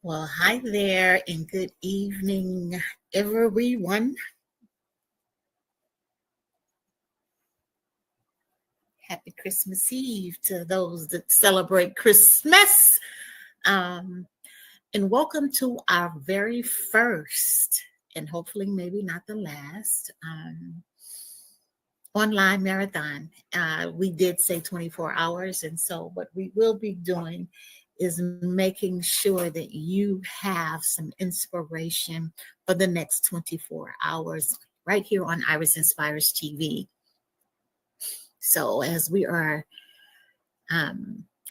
Well, hi there and good evening, everyone. Happy Christmas Eve to those that celebrate Christmas. And welcome to our very first, and hopefully maybe not the last, online marathon. We did say 24 hours, and so what we will be doing is making sure that you have some inspiration for the next 24 hours right here on Iris Inspires TV. So as we are, I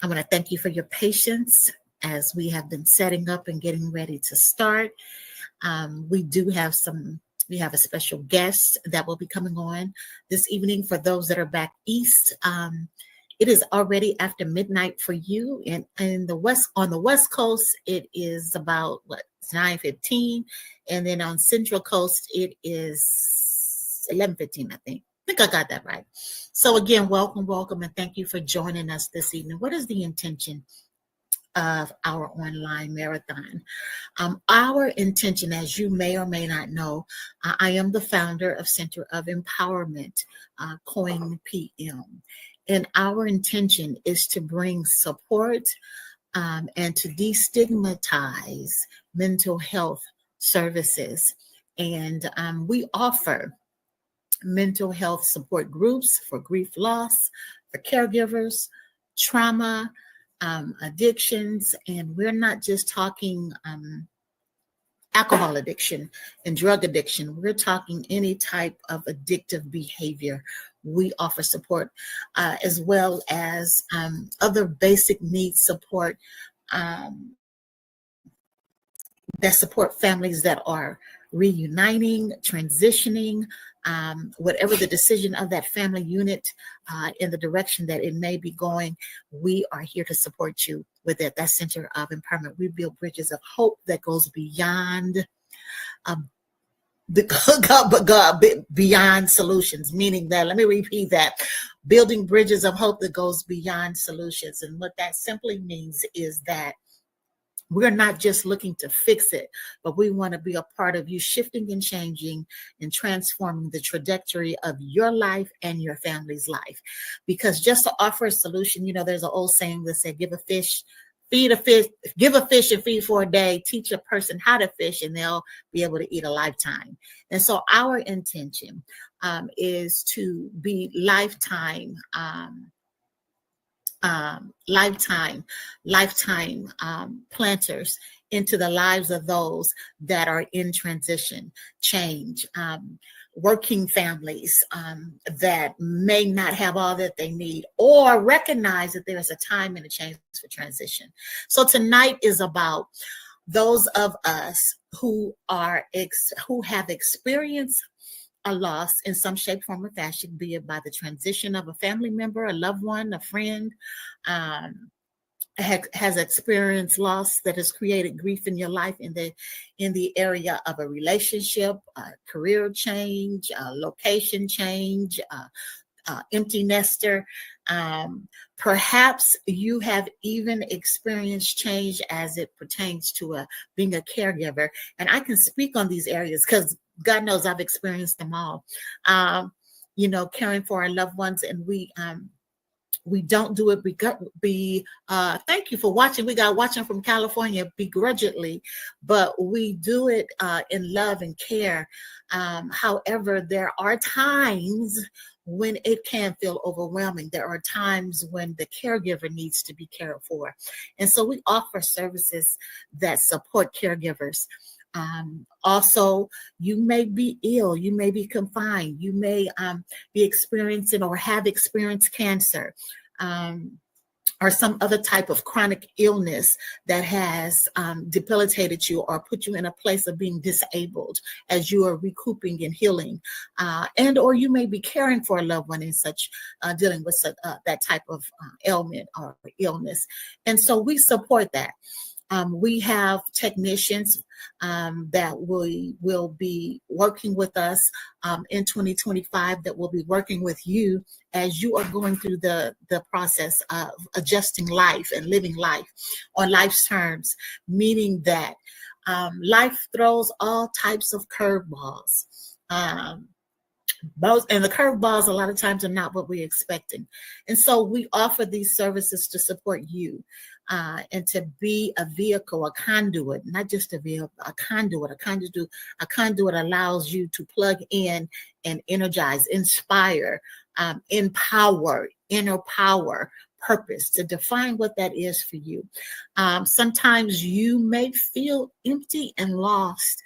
want to thank you for your patience as we have been setting up and getting ready to start. We have a special guest that will be coming on this evening for those that are back east. It is already after midnight for you, and on the West Coast, it is about 9:15, and then on Central Coast, it is 11:15. I think I got that right. So again, welcome, and thank you for joining us this evening. What is the intention of our online marathon? Our intention, as you may or may not know, I am the founder of Center of Empowerment, Coin PM. And our intention is to bring support and to destigmatize mental health services. And we offer mental health support groups for grief loss, for caregivers, trauma, addictions, and we're not just talking alcohol addiction and drug addiction. We're talking any type of addictive behavior. We offer support as well as other basic needs support that support families that are reuniting, transitioning, whatever the decision of that family unit in the direction that it may be going, we are here to support you with it. That Center of Empowerment. We build bridges of hope that goes beyond beyond solutions, meaning that, let me repeat that, building bridges of hope that goes beyond solutions. And what that simply means is that we're not just looking to fix it, but we want to be a part of you shifting and changing and transforming the trajectory of your life and your family's life. Because just to offer a solution, there's an old saying that said, give a fish and feed for a day, teach a person how to fish, and they'll be able to eat a lifetime. And so our intention is to be lifetime planters into the lives of those that are in transition, change, working families that may not have all that they need, or recognize that there is a time and a change for transition. So tonight is about those of us who have experienced a loss in some shape, form, or fashion, be it by the transition of a family member, a loved one, a friend, has experienced loss that has created grief in your life in the area of a relationship, career change, location change, empty nester. Perhaps you have even experienced change as it pertains to being a caregiver. And I can speak on these areas because God knows I've experienced them all. Caring for our loved ones, and we don't do it thank you for watching. We got watching from California begrudgingly, but we do it in love and care. However, there are times when it can feel overwhelming. There are times when the caregiver needs to be cared for. And so we offer services that support caregivers. Also, you may be ill, you may be confined, you may be experiencing or have experienced cancer, or some other type of chronic illness that has debilitated you or put you in a place of being disabled as you are recouping and healing, and or you may be caring for a loved one in such dealing with that type of ailment or illness. And so we support that. We have technicians that will be working with us in 2025, that will be working with you as you are going through the process of adjusting life and living life on life's terms, meaning that life throws all types of curveballs. And the curveballs a lot of times are not what we're expecting. And so we offer these services to support you and to be a vehicle, a conduit, not just a vehicle, a conduit. A conduit allows you to plug in and energize, inspire, empower, inner power, purpose, to define what that is for you. Sometimes you may feel empty and lost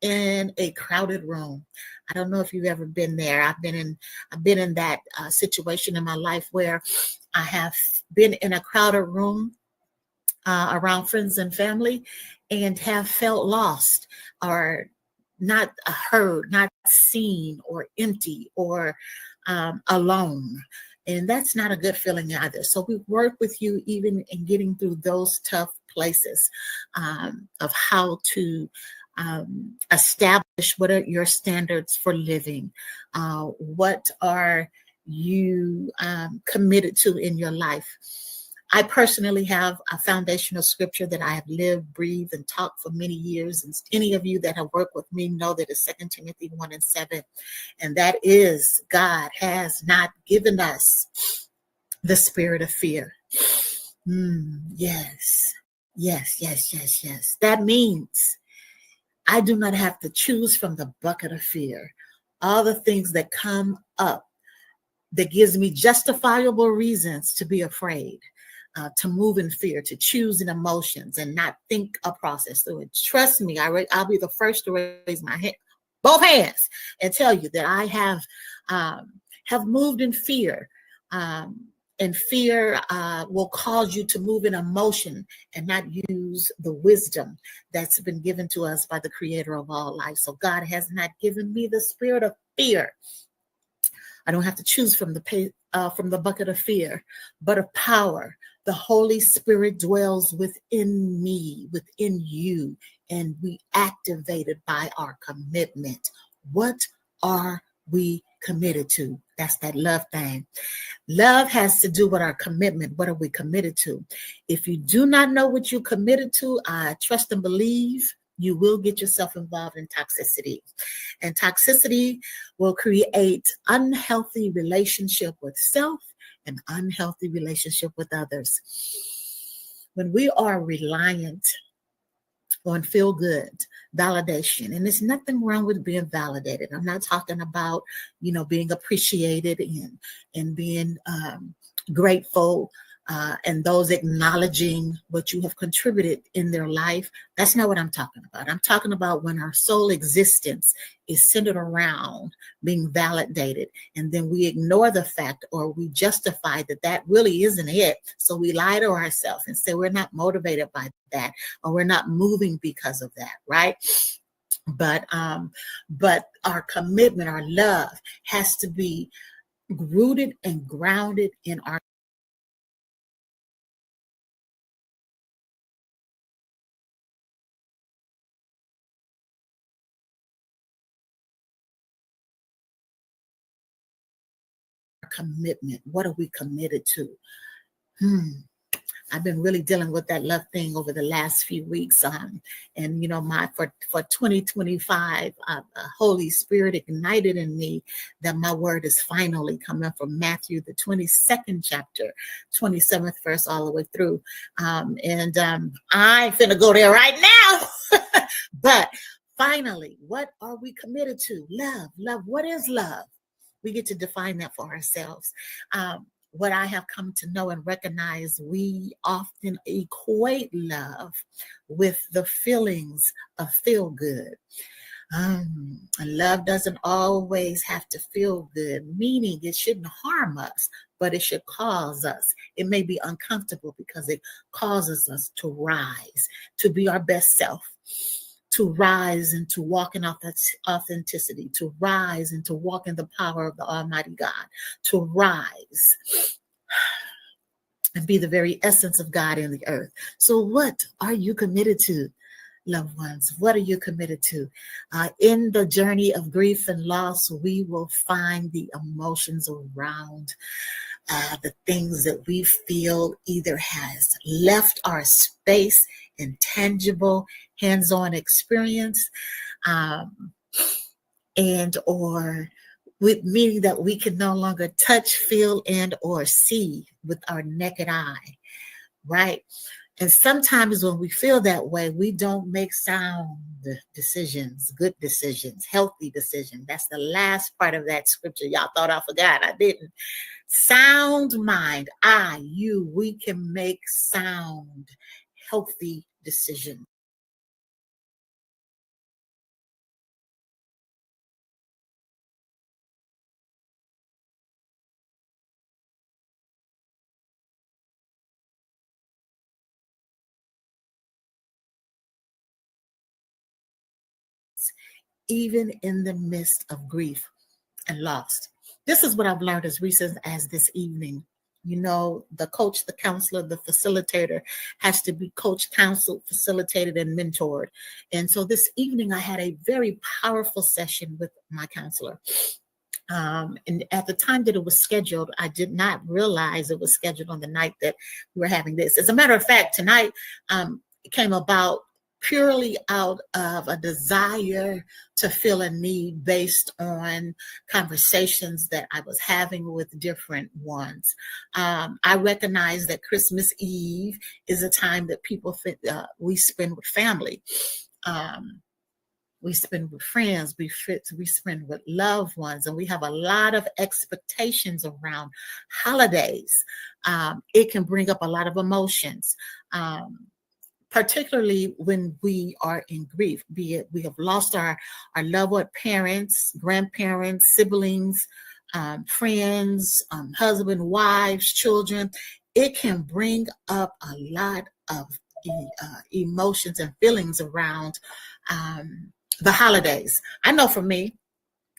in a crowded room. I don't know if you've ever been there. I've been in that situation in my life where I have been in a crowded room around friends and family and have felt lost or not heard, not seen, or empty, or alone. And that's not a good feeling either. So we work with you even in getting through those tough places of how to establish what are your standards for living. What are you committed to in your life? I personally have a foundational scripture that I have lived, breathed, and taught for many years. And any of you that have worked with me know that it's 2 Timothy 1:7. And that is, God has not given us the spirit of fear. Yes. That means I do not have to choose from the bucket of fear. All the things that come up that gives me justifiable reasons to be afraid. To move in fear, to choose in emotions and not think a process through it. Trust me, I'll be the first to raise my hand, both hands, and tell you that I have moved in fear. And fear will cause you to move in emotion and not use the wisdom that's been given to us by the creator of all life. So God has not given me the spirit of fear. I don't have to choose from the bucket of fear, but of power. The Holy Spirit dwells within me, within you, and we activated by our commitment. What are we committed to? That's that love thing. Love has to do with our commitment. What are we committed to? If you do not know what you're committed to, I trust and believe you will get yourself involved in toxicity. And toxicity will create unhealthy relationship with self and unhealthy relationship with others. When we are reliant on feel good, validation, and there's nothing wrong with being validated. I'm not talking about, being appreciated and being grateful, and those acknowledging what you have contributed in their life. That's not what I'm talking about. I'm talking about when our sole existence is centered around being validated, and then we ignore the fact or we justify that really isn't it. So we lie to ourselves and say we're not motivated by that, or we're not moving because of that, right? But our commitment, our love has to be rooted and grounded in our commitment. What are we committed to? I've been really dealing with that love thing over the last few weeks. And for 2025, Holy Spirit ignited in me that my word is finally coming from Matthew, the 22nd chapter, 27th verse, all the way through. And I ain't finna go there right now. But finally, what are we committed to? Love. What is love? We get to define that for ourselves. What I have come to know and recognize, we often equate love with the feelings of feel good. Love doesn't always have to feel good, meaning it shouldn't harm us, but it should cause us. It may be uncomfortable because it causes us to rise, to be our best self, to rise and to walk in authenticity, to rise and to walk in the power of the Almighty God, to rise and be the very essence of God in the earth. So what are you committed to, loved ones? What are you committed to? In the journey of grief and loss, we will find the emotions around the things that we feel either has left our space in tangible, hands-on experience, and or with meaning that we can no longer touch, feel, and or see with our naked eye, right? And sometimes when we feel that way, we don't make sound decisions, good decisions, healthy decisions. That's the last part of that scripture. Y'all thought I forgot. I didn't. Sound mind, we can make sound, healthy decisions. Even in the midst of grief and loss. This is what I've learned as recent as this evening. The coach, the counselor, the facilitator has to be coached, counseled, facilitated, and mentored. And so this evening I had a very powerful session with my counselor. And at the time that it was scheduled, I did not realize it was scheduled on the night that we were having this. As a matter of fact, tonight it came about purely out of a desire to feel a need based on conversations that I was having with different ones. I recognize that Christmas Eve is a time that people think we spend with family. We spend with friends, we spend with loved ones, and we have a lot of expectations around holidays. It can bring up a lot of emotions. Particularly when we are in grief, be it we have lost our loved one, parents, grandparents, siblings, friends, husband, wives, children. It can bring up a lot of emotions and feelings around the holidays. I know for me,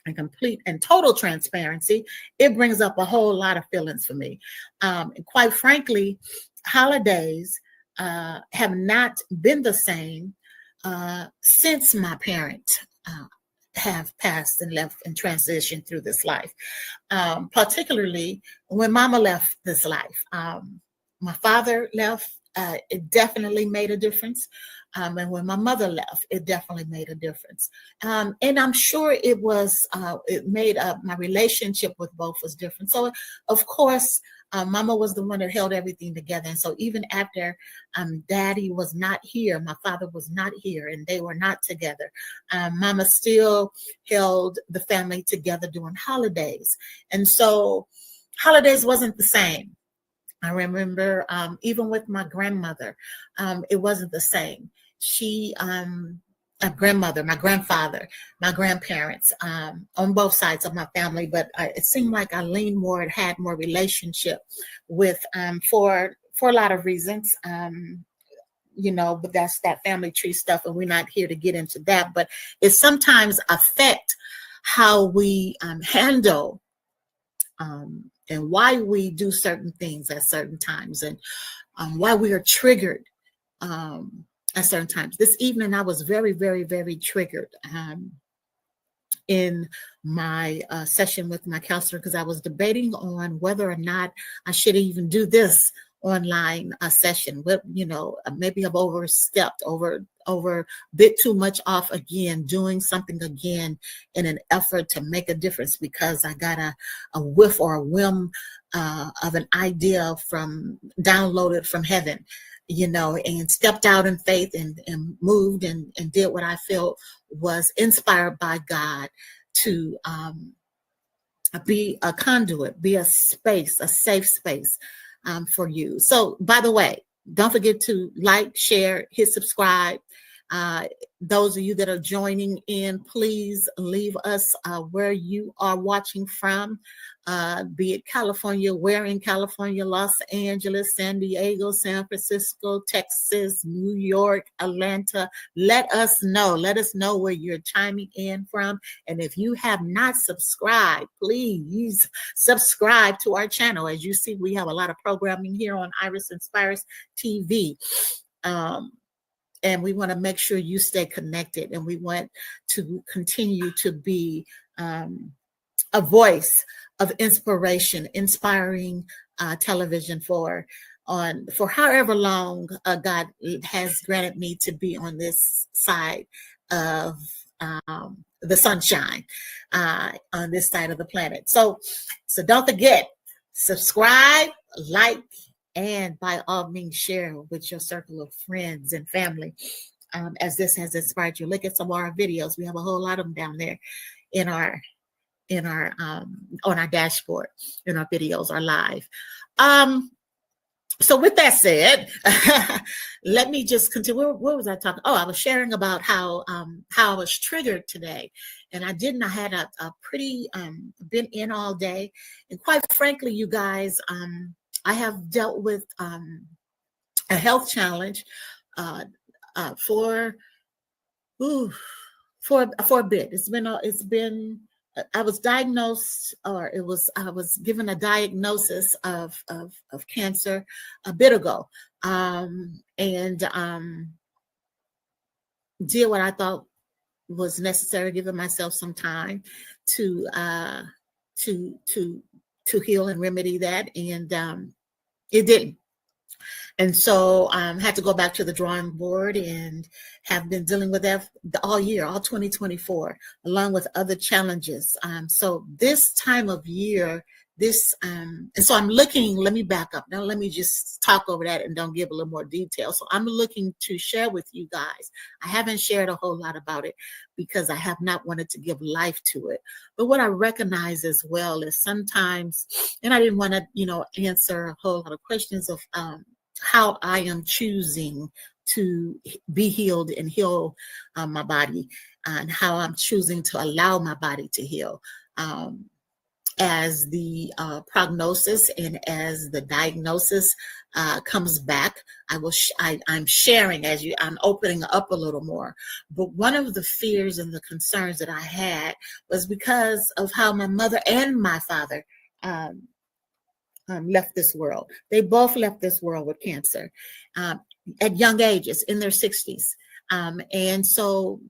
in complete and total transparency, it brings up a whole lot of feelings for me. And quite frankly, holidays have not been the same since my parents have passed and left and transitioned through this life. Particularly when Mama left this life. My father left, it definitely made a difference. And when my mother left, it definitely made a difference. And I'm sure it made up my relationship with both was different. So, of course, Mama was the one that held everything together. And so even after Daddy was not here, my father was not here, and they were not together, Mama still held the family together during holidays. And so holidays wasn't the same. I remember even with my grandmother, it wasn't the same. She, a grandmother, my grandfather, my grandparents, on both sides of my family, but it seemed like I leaned more and had more relationship with, for a lot of reasons, but that's that family tree stuff, and we're not here to get into that, but it sometimes affect how we handle and why we do certain things at certain times, and why we are triggered at certain times. This evening, I was very, very, very triggered. in my session with my counselor, because I was debating on whether or not I should even do this online session. But maybe I've overstepped over bit too much off again, doing something again in an effort to make a difference, because I got a whiff or a whim of an idea from downloaded from heaven, and stepped out in faith and moved and did what I felt was inspired by God to be a conduit, be a space, a safe space for you. So, by the way, don't forget to like, share, hit subscribe. Those of you that are joining in, please leave us where you are watching from, be it California, where in California, Los Angeles, San Diego, San Francisco, Texas, New York, Atlanta. Let us know. Let us know where you're chiming in from. And if you have not subscribed, please subscribe to our channel. As you see, we have a lot of programming here on Iris Inspires TV. And we want to make sure you stay connected, and we want to continue to be a voice of inspiration, inspiring television for however long God has granted me to be on this side of the sunshine, on this side of the planet. So don't forget, subscribe, like, and by all means share with your circle of friends and family, as this has inspired you. Look at some of our videos. We have a whole lot of them down there in our on our dashboard, in our videos, our live. So with that said, let me just continue. What was I talking? Oh, I was sharing about how I was triggered today, and I had a pretty been in all day, and quite frankly, you guys, I have dealt with a health challenge for a bit. It's been I was diagnosed, or I was given a diagnosis of cancer a bit ago, and did what I thought was necessary, giving myself some time to heal and remedy that, and it didn't. And so had to go back to the drawing board, and have been dealing with that all year, all 2024, along with other challenges. So this time of year, and so I'm looking, let me back up. Now let me just talk over that and don't give a little more detail. So I'm looking to share with you guys. I haven't shared a whole lot about it because I have not wanted to give life to it. But what I recognize as well is sometimes, and I didn't want to, answer a whole lot of questions of how I am choosing to be healed and heal my body, and how I'm choosing to allow my body to heal. As the prognosis and as the diagnosis comes back, I'm sharing I'm opening up a little more. But one of the fears and the concerns that I had was because of how my mother and my father left this world. They both left this world with cancer at young ages, in their 60s. And so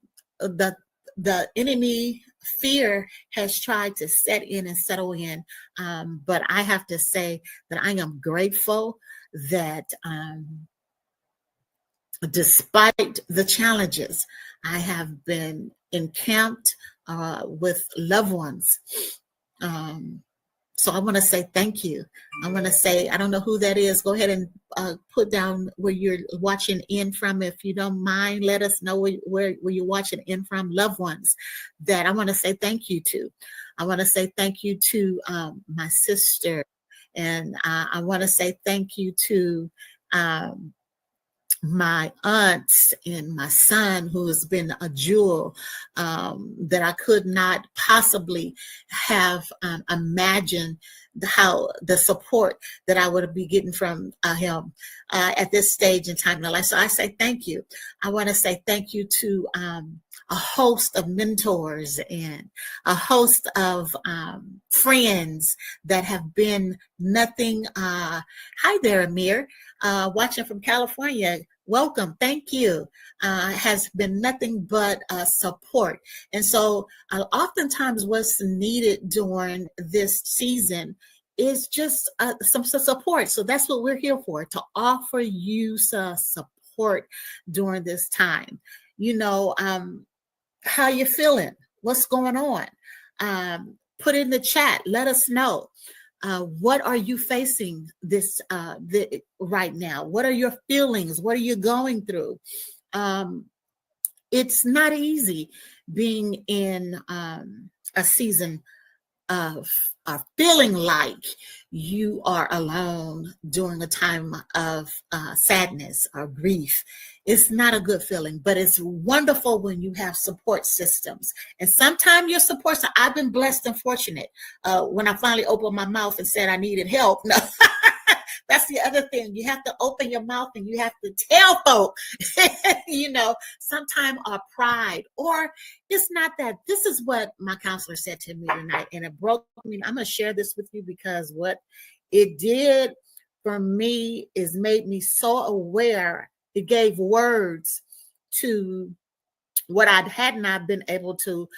the enemy fear has tried to set in and settle in. But I have to say that I am grateful that despite the challenges, I have been encamped with loved ones. So I want to say thank you. I want to say, I don't know who that is. Go ahead and put down where you're watching in from. If you don't mind, let us know where you're watching in from. Loved ones that I want to say thank you to. I want to say thank you to my sister. And I want to say thank you to my aunts and my son, who has been a jewel that I could not possibly have imagined how the support that I would be getting from him at this stage in time in my life. So I say thank you. I want to say thank you to a host of mentors and a host of friends that have been nothing. Hi there, Amir, watching from California. Welcome. Thank you. Has been nothing but support. And so oftentimes what's needed during this season is just some support. So that's what we're here for, to offer you some support during this time. You know, how you feeling? What's going on? Put in the chat. Let us know. What are you facing right now? What are your feelings? What are you going through? It's not easy being in a season of feeling like you are alone during a time of sadness or grief. It's not a good feeling, but it's wonderful when you have support systems. And sometimes your support, so I've been blessed and fortunate when I finally opened my mouth and said I needed help. No. That's the other thing. You have to open your mouth and you have to tell folk, you know, sometimes our pride, or it's not that. This is what my counselor said to me tonight, and it broke me. I'm going to share this with you because what it did for me is made me so aware. It gave words to what I had not been able to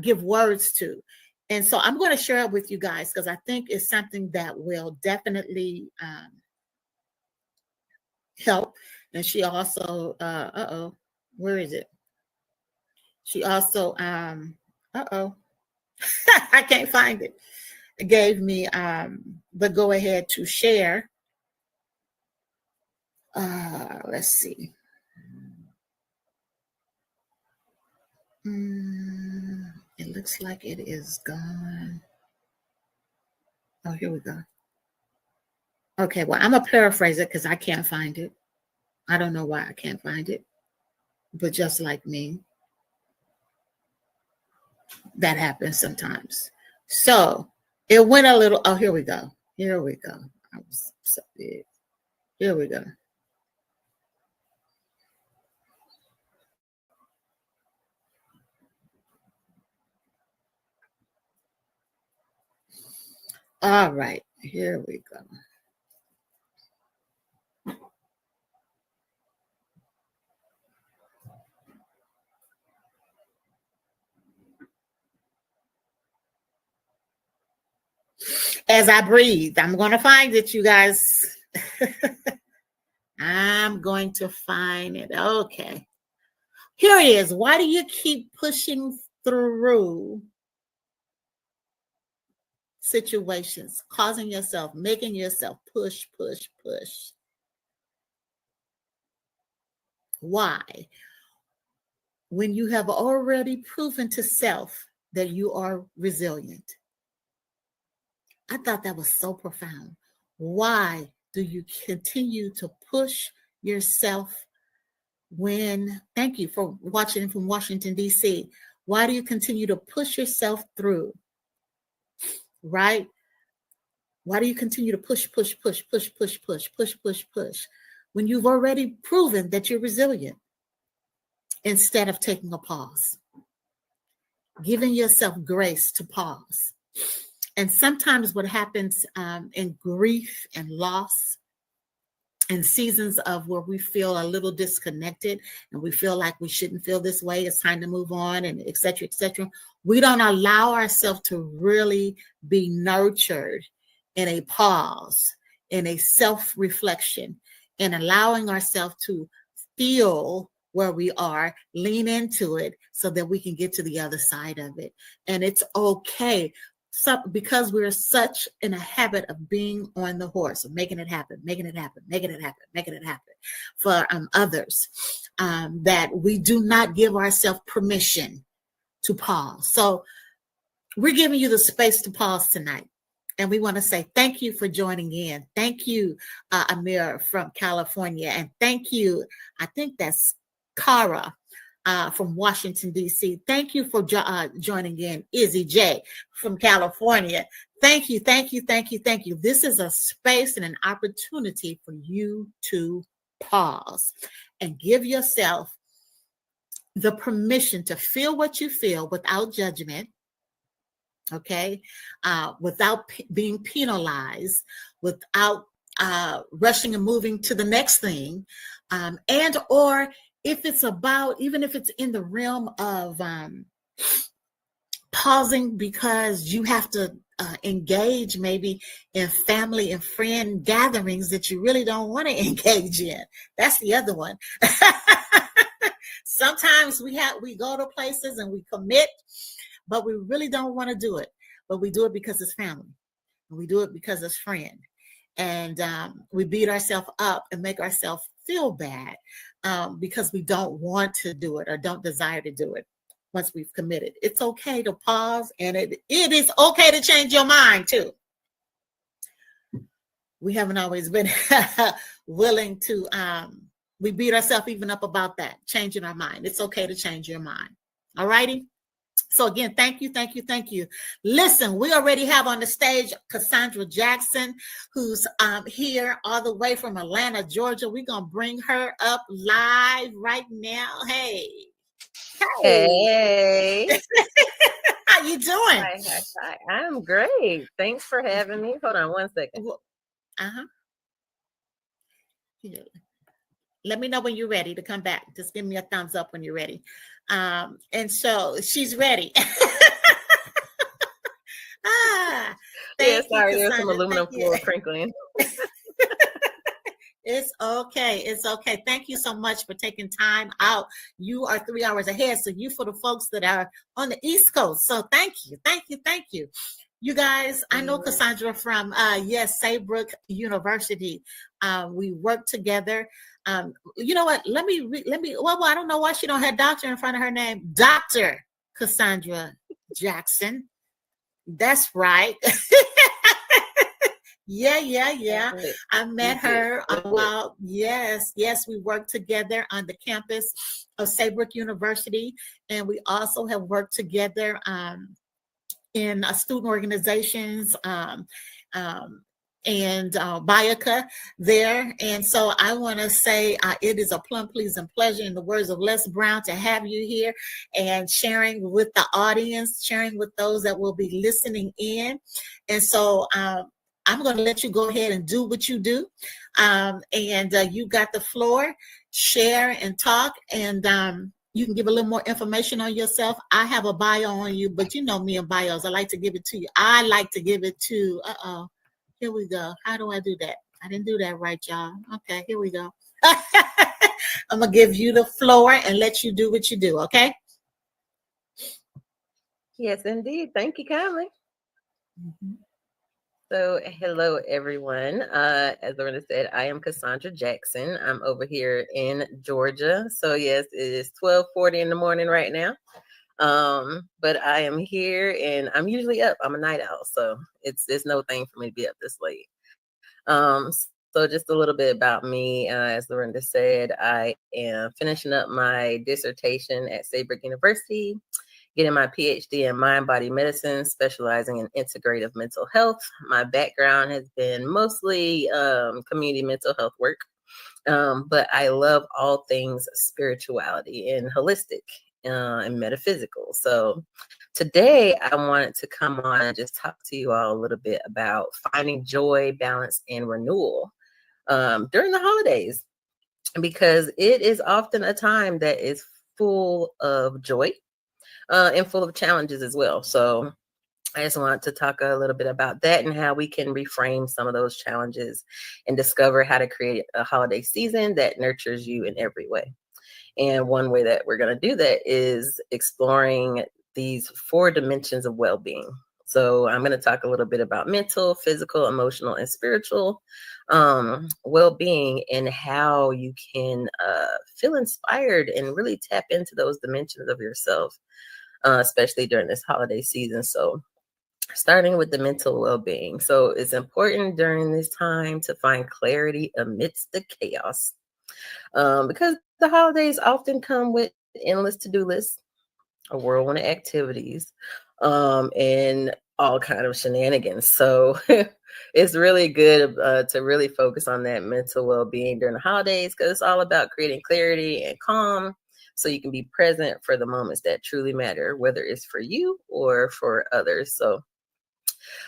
give words to. And so I'm going to share it with you guys because I think it's something that will definitely help. And she also, where is it? She also, I can't find it. It gave me the go ahead to share. Let's see. It looks like it is gone. Oh, here we go. Okay, well, I'm going to paraphrase it because I can't find it. I don't know why I can't find it. But just like me, that happens sometimes. So it went a little, oh, here we go. Here we go. I was so big. Here we go. All right, here we go. As I breathe, I'm going to find it, you guys. I'm going to find it. Okay. Here it is. Why do you keep pushing through situations, causing yourself, making yourself push? Why? When you have already proven to self that you are resilient. I thought that was so profound. Why do you continue to push yourself when, thank you for watching from Washington, D.C. Why do you continue to push yourself through? Right? Why do you continue to push when you've already proven that you're resilient instead of taking a pause? Giving yourself grace to pause. And sometimes what happens in grief and loss and seasons of where we feel a little disconnected and we feel like we shouldn't feel this way, it's time to move on, and et cetera, we don't allow ourselves to really be nurtured in a pause, in a self-reflection, and allowing ourselves to feel where we are, lean into it so that we can get to the other side of it. And it's okay. So, because we're such in a habit of being on the horse, of making it happen for others, that we do not give ourselves permission to pause. So we're giving you the space to pause tonight. And we want to say thank you for joining in. Thank you, Amir from California. And thank you, I think that's Cara from Washington, D.C. Thank you for joining in. Izzy J from California. Thank you. This is a space and an opportunity for you to pause and give yourself the permission to feel what you feel without judgment. Okay, without being penalized, without rushing and moving to the next thing, And or if it's about, even if it's in the realm of pausing because you have to engage maybe in family and friend gatherings that you really don't want to engage in. That's the other one. Sometimes we go to places and we commit, but we really don't want to do it. But we do it because it's family. We do it because it's friend. And we beat ourselves up and make ourselves feel bad because we don't want to do it or don't desire to do it once we've committed. It's okay to pause, and it is okay to change your mind too. We haven't always been willing to, we beat ourselves even up about that, changing our mind. It's okay to change your mind. All righty. So again, thank you, thank you, thank you. Listen, we already have on the stage Cassondra Jackson, who's here all the way from Atlanta, Georgia. We're going to bring her up live right now. Hey. Hey. How you doing? Hi. I'm great. Thanks for having me. Hold on one second. Let me know when you're ready to come back. Just give me a thumbs up when you're ready. And so she's ready. Sorry, there's some aluminum foil crinkling. It's okay. It's okay. Thank you so much for taking time out. You are 3 hours ahead. So you for the folks that are on the East Coast. So thank you. Thank you. Thank you. You guys, I know Cassondra from, Saybrook University. We work together. You know what? Let me, well, I don't know why she don't have doctor in front of her name. Dr. Cassondra Jackson. That's right. Yeah. I met her about, yes, we worked together on the campus of Saybrook University. And we also have worked together in student organizations and BIACA there. And so I want to say it is a plum pleasing pleasure, in the words of Les Brown, to have you here and sharing with the audience, sharing with those that will be listening in. And so I'm going to let you go ahead and do what you do. And you got the floor. Share and talk. And you can give a little more information on yourself. I have a bio on you, but you know me and bios. I like to give it to you. I like to give it to, here we go. How do I do that? I didn't do that right, y'all. Okay, here we go. I'm going to give you the floor and let you do what you do, okay? Yes, indeed. Thank you kindly. So, hello, everyone. As Lorena said, I am Cassondra Jackson. I'm over here in Georgia. So, yes, it is 12:40 in the morning right now. But I am here, and I'm usually up. I'm a night owl, so it's no thing for me to be up this late. So just a little bit about me. As Lorena said, I am finishing up my dissertation at Saybrook University, getting my PhD in mind-body medicine, specializing in integrative mental health. My background has been mostly community mental health work, but I love all things spirituality and holistic and metaphysical. So today I wanted to come on and just talk to you all a little bit about finding joy, balance, and renewal during the holidays, because it is often a time that is full of joy and full of challenges as well. So I just want to talk a little bit about that and how we can reframe some of those challenges and discover how to create a holiday season that nurtures you in every way. And one way that we're going to do that is exploring these 4 dimensions of well-being. So I'm going to talk a little bit about mental, physical, emotional, and spiritual well-being, and how you can feel inspired and really tap into those dimensions of yourself, especially during this holiday season. So starting with the mental well-being. So it's important during this time to find clarity amidst the chaos, because the holidays often come with endless to-do lists, a whirlwind of activities, and all kind of shenanigans. So it's really good to really focus on that mental well-being during the holidays, because it's all about creating clarity and calm so you can be present for the moments that truly matter, whether it's for you or for others. So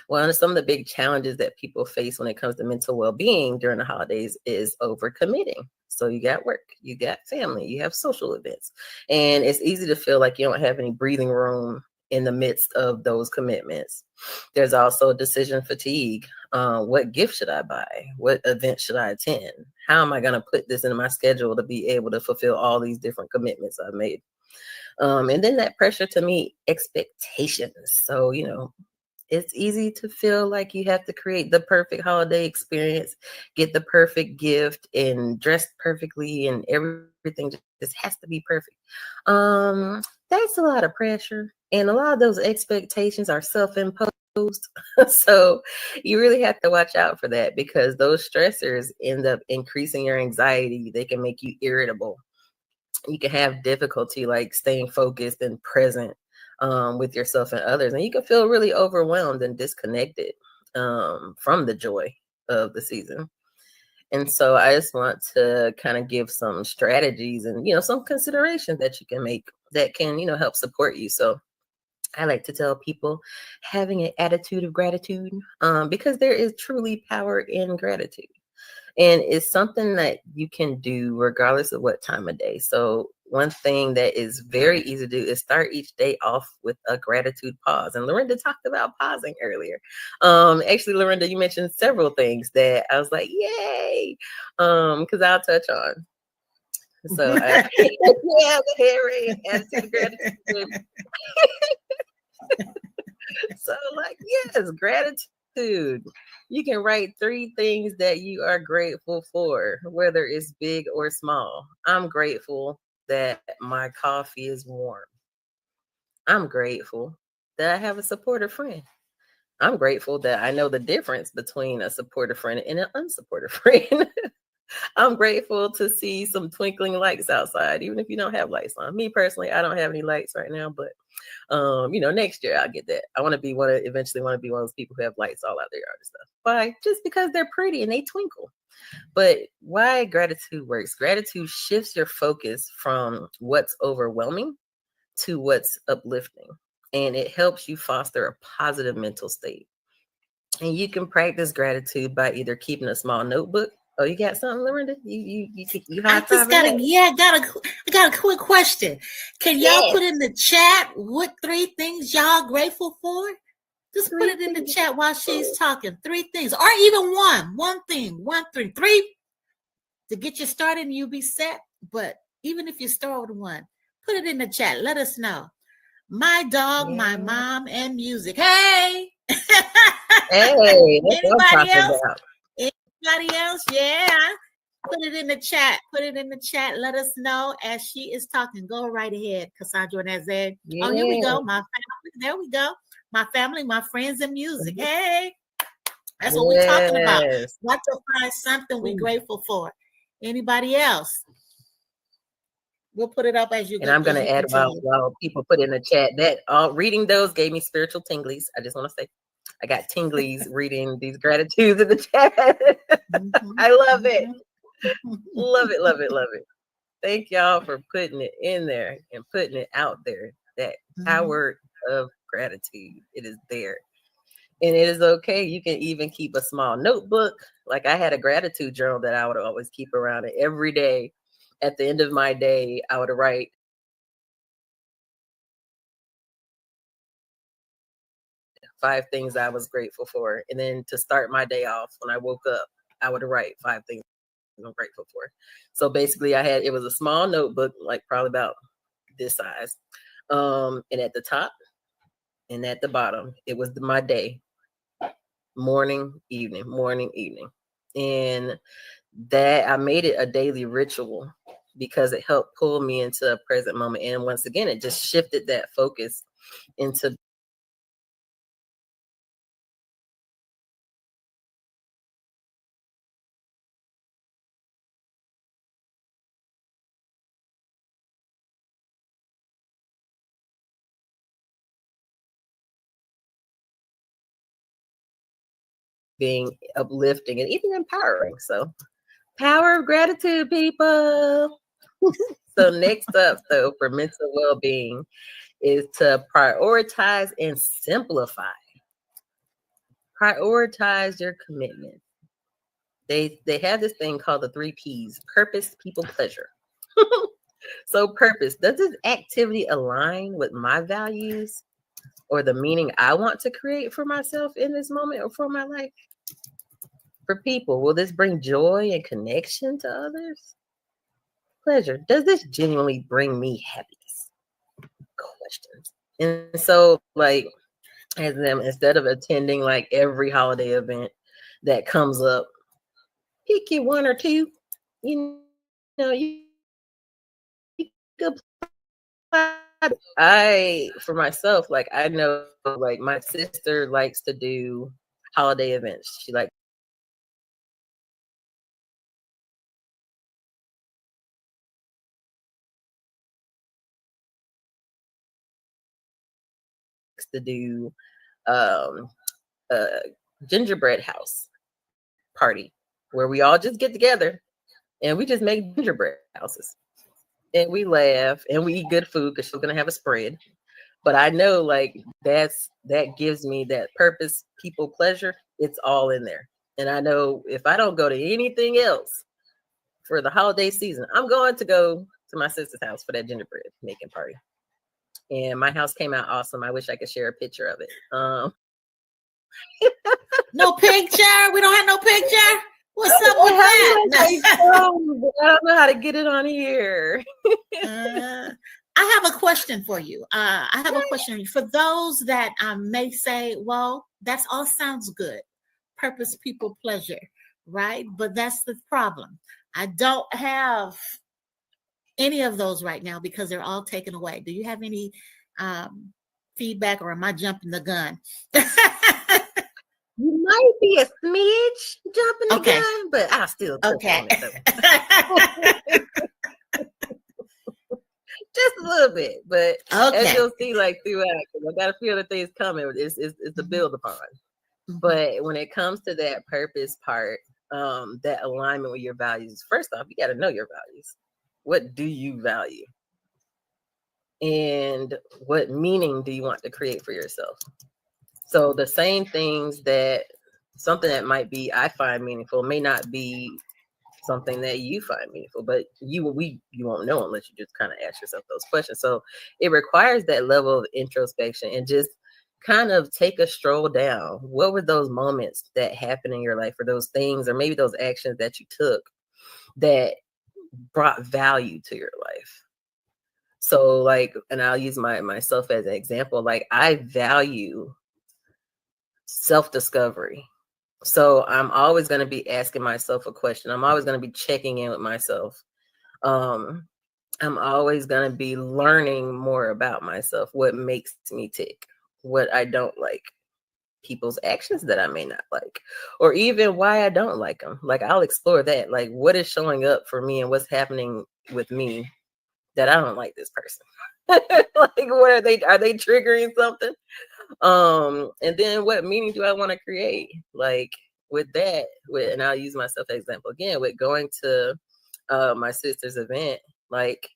one of some of the big challenges that people face when it comes to mental well-being during the holidays is overcommitting. So you got work, you got family, you have social events. And it's easy to feel like you don't have any breathing room in the midst of those commitments. There's also decision fatigue. What gift should I buy? What event should I attend? How am I going to put this in my schedule to be able to fulfill all these different commitments I've made? And then that pressure to meet expectations. So, it's easy to feel like you have to create the perfect holiday experience, get the perfect gift, and dress perfectly, and everything just has to be perfect. That's a lot of pressure, and a lot of those expectations are self-imposed. So you really have to watch out for that, because those stressors end up increasing your anxiety. They can make you irritable. You can have difficulty like staying focused and present with yourself and others, and you can feel really overwhelmed and disconnected from the joy of the season. And so I just want to kind of give some strategies and some considerations that you can make that can help support you. So I like to tell people having an attitude of gratitude, because there is truly power in gratitude. And it's something that you can do regardless of what time of day. So one thing that is very easy to do is start each day off with a gratitude pause. And Lorinda talked about pausing earlier. Actually, Lorinda, you mentioned several things that I was like, yay, because I'll touch on. So yeah, the hair attitude of gratitude. So yes, gratitude. You can write 3 things that you are grateful for, whether it's big or small. I'm grateful that my coffee is warm. I'm grateful that I have a supportive friend. I'm grateful that I know the difference between a supportive friend and an unsupportive friend. I'm grateful to see some twinkling lights outside, even if you don't have lights on. Me personally, I don't have any lights right now, but next year I'll get that. I want to be eventually want to be one of those people who have lights all out their yard and stuff. Why? Just because they're pretty and they twinkle. But why gratitude works? Gratitude shifts your focus from what's overwhelming to what's uplifting. And it helps you foster a positive mental state. And you can practice gratitude by either keeping a small notebook. Oh, you got something, Lorinda? I just got I got a quick question. Can y'all put in the chat what 3 things y'all grateful for? Just put it in the chat while she's talking. 3 things, or even one thing, 3 to get you started and you'll be set. But even if you start with 1, put it in the chat. Let us know. My dog, my mom, and music. Hey. Hey, Anybody else? Anybody else? Yeah. Put it in the chat. Put it in the chat. Let us know as she is talking. Go right ahead, Cassondra and Azed. Yeah. Oh, here we go. My family. There we go. My family, my friends, and music. Mm-hmm. Hey. That's what we're talking about. Got to find something we're grateful for. Anybody else? We'll put it up as you go. And I'm going to add while people put in the chat that reading those gave me spiritual tinglies. I just want to say I got tinglies reading these gratitudes in the chat. Mm-hmm. I love it. Love it, love it, love it. Thank y'all for putting it in there and putting it out there. That power of gratitude. It is there. And it is okay. You can even keep a small notebook. Like I had a gratitude journal that I would always keep around it every day. At the end of my day, I would write 5 things I was grateful for. And then to start my day off, when I woke up, I would write 5 things I'm grateful for. So basically it was a small notebook, like probably about this size. And at the top and at the bottom, it was my day. Morning, evening. And that I made it a daily ritual because it helped pull me into a present moment. And once again, it just shifted that focus into being uplifting and even empowering. So power of gratitude, people. So next up, though, for mental well-being is to prioritize and simplify. Prioritize your commitment. they have this thing called the 3 Ps: purpose, people, pleasure. So purpose, does this activity align with my values or the meaning I want to create for myself in this moment or for my life? For people, will this bring joy and connection to others? Pleasure, does this genuinely bring me happiness? Questions. And so, like, as them, instead of attending like every holiday event that comes up, pick you one or two. You know, you could. I, for myself, like I know, like my sister likes to do holiday events. She likes to do um, a gingerbread house party where we all just get together and we just make gingerbread houses and we laugh and we eat good food because she's gonna have a spread. But I know like that gives me that purpose, people, pleasure. It's all in there. And I know if I don't go to anything else for the holiday season, I'm going to go to my sister's house for that gingerbread making party. And my house came out awesome. I wish I could share a picture of it. No picture. We don't have no picture. What's up with that? I don't know how to get it on here. I have a question for you. I have a question for those that may say, well, that's all sounds good. Purpose, people, pleasure, right? But that's the problem. I don't have any of those right now because they're all taken away. Do you have any feedback, or am I jumping the gun? You might be a smidge jumping the gun, but I'll still touch on it. Just a little bit, but as you'll see, like throughout, I got a few other things coming. It's a build upon. Mm-hmm. But when it comes to that purpose part, that alignment with your values, first off, you got to know your values. What do you value? And what meaning do you want to create for yourself? So the same things that something that might be I find meaningful may not be something that you find meaningful, but you won't know unless you just kind of ask yourself those questions. So it requires that level of introspection and just kind of take a stroll down. What were those moments that happened in your life, or those things, or maybe those actions that you took that brought value to your life? So like, and I'll use myself as an example. Like I value self-discovery. So I'm always going to be asking myself a question. I'm always going to be checking in with myself. I'm always going to be learning more about myself, what makes me tick, what I don't like, people's actions that I may not like, or even why I don't like them. Like I'll explore that. Like what is showing up for me and what's happening with me that I don't like this person. Like what are they triggering something? And then what meaning do I want to create? Like with that, and I'll use myself as an example again, with going to my sister's event, like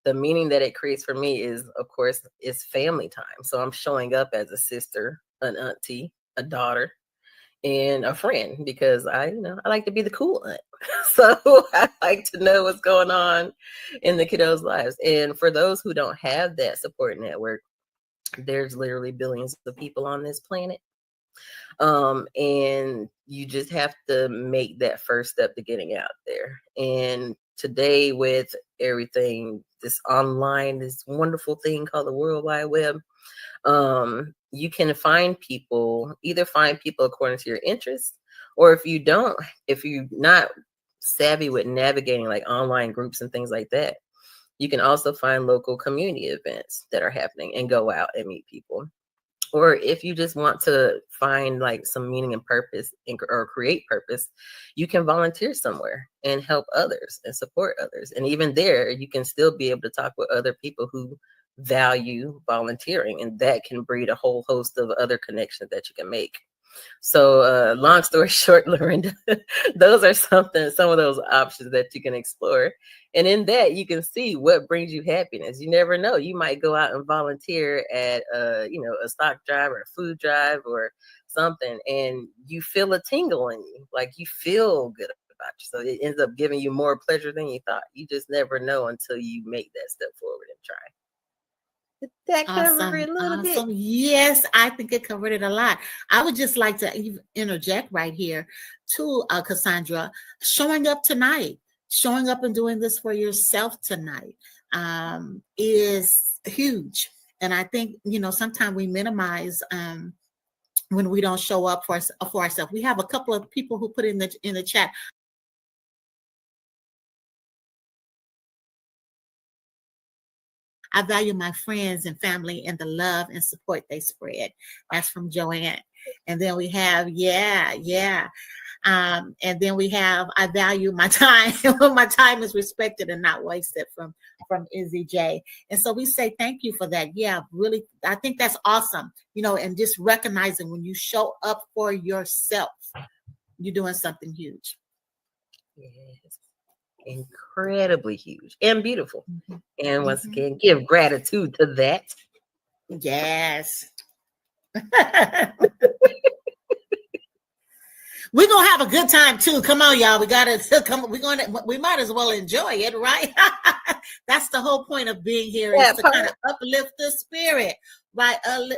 the meaning that it creates for me is, of course, is family time. So I'm showing up as a sister, an auntie, a daughter, and a friend, because I like to be the cool aunt. So I like to know what's going on in the kiddos' lives. And for those who don't have that support network, there's literally billions of people on this planet. And you just have to make that first step to getting out there. And today, with everything, this online, this wonderful thing called the World Wide Web, you can either find people according to your interests, or if you're not savvy with navigating like online groups and things like that, you can also find local community events that are happening and go out and meet people. Or if you just want to find like some meaning and purpose or create purpose, you can volunteer somewhere and help others and support others. And even there, you can still be able to talk with other people who value volunteering, and that can breed a whole host of other connections that you can make. So long story short, Lorinda, those are some of those options that you can explore. And in that, you can see what brings you happiness. You never know. You might go out and volunteer at, a stock drive or a food drive or something, and you feel a tingle in you, like you feel good about you. So it ends up giving you more pleasure than you thought. You just never know until you make that step forward and try. Did that cover it a little bit? Yes, I think it covered it a lot. I would just like to interject right here to Cassondra, showing up tonight, showing up and doing this for yourself tonight is huge. And I think, sometimes we minimize when we don't show up for ourselves. We have a couple of people who put in the chat, I value my friends and family and the love and support they spread. That's from Joanne. And then we have, and then we have, I value my time. My time is respected and not wasted, from Izzy J. And so we say thank you for that. Yeah, really, I think that's awesome. And just recognizing when you show up for yourself, you're doing something huge. Yes. Incredibly huge and beautiful. And once again, give gratitude to that. Yes. We're gonna have a good time too. Come on, y'all. We might as well enjoy it, right? That's the whole point of being here, is to kind of uplift the spirit, right?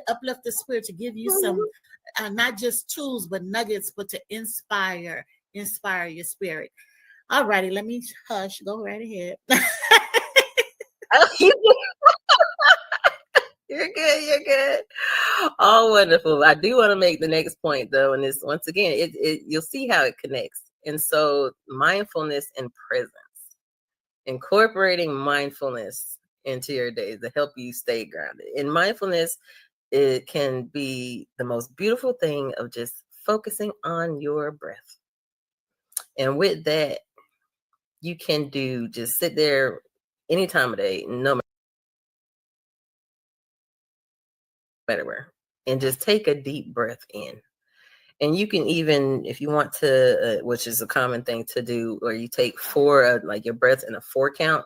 Uplift the spirit, to give you some not just tools but nuggets, but to inspire your spirit. All righty, let me hush. Go right ahead. You're good. Oh, wonderful. I do want to make the next point, though, and this, once again, you'll see how it connects. And so mindfulness and presence, incorporating mindfulness into your days to help you stay grounded. In mindfulness, it can be the most beautiful thing of just focusing on your breath. And with that, you can just sit there any time of day, no matter where, and just take a deep breath in. And you can even, if you want to, which is a common thing to do, or you take four, like your breath in a 4 count.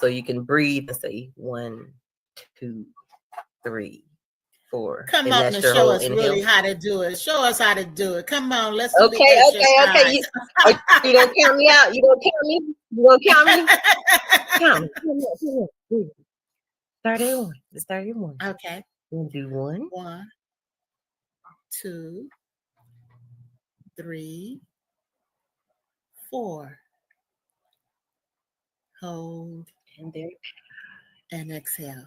So you can breathe and say 1, 2, 3, 4. Come on and show us really how to do it. Show us how to do it. Come on, let's do okay. You gonna count me out? You gonna count me? Count me. Start at 1. Let's start at 1. Okay. We'll do 1. 1, 2, 3, 4. Hold. And there. And exhale.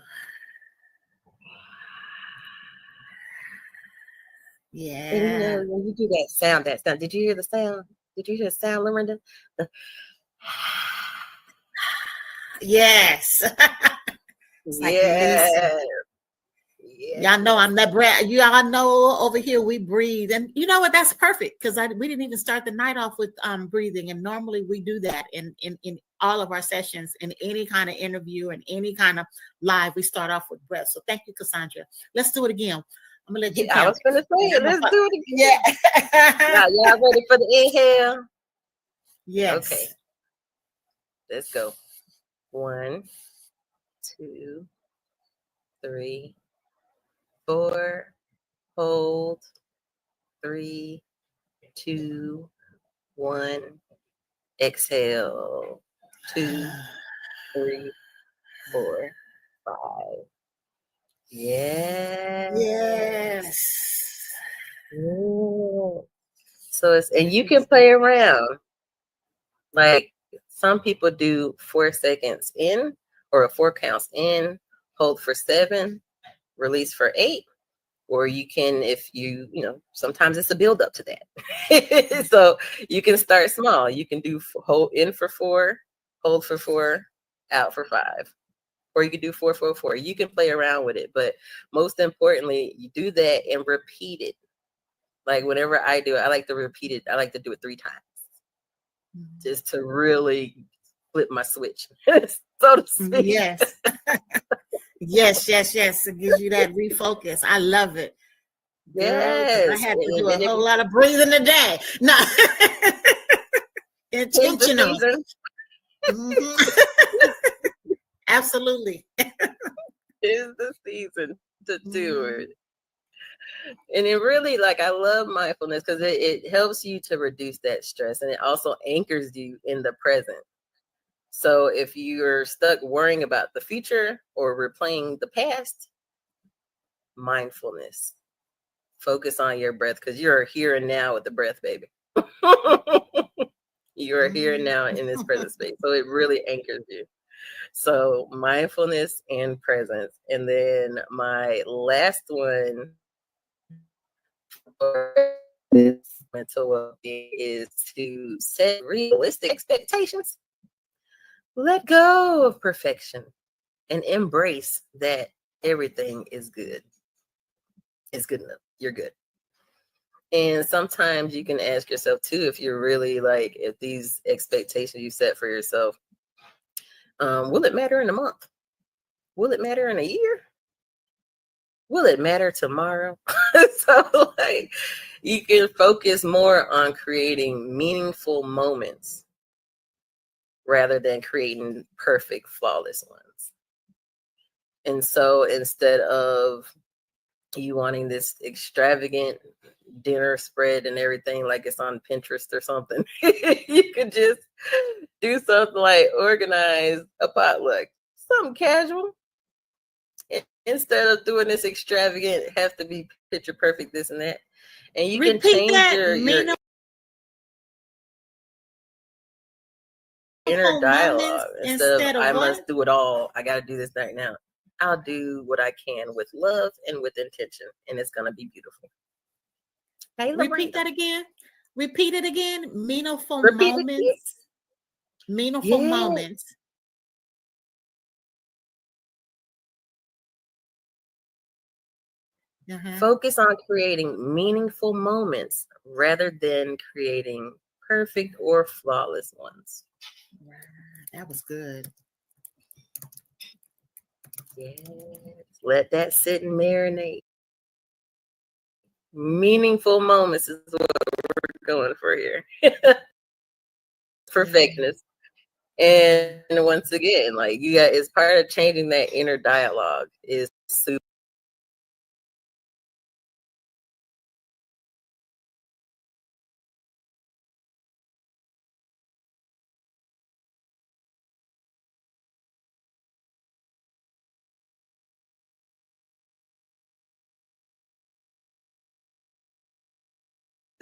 Yeah. And when you do that sound, did you hear the sound? Did you hear the sound, Lorinda? Yes. Yeah. Y'all know I'm that brat. Y'all know over here we breathe, and you know what? That's perfect, because we didn't even start the night off with breathing, and normally we do that in all of our sessions, in any kind of interview and any kind of live. We start off with breath. So thank you, Cassondra. Let's do it again. I'm gonna let you. I was gonna say it. Let's do it again. Yeah. Y'all ready for the inhale? Yes. Okay. Let's go. 1, 2, 3, 4. Hold. 3, 2, 1. Exhale. 2, 3, 4, 5. Yes. So and you can play around. Like some people do 4 seconds in, or 4 counts in, hold for 7, release for 8. Or you can, if sometimes it's a build up to that. So you can start small. You can do hold in for 4, hold for 4, out for 5. Or you can do 4, 4, 4. You can play around with it. But most importantly, you do that and repeat it. Like whenever I do it, I like to repeat it. I like to do it 3 times. Just to really flip my switch, so to speak. Yes. yes. It gives you that refocus. I love it. Yes. Girl, I had to do a whole lot of breathing today. No. Intentional. Absolutely. It's the season to do it. And it really, like, I love mindfulness because it helps you to reduce that stress, and it also anchors you in the present. So if you're stuck worrying about the future or replaying the past, mindfulness. Focus on your breath because you're here and now with the breath, baby. You're here and now in this present space. So it really anchors you. So mindfulness and presence. And then my last one for this mental well-being is to set realistic expectations. Let go of perfection and embrace that everything is good. It's good enough. You're good. And sometimes you can ask yourself too, if you're really like, if these expectations you set for yourself, will it matter in a month? Will it matter in a year? Will it matter tomorrow? So like you can focus more on creating meaningful moments rather than creating perfect, flawless ones. And so instead of you wanting this extravagant dinner spread and everything like it's on Pinterest or something, you could just do something like organize a potluck, something casual. Instead of doing this extravagant, have to be picture perfect, this and that. And you can Repeat change that. your Meaningful inner moments dialogue. Instead of instead of I what? must do it all, I gotta do this right now. I'll do what I can with love and with intention, and it's gonna be beautiful. Hey, Repeat Lorena. that again. Repeat it again. Meaningful Repeat it, moments. kids. Meaningful Yeah. moments. Uh-huh. Focus on creating meaningful moments rather than creating perfect or flawless ones. Wow, that was good. Yes. Let that sit and marinate. Meaningful moments is what we're going for here. Yeah. Perfectness. And once again, like you got, it's part of changing that inner dialogue is super.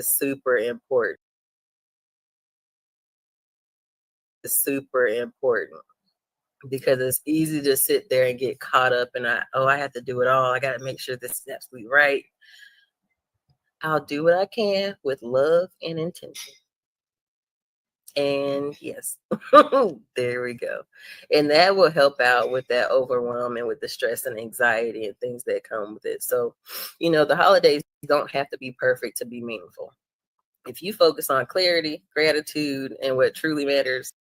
Super important. It's super important because it's easy to sit there and get caught up in I have to do it all. I got to make sure this is absolutely right. I'll do what I can with love and intention. And yes, there we go. And that will help out with that overwhelm and with the stress and anxiety and things that come with it. So, the holidays don't have to be perfect to be meaningful. If you focus on clarity, gratitude, and what truly matters,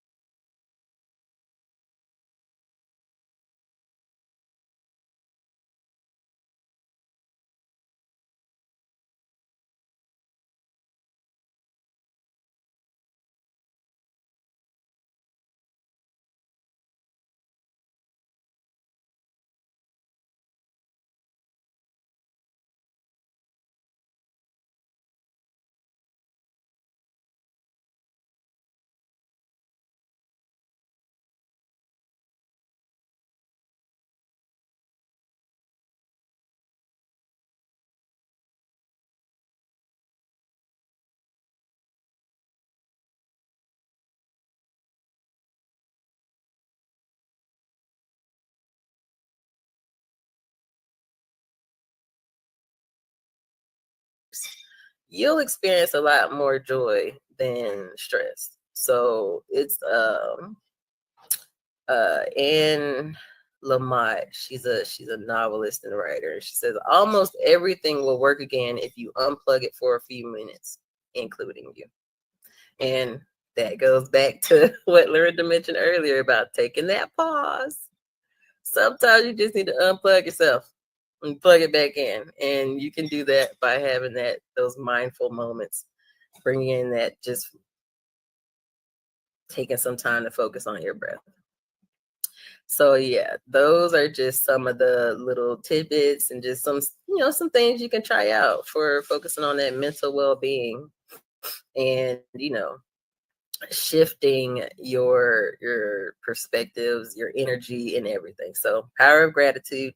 you'll experience a lot more joy than stress. So it's Anne Lamott. She's a novelist and writer. And she says almost everything will work again if you unplug it for a few minutes, including you. And that goes back to what Lorinda mentioned earlier about taking that pause. Sometimes you just need to unplug yourself and plug it back in. And you can do that by having those mindful moments, bringing in that just taking some time to focus on your breath. So yeah, those are just some of the little tidbits and just some, some things you can try out for focusing on that mental well-being and, shifting your perspectives, your energy and everything. So power of gratitude,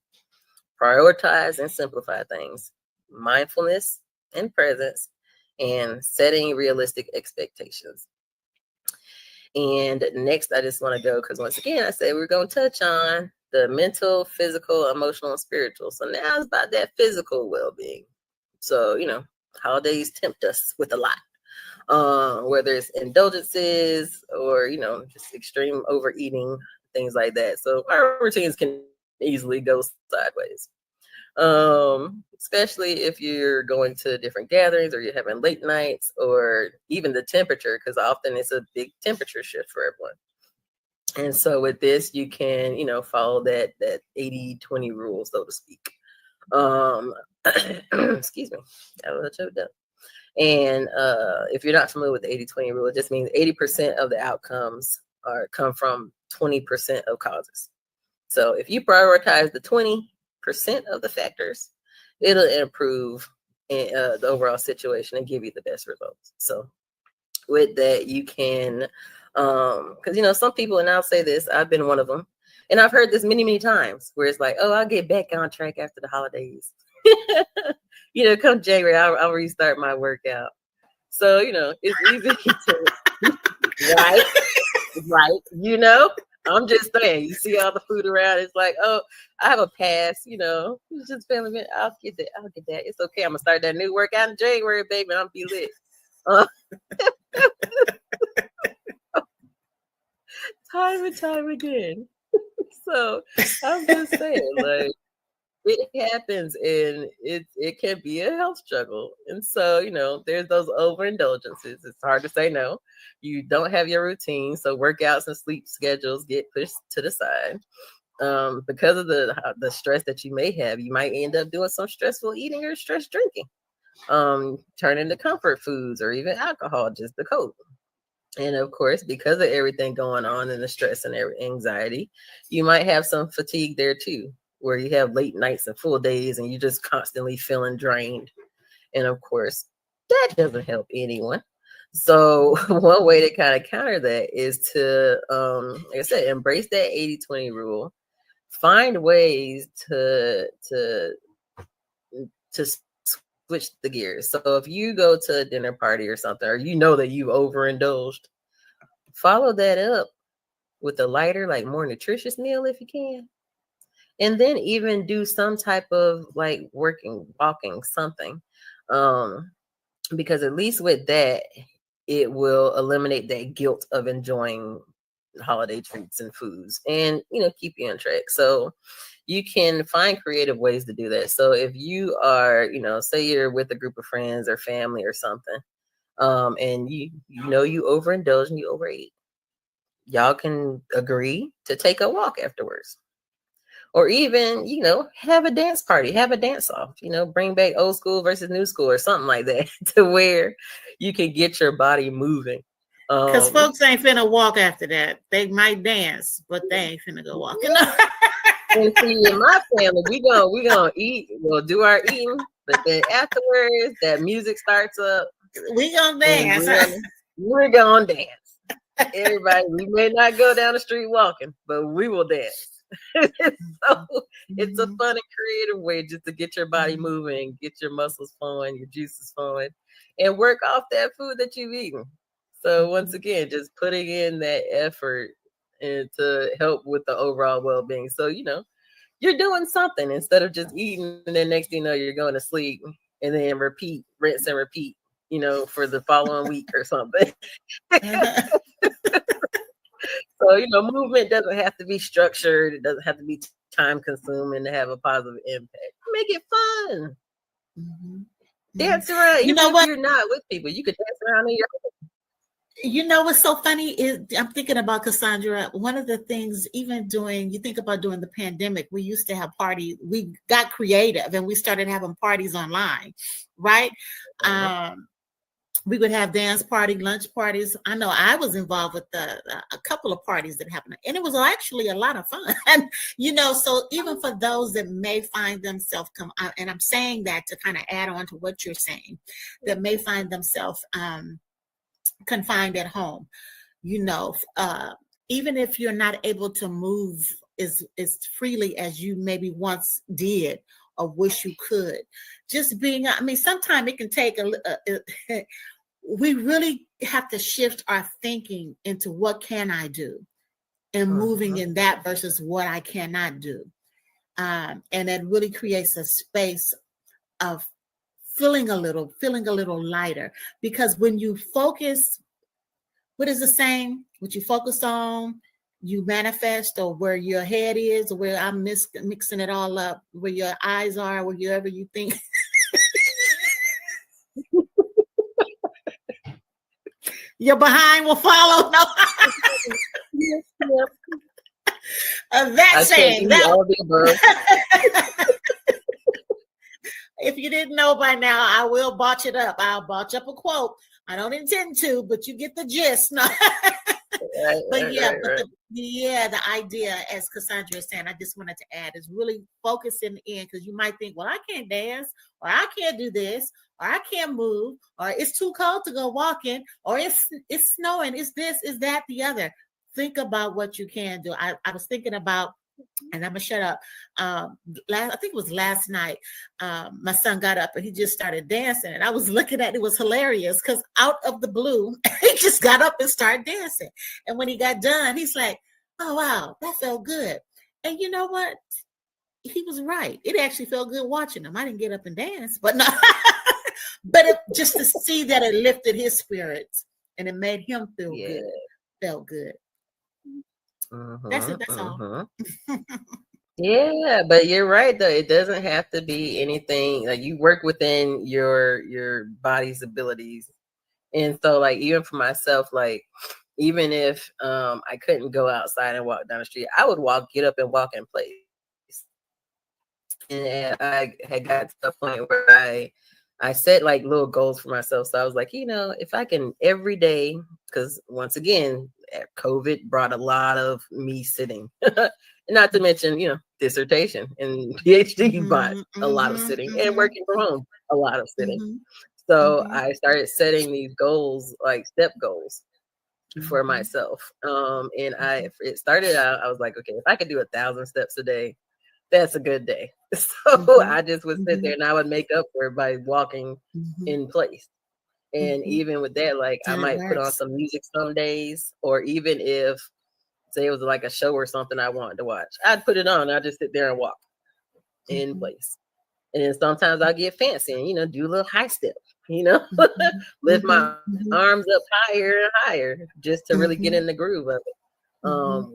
prioritize and simplify things, mindfulness and presence, and setting realistic expectations. And next, I just want to go because once again, I said we're going to touch on the mental, physical, emotional, and spiritual. So now it's about that physical well-being. So, holidays tempt us with a lot, whether it's indulgences or, just extreme overeating, things like that. So our routines can easily go sideways. Especially if you're going to different gatherings or you're having late nights or even the temperature, because often it's a big temperature shift for everyone. And so with this, you can, follow that 80-20 rule, so to speak. Excuse me, got a little choked up. And if you're not familiar with the 80-20 rule, it just means 80% of the outcomes come from 20% of causes. So if you prioritize the 20% of the factors, it'll improve the overall situation and give you the best results. So with that, you can, because, some people, and I'll say this, I've been one of them, and I've heard this many, many times where it's like, oh, I'll get back on track after the holidays. Come January, I'll restart my workout. So, it's easy to, right, I'm just saying, you see all the food around, it's like, oh, I have a pass, it's just family, I'll get that. It's okay. I'm gonna start that new workout in January, baby. I'm be lit. Time and time again. So I'm just saying, like, it happens and it can be a health struggle. And so, there's those overindulgences. It's hard to say no. You don't have your routine. So workouts and sleep schedules get pushed to the side. Because of the stress that you may have, you might end up doing some stressful eating or stress drinking. Turning to comfort foods or even alcohol just to cope. And of course, because of everything going on and the stress and anxiety, you might have some fatigue there too, where you have late nights and full days and you're just constantly feeling drained. And of course, that doesn't help anyone. So one way to kind of counter that is to, like I said, embrace that 80-20 rule. Find ways to switch the gears. So if you go to a dinner party or something, or that you've overindulged, follow that up with a lighter, like more nutritious meal if you can. And then even do some type of like walking, something. Because at least with that, it will eliminate that guilt of enjoying holiday treats and foods and, keep you on track. So you can find creative ways to do that. So if you are, say you're with a group of friends or family or something, and you overindulge and you overeat, y'all can agree to take a walk afterwards. Or even, have a dance party, have a dance off, bring back old school versus new school or something like that to where you can get your body moving. Because folks ain't finna walk after that. They might dance, but they ain't finna go walking. And see, in my family, we gonna eat, we'll do our eating, but then afterwards, that music starts up. We gonna dance. We're gonna dance. Everybody, we may not go down the street walking, but we will dance. So it's a fun and creative way just to get your body moving, get your muscles flowing, your juices flowing, and work off that food that you've eaten. So once again, just putting in that effort and to help with the overall well-being. So, you're doing something instead of just eating and then next thing you know, you're going to sleep and then rinse and repeat, for the following week or something. So, movement doesn't have to be structured. It doesn't have to be time consuming to have a positive impact. Make it fun. Mm-hmm. Dance around. Even if you're not with people, you could dance around in your home. What's so funny is I'm thinking about Cassondra. One of the things, even during the pandemic, we used to have parties. We got creative and we started having parties online, right? We would have dance party, lunch parties. I know I was involved with a couple of parties that happened, and it was actually a lot of fun. So even for those that may find themselves and I'm saying that to kind of add on to what you're saying, that may find themselves confined at home, even if you're not able to move as freely as you maybe once did or wish you could, just being, sometimes it can take we really have to shift our thinking into what can I do and moving in that versus what I cannot do. And that really creates a space of feeling a little lighter, because when you focus, what is the saying? What you focus on, you manifest, or where your head is, or where I'm mixing it all up, where your eyes are, wherever you think. Your behind will follow. No. That saying. If you didn't know by now, I will botch it up. I'll botch up a quote. I don't intend to, but you get the gist. No. The idea, as Cassondra is saying, I just wanted to add, is really focusing in, because you might think, well, I can't dance, or I can't do this, or I can't move, or it's too cold to go walking, or it's snowing, it's this, is that, the other. Think about what you can do. I was thinking about, and I'm gonna shut up. I think it was last night. My son got up and he just started dancing, and I was looking at it. It was hilarious because out of the blue, he just got up and started dancing. And when he got done, he's like, "Oh wow, that felt good." And you know what? He was right. It actually felt good watching him. I didn't get up and dance, but no. But just to see that it lifted his spirits and it made him feel good, felt good. That's it. That's all. Yeah, but you're right though. It doesn't have to be anything. Like, you work within your body's abilities, and so like even for myself, like even if I couldn't go outside and walk down the street, I would get up and walk in place. And I had got to the point where I set like little goals for myself. So I was like, if I can every day, because once again, COVID brought a lot of me sitting, not to mention, dissertation and PhD brought a lot of sitting, and working from home, a lot of sitting. So I started setting these goals, like step goals for myself. And it started out, I was like, okay, if I could do 1,000 steps a day, that's a good day. So I just would sit there and I would make up for it by walking in place. And even with that, like I might put on some music some days, or even if, say, it was like a show or something I wanted to watch, I'd put it on. I'd just sit there and walk in place. And then sometimes I'll get fancy and, do a little high step, lift my arms up higher and higher just to really get in the groove of it.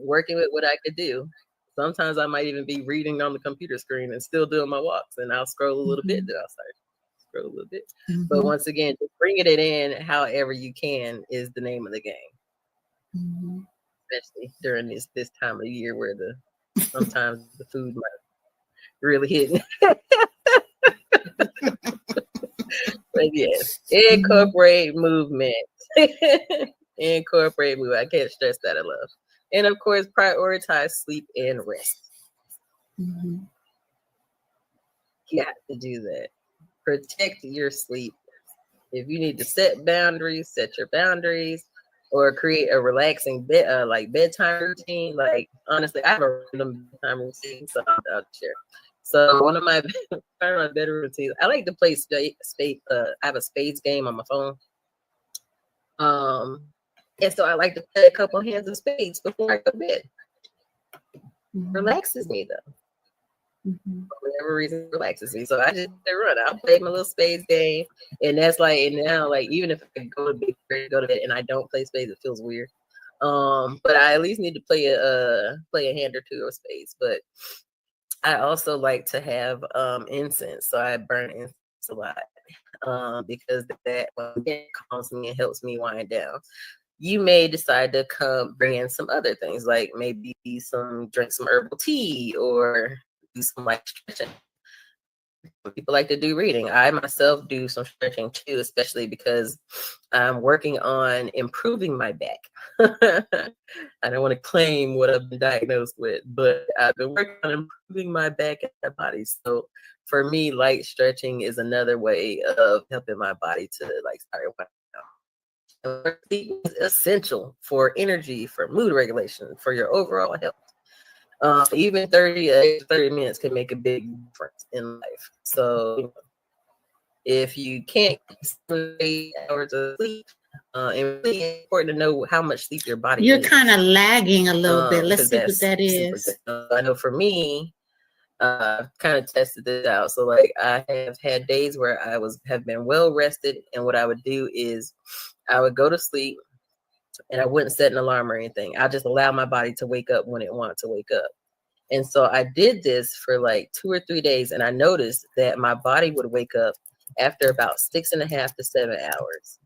Working with what I could do. Sometimes I might even be reading on the computer screen and still doing my walks, and I'll scroll a little bit, then I'll start scroll a little bit. But once again, just bringing it in however you can is the name of the game. Especially during this time of year where sometimes the food might really hit. But yes, incorporate movement. Incorporate movement. I can't stress that enough. And of course, prioritize sleep and rest. You have to do that. Protect your sleep. If you need to set boundaries, set your boundaries, or create a relaxing bedtime routine. Like, honestly, I have a random bedtime routine, so I'll share. So one of my bedroom routines, I like to play spades. I have a spades game on my phone. And so I like to play a couple hands of spades before I go to bed. Relaxes me though. For whatever reason, relaxes me. So I just run. I'll play my little spades game, and that's like, and now, like, even if I go to bed and I don't play spades, it feels weird. But I at least need to play a hand or two of spades. But I also like to have incense, so I burn incense a lot because that calms me and helps me wind down. You may decide to bring in some other things, like maybe drink some herbal tea or do some like stretching. People like to do reading. I myself do some stretching too, especially because I'm working on improving my back. I don't want to claim what I've been diagnosed with, but I've been working on improving my back and my body. So for me, light stretching is another way of helping my body to like start working out. Sleep is essential for energy, for mood regulation, for your overall health. Even 30 minutes can make a big difference in life. So if you can't get 8 hours of sleep, and really it's important to know how much sleep your body You're needs. kind of lagging a little bit. Let's Because see what that's that super is. good. I know for me, kind of tested this out. So like I have had days where have been well rested, and what I would do is I would go to sleep and I wouldn't set an alarm or anything. I just allow my body to wake up when it wanted to wake up. And so I did this for like 2 or 3 days, and I noticed that my body would wake up after about 6.5 to 7 hours.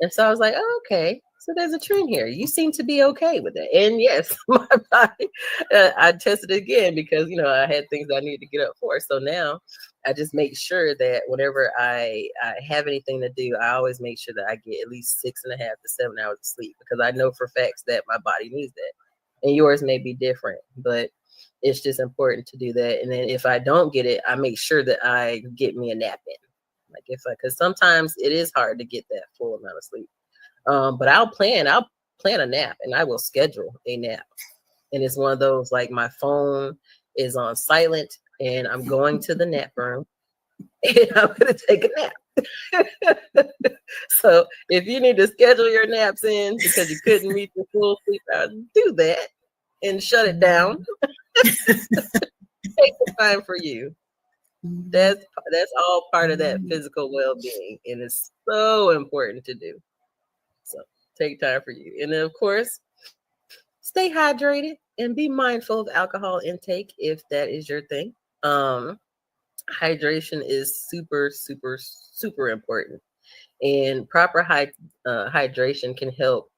And so I was like, oh, okay, so there's a trend here. You seem to be okay with it. And yes, my body, I tested it again because, I had things I needed to get up for. So now I just make sure that whenever I have anything to do, I always make sure that I get at least 6.5 to 7 hours of sleep, because I know for facts that my body needs that. And yours may be different, but it's just important to do that. And then if I don't get it, I make sure that I get me a nap in. Like because sometimes it is hard to get that full amount of sleep. But I'll plan a nap, and I will schedule a nap. And it's one of those, like, my phone is on silent and I'm going to the nap room and I'm going to take a nap. So if you need to schedule your naps in because you couldn't meet the full sleep hours, do that and shut it down. Take the time for you. That's all part of that physical well-being, and it's so important to do. So take time for you. And then, of course, stay hydrated and be mindful of alcohol intake if that is your thing. Hydration is super, super, super important. And proper hydration can help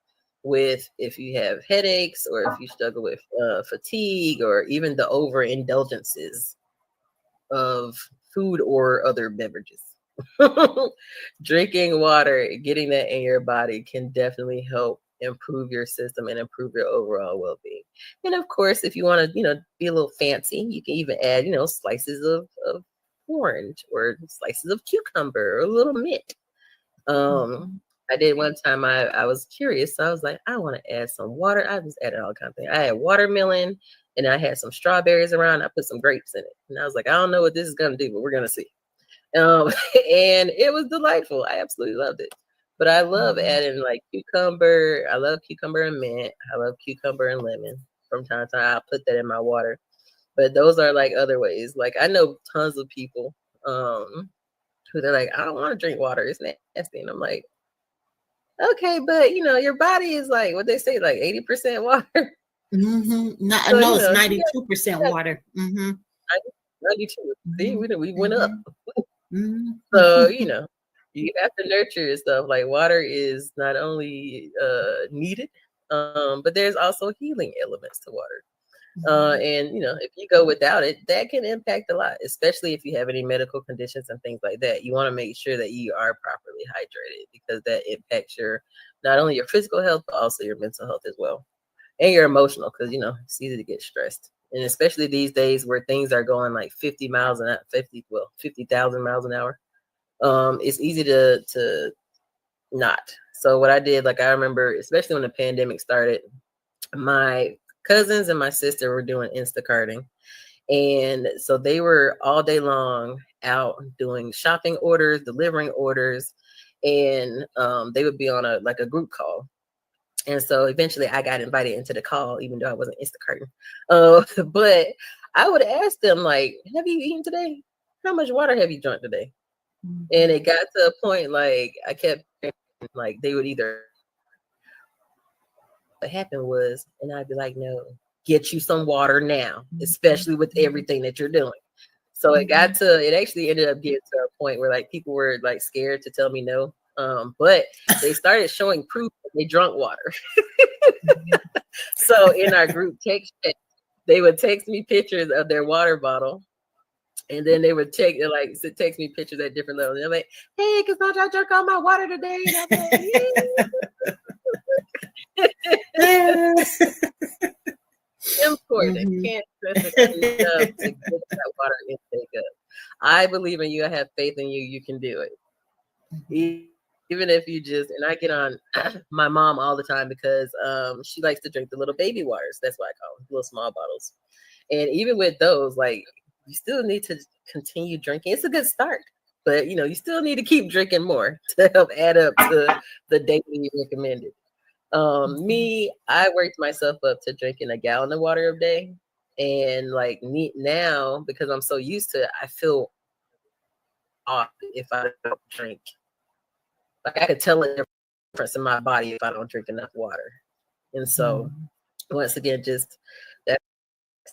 with if you have headaches, or if you struggle with fatigue, or even the overindulgences of food or other beverages. Drinking water, getting that in your body can definitely help improve your system and improve your overall well-being. And of course, if you want to, be a little fancy, you can even add, slices of orange or slices of cucumber or a little mint. I did one time, I was curious, so I was like, I want to add some water. I just added all kinds of things. I had watermelon and I had some strawberries around. I put some grapes in it. And I was like, I don't know what this is going to do, but we're going to see. And it was delightful. I absolutely loved it. But I love adding like cucumber. I love cucumber and mint. I love cucumber and lemon. From time to time, I'll put that in my water. But those are like other ways. Like I know tons of people who they're like, I don't want to drink water. It's nasty. And I'm like, okay, but your body is like what they say, like 80% water. So, no, it's 92% water. 92. See, we went up. So, you have to nurture yourself. Like water is not only needed, but there's also healing elements to water. And if you go without it, that can impact a lot, especially if you have any medical conditions and things like that. You want to make sure that you are properly hydrated, because that impacts not only your physical health, but also your mental health as well, and your emotional, because it's easy to get stressed. And especially these days where things are going like 50,000 miles an hour. It's easy to not. So what I did, like I remember, especially when the pandemic started, my cousins and my sister were doing Instacarting. And so they were all day long out doing shopping orders, delivering orders, and they would be on a group call. And so eventually I got invited into the call, even though I wasn't Instacarting. But I would ask them, like, have you eaten today? How much water have you drunk today? And it got to a point, like, I kept, like, they would either, what happened was, and I'd be like, no, get you some water now, especially with everything that you're doing. So it actually ended up getting to a point where like people were like scared to tell me no. But they started showing proof that they drunk water. So in our group text chat, they would text me pictures of their water bottle And then they would text me pictures at different levels. They're like, "Hey, Cassandra, I drank all my water today," and I'm like, "Yeah." Important. Mhm. Can't stress it enough to get that water intake up. I believe in you. I have faith in you. You can do it. Even if you just, and I get on my mom all the time because she likes to drink the little baby waters. That's what I call them, little small bottles. And even with those, like, you still need to continue drinking. It's a good start, but you still need to keep drinking more to help add up to the daily recommended. Me, I worked myself up to drinking a gallon of water a day. And like now, because I'm so used to it, I feel off if I don't drink. Like I could tell a difference in my body if I don't drink enough water. And so once again, just that's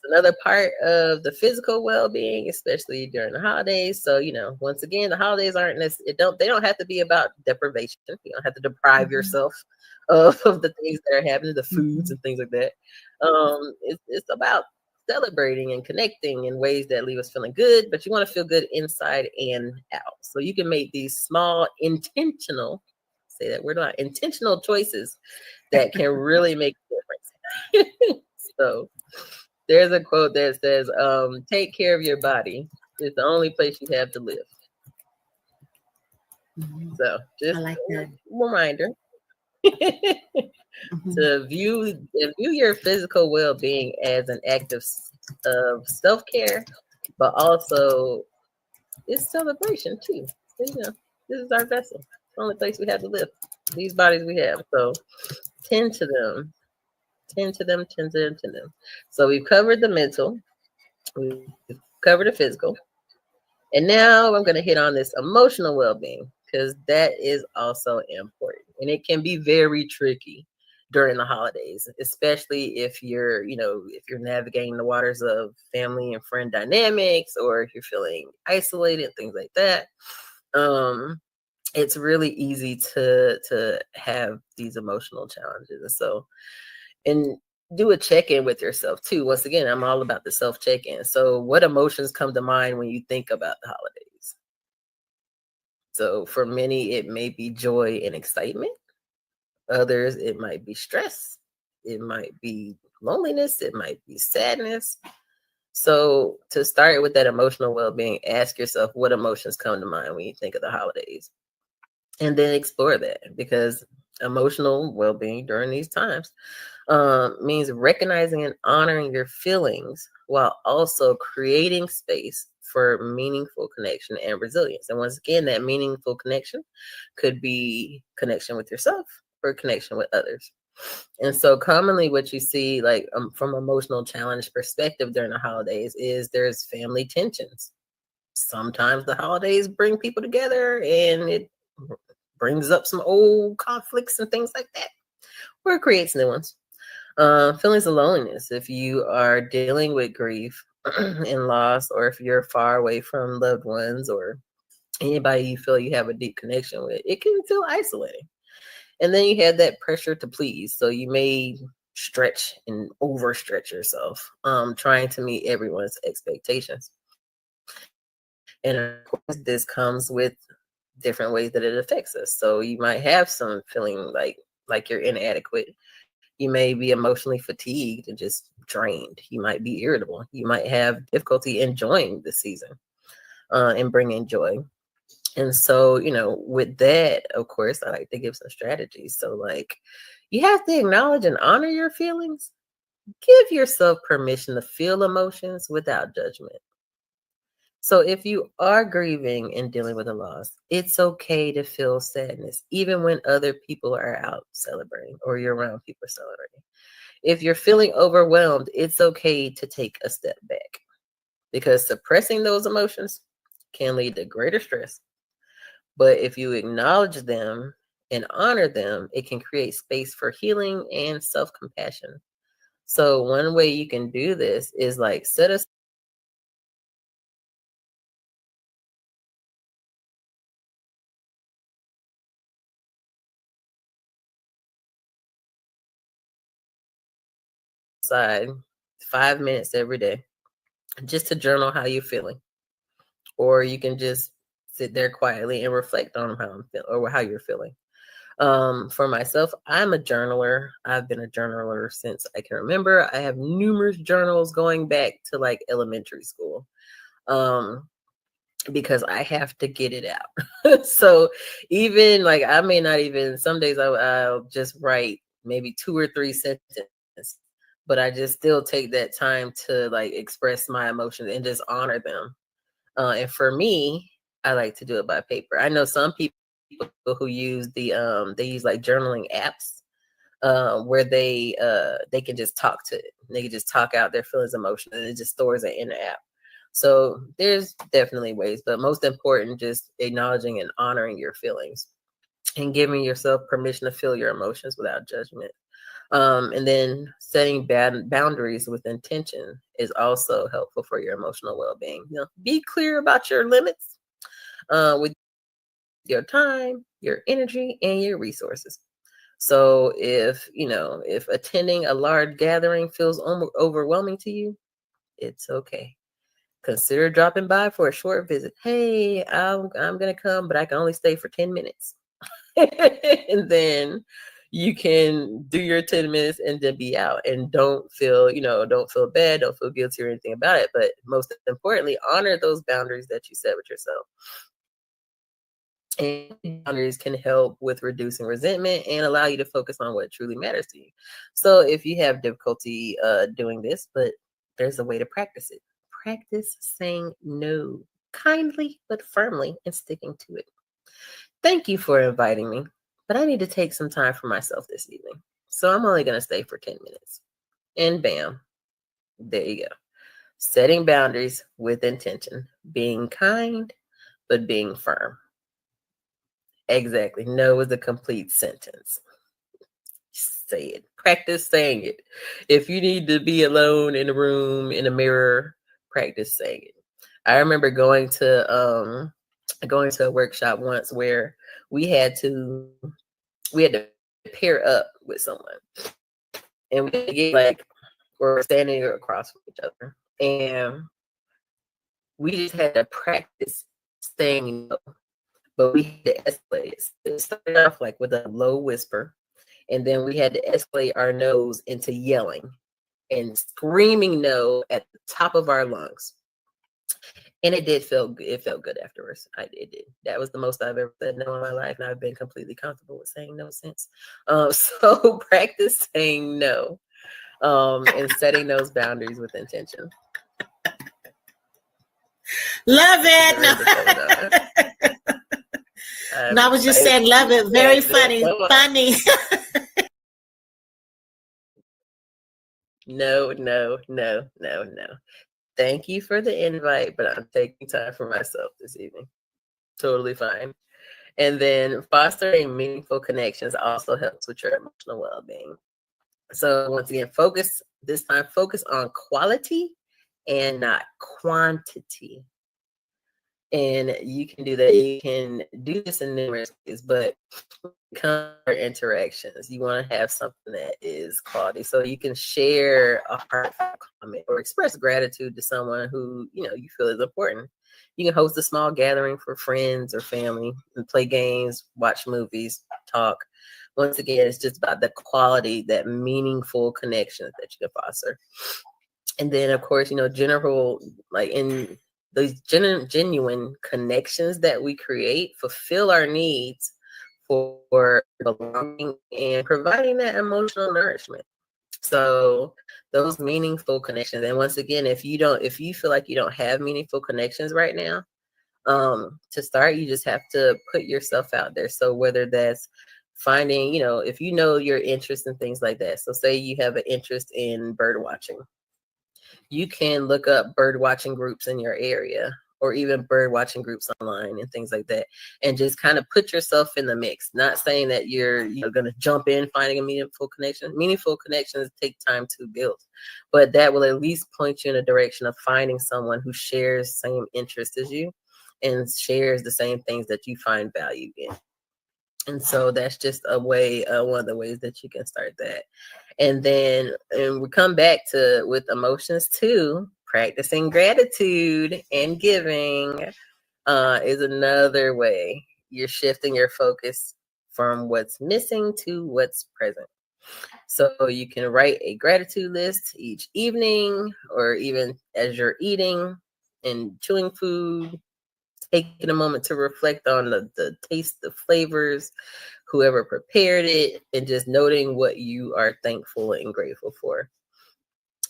another part of the physical well-being, especially during the holidays. So, once again, the holidays aren't they don't have to be about deprivation. You don't have to deprive yourself of the things that are happening, the foods and things like that. It's about celebrating and connecting in ways that leave us feeling good, but you want to feel good inside and out. So you can make these small intentional, say that word out, intentional choices that can really make a difference. So there's a quote that says, take care of your body. It's the only place you have to live. So just I like that. a reminder to view your physical well-being as an act of self-care, but also it's celebration too. So, this is our vessel. It's the only place we have to live. These bodies we have. So tend to them. Tend to them, tend to them, tend to them. So we've covered the mental, we've covered the physical. And now I'm going to hit on this emotional well-being because that is also important. And it can be very tricky during the holidays, especially if you're navigating the waters of family and friend dynamics, or if you're feeling isolated, things like that. It's really easy to have these emotional challenges. And do a check-in with yourself too. Once again, I'm all about the self check-in. So what emotions come to mind when you think about the holidays? So for many, it may be joy and excitement. Others, it might be stress. It might be loneliness. It might be sadness. So to start with that emotional well-being, ask yourself what emotions come to mind when you think of the holidays. And then explore that, because emotional well-being during these times means recognizing and honoring your feelings while also creating space for meaningful connection and resilience. And once again, that meaningful connection could be connection with yourself or connection with others. And so commonly what you see, like from emotional challenge perspective during the holidays, is there's family tensions. Sometimes the holidays bring people together and it brings up some old conflicts and things like that, or it creates new ones. Feelings of loneliness, if you are dealing with grief and loss, or if you're far away from loved ones or anybody you feel you have a deep connection with, it can feel isolating. And then you have that pressure to please. So you may stretch and overstretch yourself, trying to meet everyone's expectations. And of course, this comes with different ways that it affects us. So you might have some feeling like you're inadequate. You may be emotionally fatigued and just drained. You might be irritable. You might have difficulty enjoying the season and bringing joy. And so, with that, of course, I like to give some strategies. So, like, you have to acknowledge and honor your feelings. Give yourself permission to feel emotions without judgment. So if you are grieving and dealing with a loss, it's okay to feel sadness, even when other people are out celebrating or you're around people celebrating. If you're feeling overwhelmed, it's okay to take a step back, because suppressing those emotions can lead to greater stress. But if you acknowledge them and honor them, it can create space for healing and self-compassion. So one way you can do this is like set aside 5 minutes every day just to journal how you're feeling. or you can just sit there quietly and reflect on how I'm feeling or how you're feeling. For myself, I'm a journaler. I've been a journaler since I can remember. I have numerous journals going back to like elementary school. Because I have to get it out. So even like I may not even, some days I'll just write maybe 2 or 3 sentences, but I just still take that time to like express my emotions and just honor them. And for me, I like to do it by paper. I know some people who use they use like journaling apps where they can just talk to it. They can just talk out their feelings, emotions, and it just stores it in the app. So there's definitely ways, but most important, just acknowledging and honoring your feelings and giving yourself permission to feel your emotions without judgment. And then setting boundaries with intention is also helpful for your emotional well-being. Be clear about your limits with your time, your energy, and your resources. So if attending a large gathering feels overwhelming to you, it's okay. Consider dropping by for a short visit. Hey, I'm gonna come, but I can only stay for 10 minutes. And then you can do your 10 minutes and then be out. And don't feel bad, don't feel guilty or anything about it. But most importantly, honor those boundaries that you set with yourself. And boundaries can help with reducing resentment and allow you to focus on what truly matters to you. So if you have difficulty doing this, but there's a way to practice it. Practice saying no kindly but firmly and sticking to it. Thank you for inviting me, but I need to take some time for myself this evening. So I'm only going to stay for 10 minutes. And bam, there you go. Setting boundaries with intention, being kind, but being firm. Exactly. No is a complete sentence. Say it. Practice saying it. If you need to be alone in a room, in a mirror, practice saying it. I remember going to a workshop once where we had to pair up with someone, and we had to get like we're standing across from each other, and we just had to practice saying no, but we had to escalate it. It started off like with a low whisper, and then we had to escalate our no's into yelling and screaming no at the top of our lungs. And it did feel good. It felt good afterwards. It did. That was the most I've ever said no in my life, and I've been completely comfortable with saying no since. So practice saying no, and setting those boundaries with intention. Love it. No, I was just saying, love it. Very funny. Funny. No. Thank you for the invite, but I'm taking time for myself this evening. Totally fine. And then fostering meaningful connections also helps with your emotional well-being. So once again, focus on quality and not quantity. And you can do that. You can do this in numerous ways, but interactions, you want to have something that is quality. So you can share a heartfelt comment or express gratitude to someone who you feel is important. You can host a small gathering for friends or family and play games, watch movies, talk. Once again, it's just about the quality, that meaningful connections that you can foster. And then, of course, general, like in those genuine connections that we create, fulfill our needs for belonging and providing that emotional nourishment. So those meaningful connections. And once again, if you feel like you don't have meaningful connections right now, to start, you just have to put yourself out there. So whether that's finding, if your interest in things like that. So say you have an interest in bird watching. You can look up bird watching groups in your area, or even bird watching groups online and things like that, and just kind of put yourself in the mix. Not saying that you're going to jump in finding a meaningful connection. Meaningful connections take time to build, but that will at least point you in a direction of finding someone who shares the same interests as you and shares the same things that you find value in. And so that's just a way, one of the ways that you can start that. And then we come back to with emotions too. practicing gratitude and giving is another way you're shifting your focus from what's missing to what's present. So you can write a gratitude list each evening, or even as you're eating and chewing food, taking a moment to reflect on the taste, the flavors, whoever prepared it, and just noting what you are thankful and grateful for.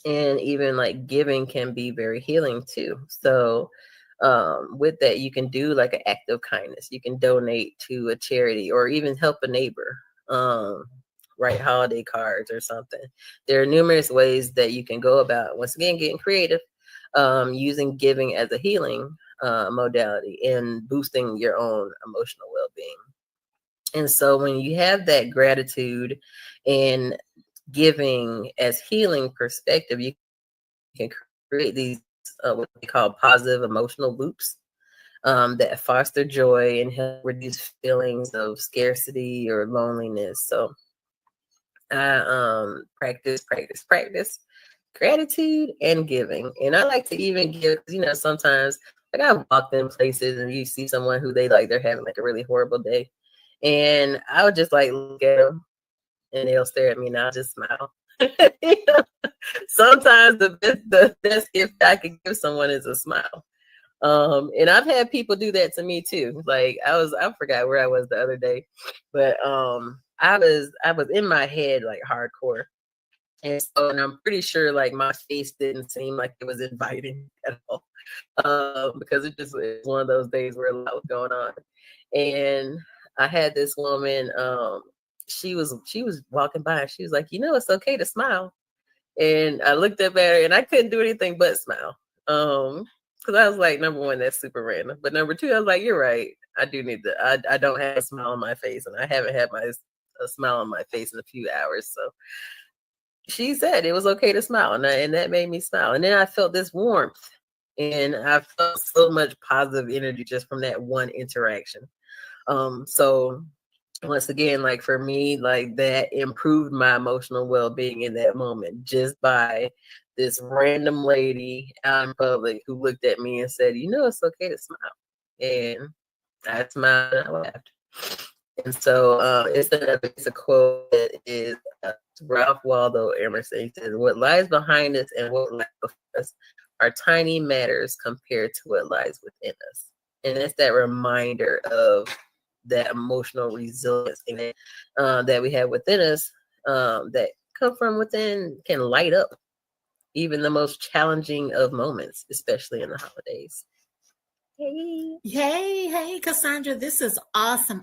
And even like giving can be very healing too. So with that, you can do like an act of kindness. You can donate to a charity or even help a neighbor, write holiday cards or something. There are numerous ways that you can go about, once again, getting creative, using giving as a healing modality and boosting your own emotional well-being. And so when you have that gratitude and giving as healing perspective, you can create these what they call positive emotional loops that foster joy and help reduce feelings of scarcity or loneliness. So I practice gratitude and giving. And I like to even give, sometimes like I've walked in places and you see someone who they're having like a really horrible day. And I would just like look at them and they'll stare at me and I'll just smile. Sometimes the best gift I can give someone is a smile. And I've had people do that to me too. Like I forgot where I was the other day, but I was in my head like hardcore. And I'm pretty sure like my face didn't seem like it was inviting at all. Because it was one of those days where a lot was going on. And I had this woman, she was walking by and she was like, it's okay to smile. And I looked up at her and I couldn't do anything but smile. Because I was like, number one, that's super random. But number two, I was like, you're right. I do need to, I don't have a smile on my face, and I haven't had a smile on my face in a few hours. So she said it was okay to smile, and that made me smile. And then I felt this warmth, and I felt so much positive energy just from that one interaction. So once again, like for me, like that improved my emotional well-being in that moment, just by this random lady out in public who looked at me and said, it's okay to smile. And I smiled and I laughed. And so it's a quote that is Ralph Waldo Emerson. He says, what lies behind us and what lies before us are tiny matters compared to what lies within us. And it's that reminder of that emotional resilience that we have within us, that come from within, can light up even the most challenging of moments, especially in the holidays. Hey, Cassandra, this is awesome.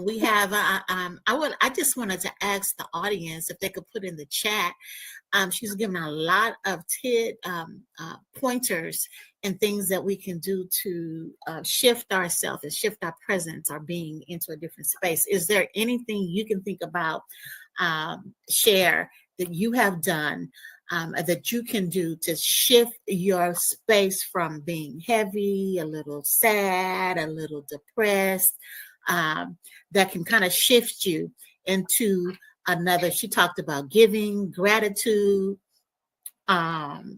We have I just wanted to ask the audience if they could put in the chat. She's given a lot of pointers and things that we can do to shift ourselves and shift our presence, our being, into a different space. Is there anything you can think about, share, that you have done, that you can do to shift your space from being heavy, a little sad, a little depressed, that can kind of shift you into another? She talked about giving, gratitude,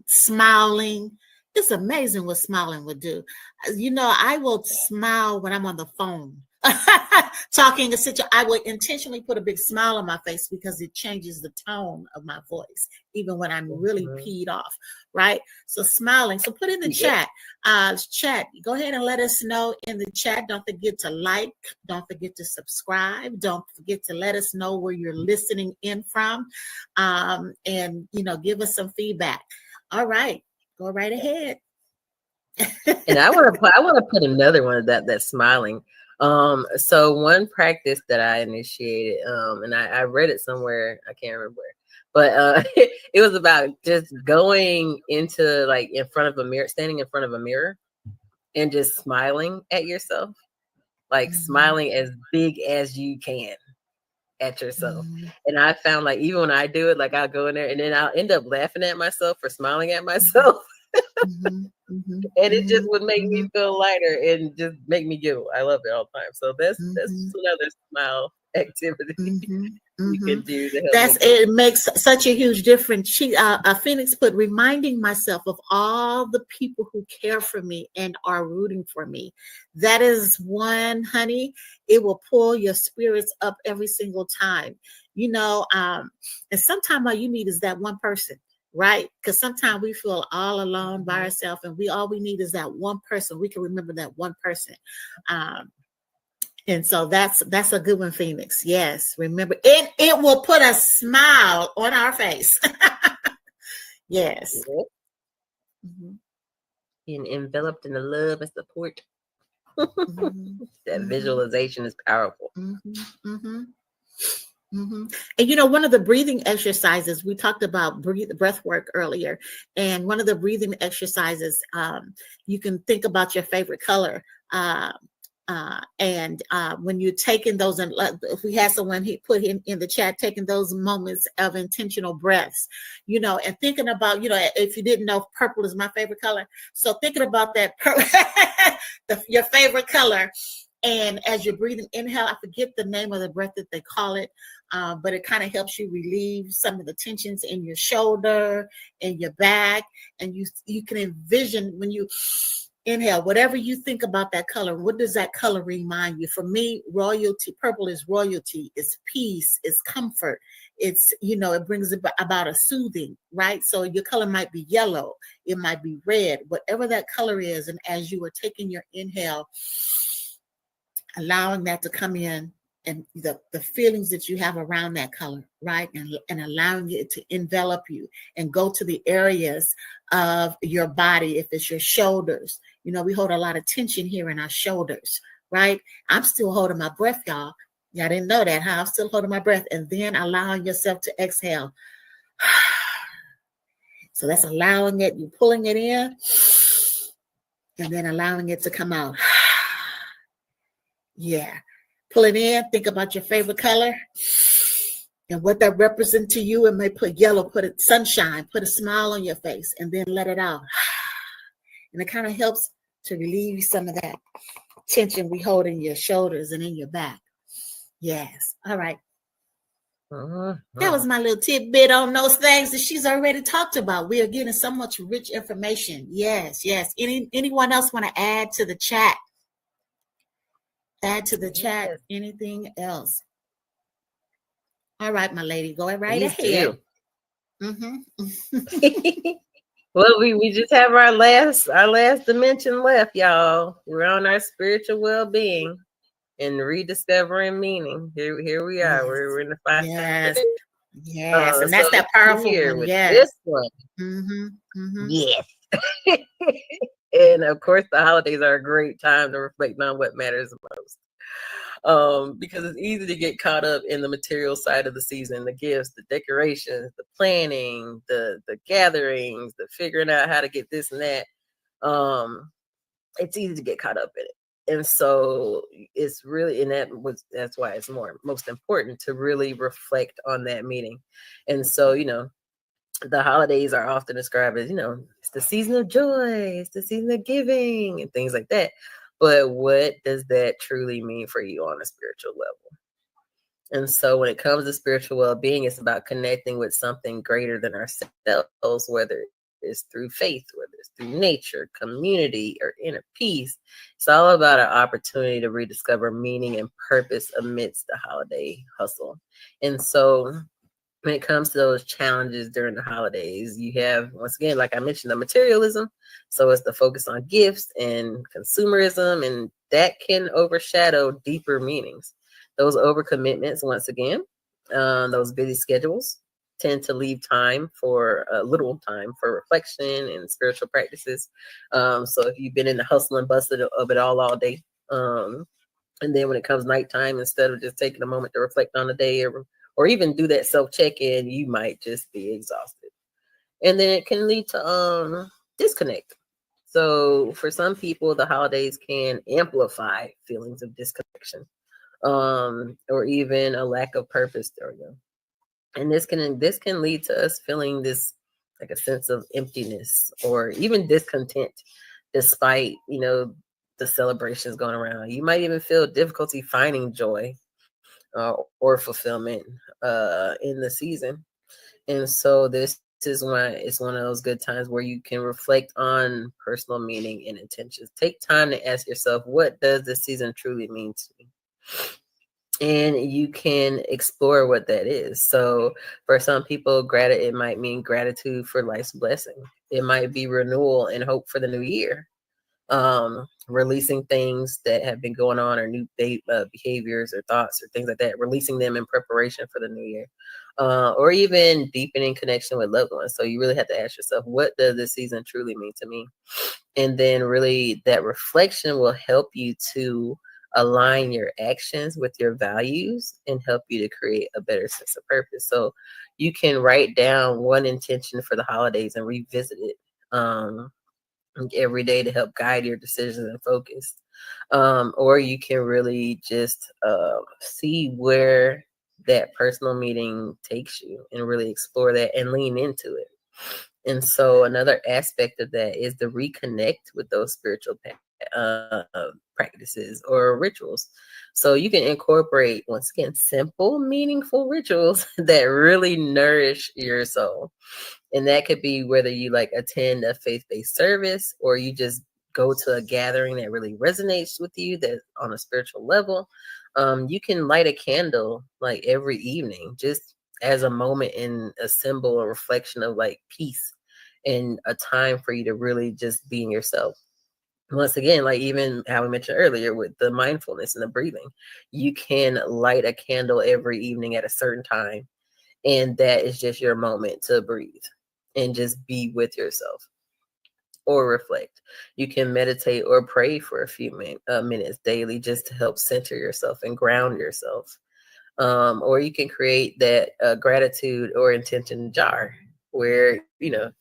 smiling. It's amazing what smiling would do. I will smile when I'm on the phone talking a situation. I would intentionally put a big smile on my face because it changes the tone of my voice, even when I'm really peed off, right? So smiling. So put in the chat. Go ahead and let us know in the chat. Don't forget to like. Don't forget to subscribe. Don't forget to let us know where you're listening in from, and give us some feedback. All right, go right ahead. And I want to put another one that's smiling. So one practice that I initiated, and I read it somewhere, I can't remember where, but it was about just going into like in front of a mirror, standing in front of a mirror and just smiling at yourself, like smiling as big as you can at yourself. And I found like even when I do it, like I'll go in there and then I'll end up laughing at myself for smiling at myself. And it just would make me feel lighter and just make me giggle. I love it all the time. So that's another smile activity. you Mm-hmm. could do to help That's make it. Makes such a huge difference. Phoenix put reminding myself of all the people who care for me and are rooting for me. That is one, honey. It will pull your spirits up every single time. And sometimes all you need is that one person, right? Because sometimes we feel all alone by ourselves, and all we need is that one person. We can remember that one person. And so that's a good one, Phoenix. Yes, remember it will put a smile on our face. Yes. Mm-hmm. Being enveloped in the love and support. Mm-hmm. That Mm-hmm. visualization is powerful. Mm-hmm. Mm-hmm. Mm-hmm. And one of the breathing exercises, we talked about breath work earlier, and one of the breathing exercises, you can think about your favorite color. And when you're taking those, and if we had someone he put in the chat, taking those moments of intentional breaths, and thinking about, if you didn't know, purple is my favorite color. So thinking about that, your favorite color. And as you're breathing, inhale, I forget the name of the breath that they call it, but it kind of helps you relieve some of the tensions in your shoulder and your back. And you can envision when you inhale, whatever you think about that color, what does that color remind you? For me, royalty, purple is royalty, it's peace, it's comfort. It's, it brings about a soothing, right? So your color might be yellow, it might be red, whatever that color is. And as you are taking your inhale, allowing that to come in, and the feelings that you have around that color, right? And allowing it to envelop you and go to the areas of your body. If it's your shoulders, we hold a lot of tension here in our shoulders, right? I'm still holding my breath, y'all. Y'all didn't know that, huh? I'm still holding my breath, and then allowing yourself to exhale. So that's allowing it, you pulling it in, and then allowing it to come out. Yeah. Pull it in, think about your favorite color and what that represents to you. It may put yellow, put it sunshine, put a smile on your face, and then let it out. And it kind of helps to relieve some of that tension we hold in your shoulders and in your back. Yes. All right. That was my little tidbit on those things that she's already talked about. We are getting so much rich information. Yes, yes. Anyone else want to add to the chat? Add to the chat. Anything else? All right, my lady, go right ahead. Mm-hmm. Well, we just have our last dimension left, y'all. We're on our spiritual well-being and rediscovering meaning. Here we are. Yes. We're in the 5. Yes, and that's that powerful one. Yes. This one. Mm-hmm. Mm-hmm. Yes. And of course, the holidays are a great time to reflect on what matters the most. Because it's easy to get caught up in the material side of the season, the gifts, the decorations, the planning, the gatherings, the figuring out how to get this and that. It's easy to get caught up in it. And so it's really, that's why it's most important to really reflect on that meaning. And so, the holidays are often described as, it's the season of joy, it's the season of giving and things like that. But what does that truly mean for you on a spiritual level? And so when it comes to spiritual well-being, it's about connecting with something greater than ourselves, whether it's through faith, whether it's through nature, community, or inner peace. It's all about an opportunity to rediscover meaning and purpose amidst the holiday hustle. And so when it comes to those challenges during the holidays, you have, once again, like I mentioned, the materialism. So it's the focus on gifts and consumerism, and that can overshadow deeper meanings. Those overcommitments, once again, those busy schedules tend to leave little time for reflection and spiritual practices. So if you've been in the hustle and bustle of it all day, and then when it comes nighttime, instead of just taking a moment to reflect on the day or even do that self-check-in, you might just be exhausted. And then it can lead to disconnect. So for some people, the holidays can amplify feelings of disconnection, or even a lack of purpose during them. And this can lead to us feeling this, like a sense of emptiness or even discontent, despite, the celebrations going around. You might even feel difficulty finding joy. or fulfillment in the season. And so this is why it's one of those good times where you can reflect on personal meaning and intentions. Take time to ask yourself, what does this season truly mean to me? And you can explore what that is. So for some people, it might mean gratitude for life's blessing. It might be renewal and hope for the new year. Releasing things that have been going on, or new behaviors or thoughts or things like that, releasing them in preparation for the new year, or even deepening connection with loved ones. So you really have to ask yourself, what does this season truly mean to me? And then really that reflection will help you to align your actions with your values and help you to create a better sense of purpose. So you can write down one intention for the holidays and revisit it every day to help guide your decisions and focus. Or you can really just see where that personal meeting takes you and really explore that and lean into it. And so another aspect of that is to reconnect with those spiritual practices or rituals. So you can incorporate, once again, simple, meaningful rituals that really nourish your soul. And that could be whether you like attend a faith-based service or you just go to a gathering that really resonates with you, that on a spiritual level. You can light a candle like every evening, just as a moment and a symbol or reflection of like peace and a time for you to really just being yourself. Once again, like even how we mentioned earlier with the mindfulness and the breathing, you can light a candle every evening at a certain time. And that is just your moment to breathe and just be with yourself or reflect. You can meditate or pray for a few minutes daily just to help center yourself and ground yourself. Or you can create that gratitude or intention jar where, you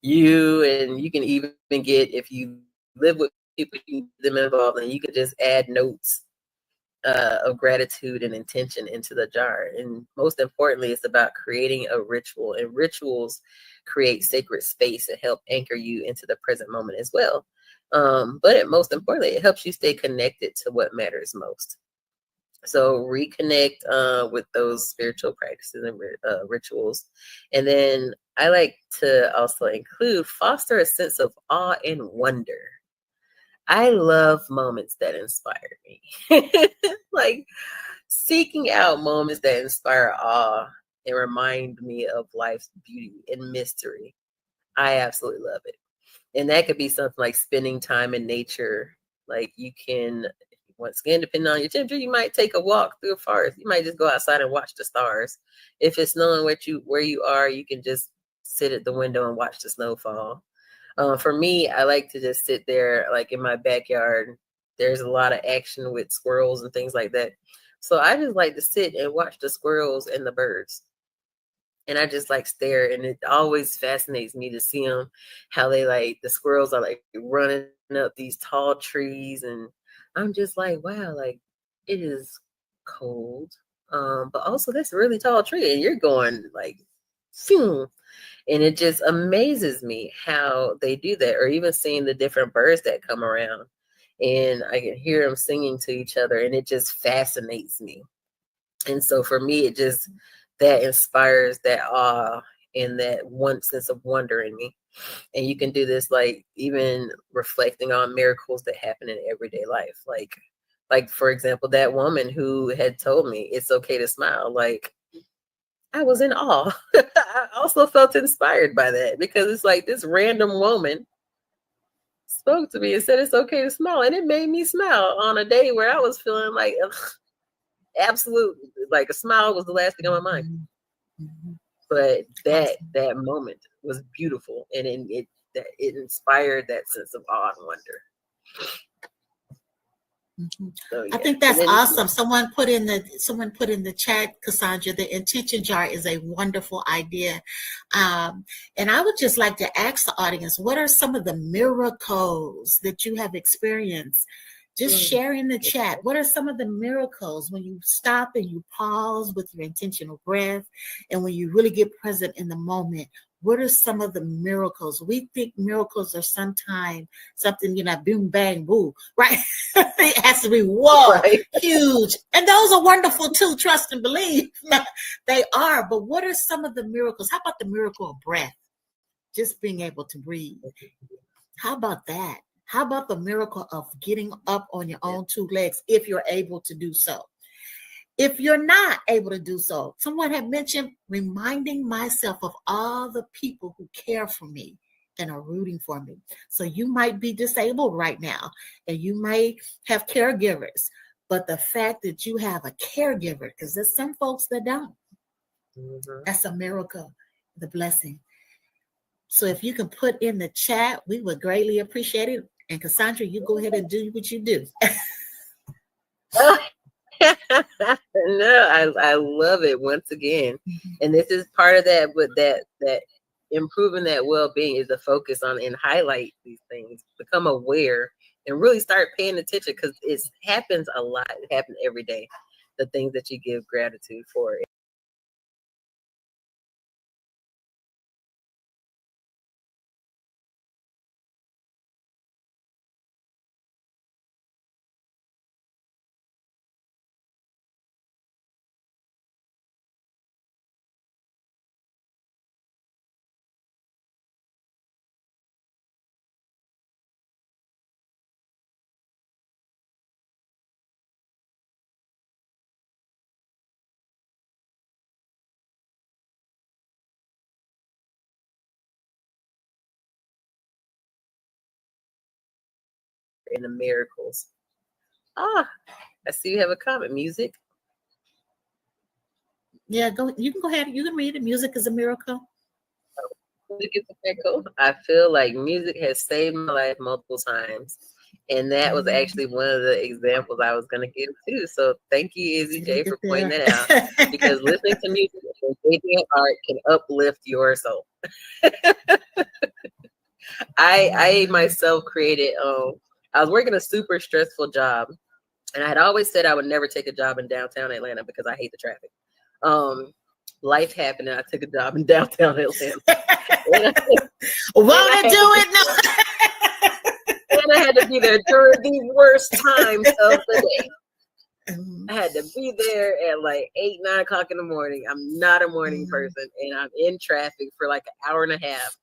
can even get, if you live with people, you can get them involved, and you can just add notes of gratitude and intention into the jar. And most importantly, it's about creating a ritual, and rituals create sacred space and help anchor you into the present moment as well. Most importantly, it helps you stay connected to what matters most. So reconnect with those spiritual practices and rituals. And then I like to also include foster a sense of awe and wonder. I love moments that inspire me. Like seeking out moments that inspire awe and remind me of life's beauty and mystery. I absolutely love it. And that could be something like spending time in nature. Like you can, once again, depending on your temperature, you might take a walk through a forest. You might just go outside and watch the stars. If it's snowing where you are, you can just sit at the window and watch the snow fall. For me, I like to just sit there, like in my backyard. There's a lot of action with squirrels and things like that. So I just like to sit and watch the squirrels and the birds. And I just like stare, and it always fascinates me to see them, how they like, the squirrels are like running up these tall trees. And I'm just like, wow, like it is cold. But also that's a really tall tree and you're going like, phew. And it just amazes me how they do that, or even seeing the different birds that come around and I can hear them singing to each other, and it just fascinates me. And so for me, that inspires that awe and that one sense of wonder in me. And you can do this, like even reflecting on miracles that happen in everyday life. Like for example, that woman who had told me it's okay to smile. Like I was in awe. I also felt inspired by that, because it's like this random woman spoke to me and said it's okay to smile. And it made me smile on a day where I was feeling like, ugh, absolutely, like a smile was the last thing on my mind. Mm-hmm. But that moment was beautiful, and it inspired that sense of awe and wonder. Mm-hmm. So, yeah. I think that's awesome. Someone put in the chat, Cassondra, the intention jar is a wonderful idea. And I would just like to ask the audience, what are some of the miracles that you have experienced? Just share in the chat. What are some of the miracles when you stop and you pause with your intentional breath, and when you really get present in the moment? What are some of the miracles? We think miracles are sometimes something, boom, bang, boo, right? It has to be, whoa, Right. huge. And those are wonderful too, trust and believe. They are. But what are some of the miracles? How about the miracle of breath? Just being able to breathe. How about that? How about the miracle of getting up on your own two legs if you're able to do so? If you're not able to do so, someone had mentioned reminding myself of all the people who care for me and are rooting for me. So you might be disabled right now and you may have caregivers, but the fact that you have a caregiver, because there's some folks that don't, that's a miracle, the blessing. So if you can put in the chat, we would greatly appreciate it. And Cassondra, you go ahead and do what you do. No, I love it once again. And this is part of that, with that improving that well-being is the focus on and highlight these things, become aware and really start paying attention, because it happens a lot. It happens every day. The things that you give gratitude for. In the miracles. I see you have a comment. Music. Yeah, you can go ahead. You can read it. Music is a miracle. Music is a miracle. I feel like music has saved my life multiple times. And that was actually one of the examples I was going to give too. So thank you, Izzy J, for pointing that out. Because listening to music and engaging in art can uplift your soul. I myself created, I was working a super stressful job. And I had always said I would never take a job in downtown Atlanta because I hate the traffic. Life happened and I took a job in downtown Atlanta. Won't it do it? No. And I had to be there during the worst times of the day. I had to be there at like 8, 9 o'clock in the morning. I'm not a morning person, and I'm in traffic for like an hour and a half.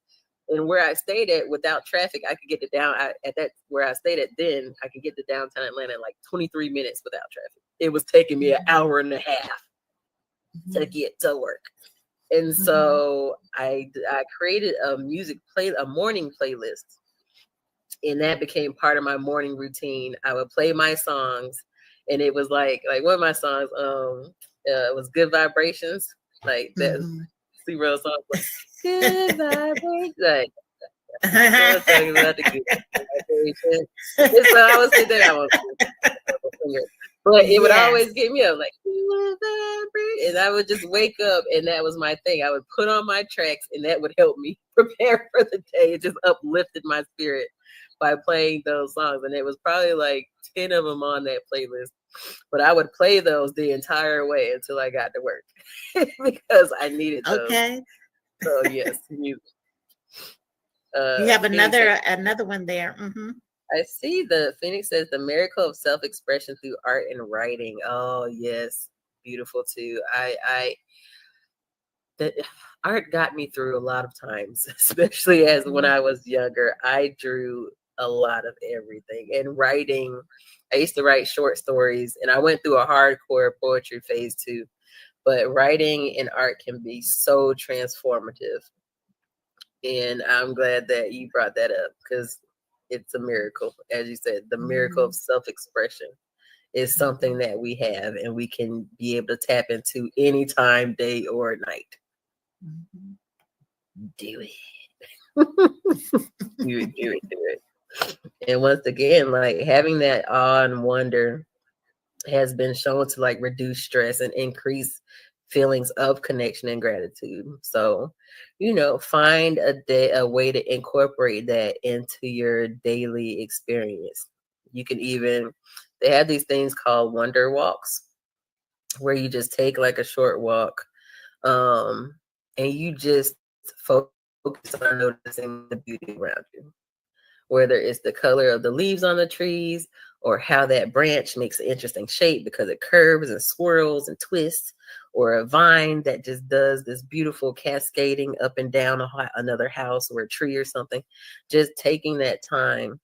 And where I stayed at, without traffic, I could get to where I stayed at then, I could get to downtown Atlanta in like 23 minutes without traffic. It was taking me an hour and a half to get to work. And so I created a morning playlist. And that became part of my morning routine. I would play my songs, and it was like one of my songs, it was Good Vibrations. Like that C-Real song, like, Good Vibrations. Like, I was talking about the good vibrations. And so I would sit there, but it would always get me up, like, and I would just wake up, and that was my thing. I would put on my tracks, and that would help me prepare for the day. It just uplifted my spirit by playing those songs, and it was probably like 10 of them on that playlist. But I would play those the entire way until I got to work because I needed those. Okay. So yes, music. You have another one there. I see the Phoenix says the miracle of self-expression through art and writing. Oh yes, beautiful too. That art got me through a lot of times, especially as when I was younger. I drew a lot of everything, and writing. I used to write short stories, and I went through a hardcore poetry phase too. But writing and art can be so transformative. And I'm glad that you brought that up, because it's a miracle. As you said, the miracle of self-expression is something that we have, and we can be able to tap into anytime, day or night. Do it. do it. And once again, like having that awe and wonder has been shown to like reduce stress and increase feelings of connection and gratitude. So, find a way to incorporate that into your daily experience. You can they have these things called wonder walks, where you just take like a short walk, and you just focus focus on noticing the beauty around you, whether it's the color of the leaves on the trees or how that branch makes an interesting shape because it curves and swirls and twists, or a vine that just does this beautiful cascading up and down another house or a tree or something. Just taking that time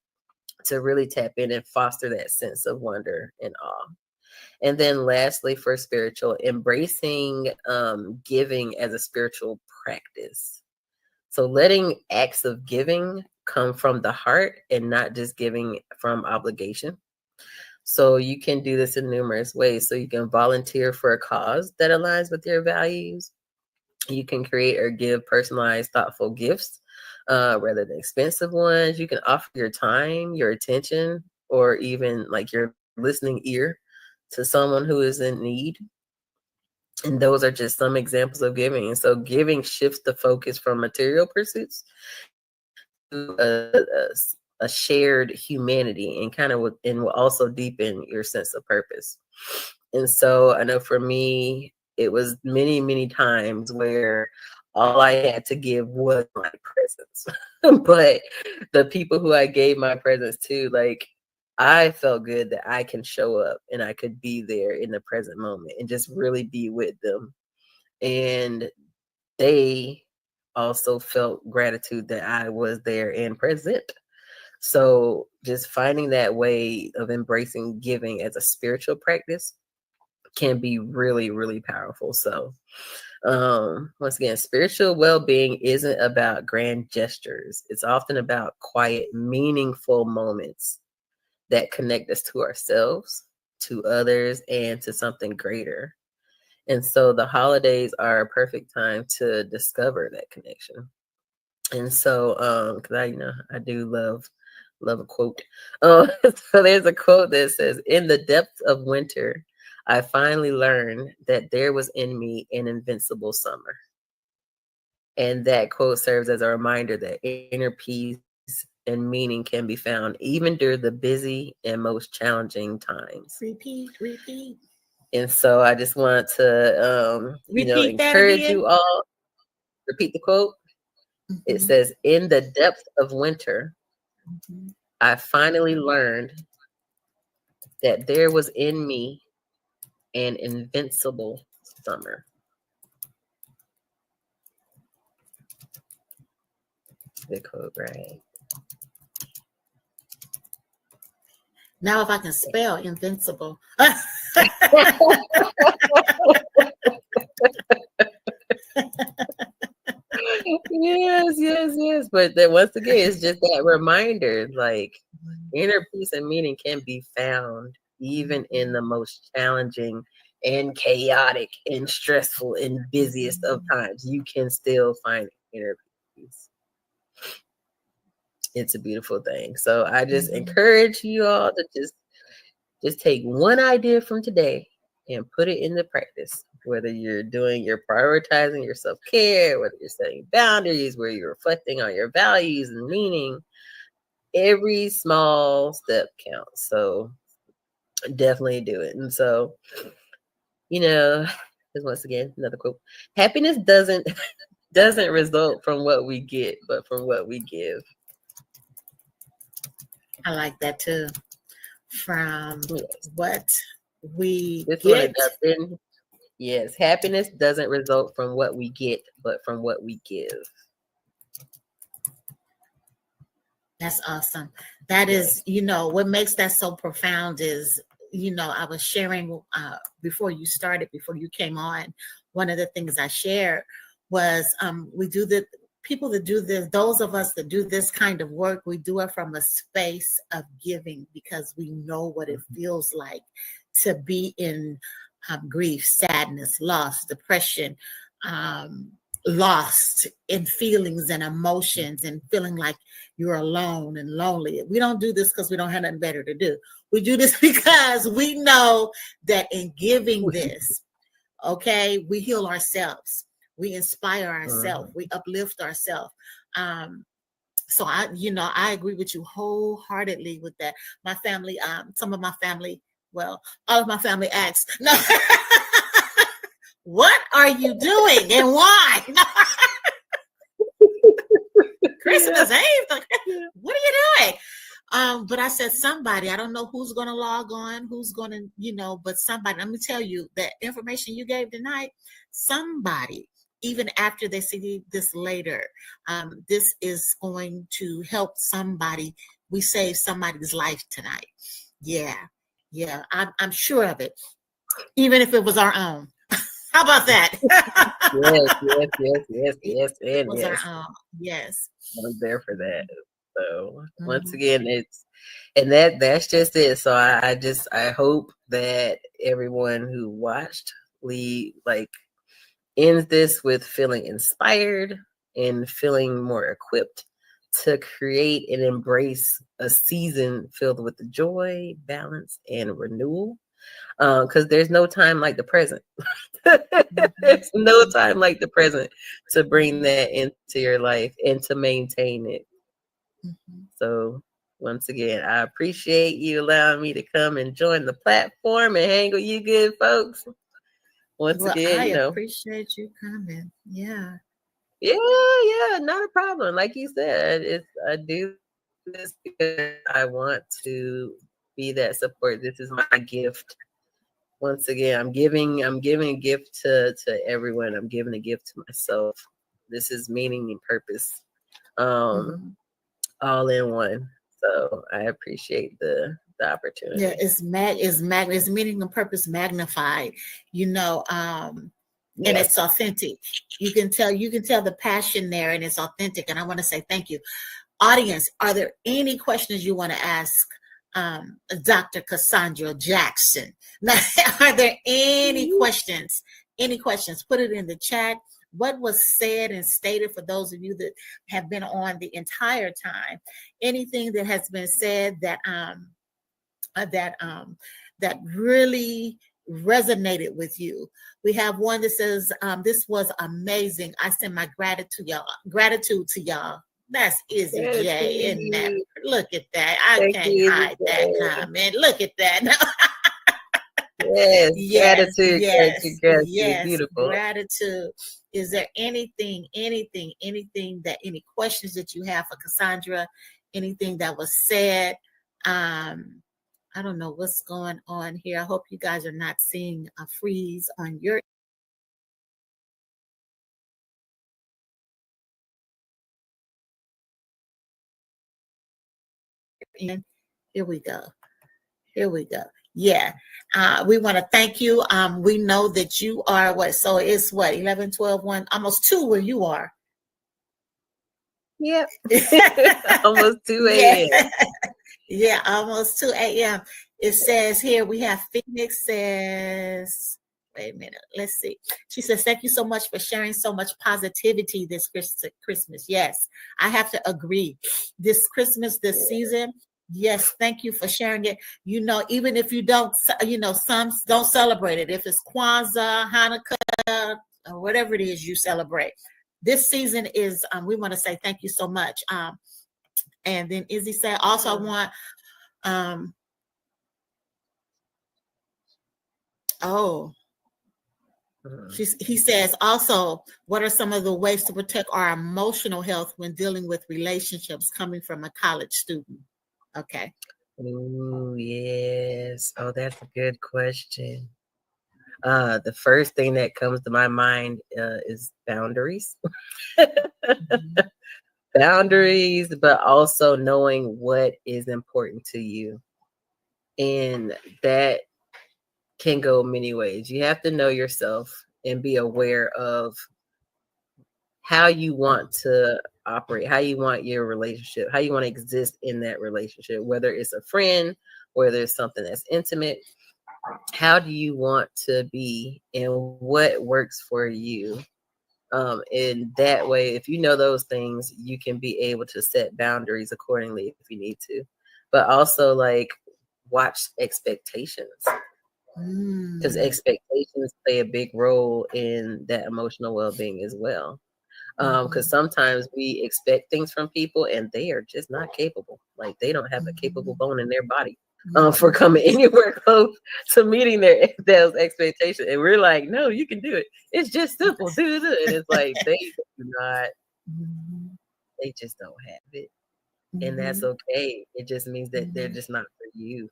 to really tap in and foster that sense of wonder and awe. And then lastly, for spiritual, embracing giving as a spiritual practice. So letting acts of giving come from the heart and not just giving from obligation. So you can do this in numerous ways. So you can volunteer for a cause that aligns with your values. You can create or give personalized, thoughtful gifts rather than expensive ones. You can offer your time, your attention, or even like your listening ear to someone who is in need. And those are just some examples of giving. And so giving shifts the focus from material pursuits to a shared humanity, and will also deepen your sense of purpose. And so I know for me, it was many, many times where all I had to give was my presence. But the people who I gave my presence to, like, I felt good that I can show up and I could be there in the present moment and just really be with them. And they also felt gratitude that I was there and present. So just finding that way of embracing giving as a spiritual practice can be really, really powerful. So once again, spiritual well-being isn't about grand gestures. It's often about quiet, meaningful moments that connect us to ourselves, to others, and to something greater. And so the holidays are a perfect time to discover that connection. And so, because I do love a quote. So there's a quote that says, "In the depths of winter, I finally learned that there was in me an invincible summer." And that quote serves as a reminder that inner peace and meaning can be found even during the busy and most challenging times. Repeat. And so I just want to, encourage you all. Repeat the quote. Mm-hmm. It says, "In the depth of winter, mm-hmm. I finally learned that there was in me an invincible summer." The quote, right? Now, if I can spell invincible. Yes. But then once again, it's just that reminder, like, inner peace and meaning can be found even in the most challenging and chaotic and stressful and busiest of times. You can still find inner peace. It's a beautiful thing. So I just encourage you all to just take one idea from today and put it into practice. Whether you're prioritizing your self-care, whether you're setting boundaries, where you're reflecting on your values and meaning, every small step counts. So definitely do it. And so, once again, another quote: "Happiness doesn't result from what we get, but from what we give." I like that too. From what we get. Yes, happiness doesn't result from what we get, but from what we give. That's awesome. That is, what makes that so profound is, I was sharing before you came on, one of the things I shared was those of us that do this kind of work, we do it from a space of giving because we know what it feels like to be in grief, sadness, loss, depression, lost in feelings and emotions and feeling like you're alone and lonely. We don't do this because we don't have nothing better to do. We do this because we know that in giving this, okay, we heal ourselves. We inspire ourselves. We uplift ourselves. So I agree with you wholeheartedly with that. My family, all of my family asked, "No, what are you doing and why?" Christmas Eve. Yeah. What are you doing? But I said somebody, I don't know who's going to log on, who's going to, but somebody, let me tell you that information you gave tonight, somebody, even after they see this later, this is going to help somebody. We saved somebody's life tonight. Yeah. I'm sure of it. Even if it was our own. How about that? Yes. It was our own. Yes. I'm there for that. So once Mhm. again, that's just it. So I hope that everyone who watched ends this with feeling inspired and feeling more equipped to create and embrace a season filled with joy, balance, and renewal. Because there's no time like the present. There's no time like the present to bring that into your life and to maintain it. So once again, I appreciate you allowing me to come and join the platform and hang with you good folks. Once Well, again, I appreciate you coming. Yeah. Yeah, not a problem. Like you said, I do this because I want to be that support. This is my gift. Once again, I'm giving a gift to everyone. I'm giving a gift to myself. This is meaning and purpose. All in one. So I appreciate the opportunity. Yeah, it's meaning and purpose magnified, and it's authentic. You can tell the passion there, and it's authentic. And I want to say thank you. Audience, are there any questions you want to ask Dr. Cassondra Jackson? Now, are there any questions? Any questions? Put it in the chat. What was said and stated for those of you that have been on the entire time? Anything that has been said that really resonated with you? We have one that says, "This was amazing. I send my gratitude to y'all." That's Izzy J. And that, look at that. I can't hide that comment. Look at that. Yes, gratitude. Beautiful. Gratitude. Is there anything that any questions that you have for Cassondra? Anything that was said? I don't know what's going on here. I hope you guys are not seeing a freeze on your end. Here we go. Yeah. We want to thank you. We know that you are what? So it's what? 11, 12, 1, almost 2 where you are. Yep. Almost 2 a.m. Yeah, almost 2 a.m. It says here, we have Phoenix says, wait a minute, let's see. She says, thank you so much for sharing so much positivity this Christmas. Yes, I have to agree. This Christmas, this season, yes, thank you for sharing it. Even if you don't, some don't celebrate it. If it's Kwanzaa, Hanukkah, or whatever it is you celebrate. This season is, we want to say thank you so much. And then Izzy said, also I want, he says, also, what are some of the ways to protect our emotional health when dealing with relationships coming from a college student? Okay. Oh, yes. Oh, that's a good question. The first thing that comes to my mind is boundaries. Boundaries, but also knowing what is important to you. And that can go many ways. You have to know yourself and be aware of how you want to operate, how you want your relationship, how you want to exist in that relationship, whether it's a friend, whether it's something that's intimate. How do you want to be and what works for you? And that way, if you know those things, you can be able to set boundaries accordingly if you need to. But also, watch expectations, because expectations play a big role in that emotional well-being as well. Because sometimes we expect things from people and they are just not capable. Like, they don't have a capable bone in their body for coming anywhere close to meeting those expectations. And we're like, no, you can do it. It's just simple. Do it. And it's like, they do not. they just don't have it. And that's okay. It just means that they're just not for you.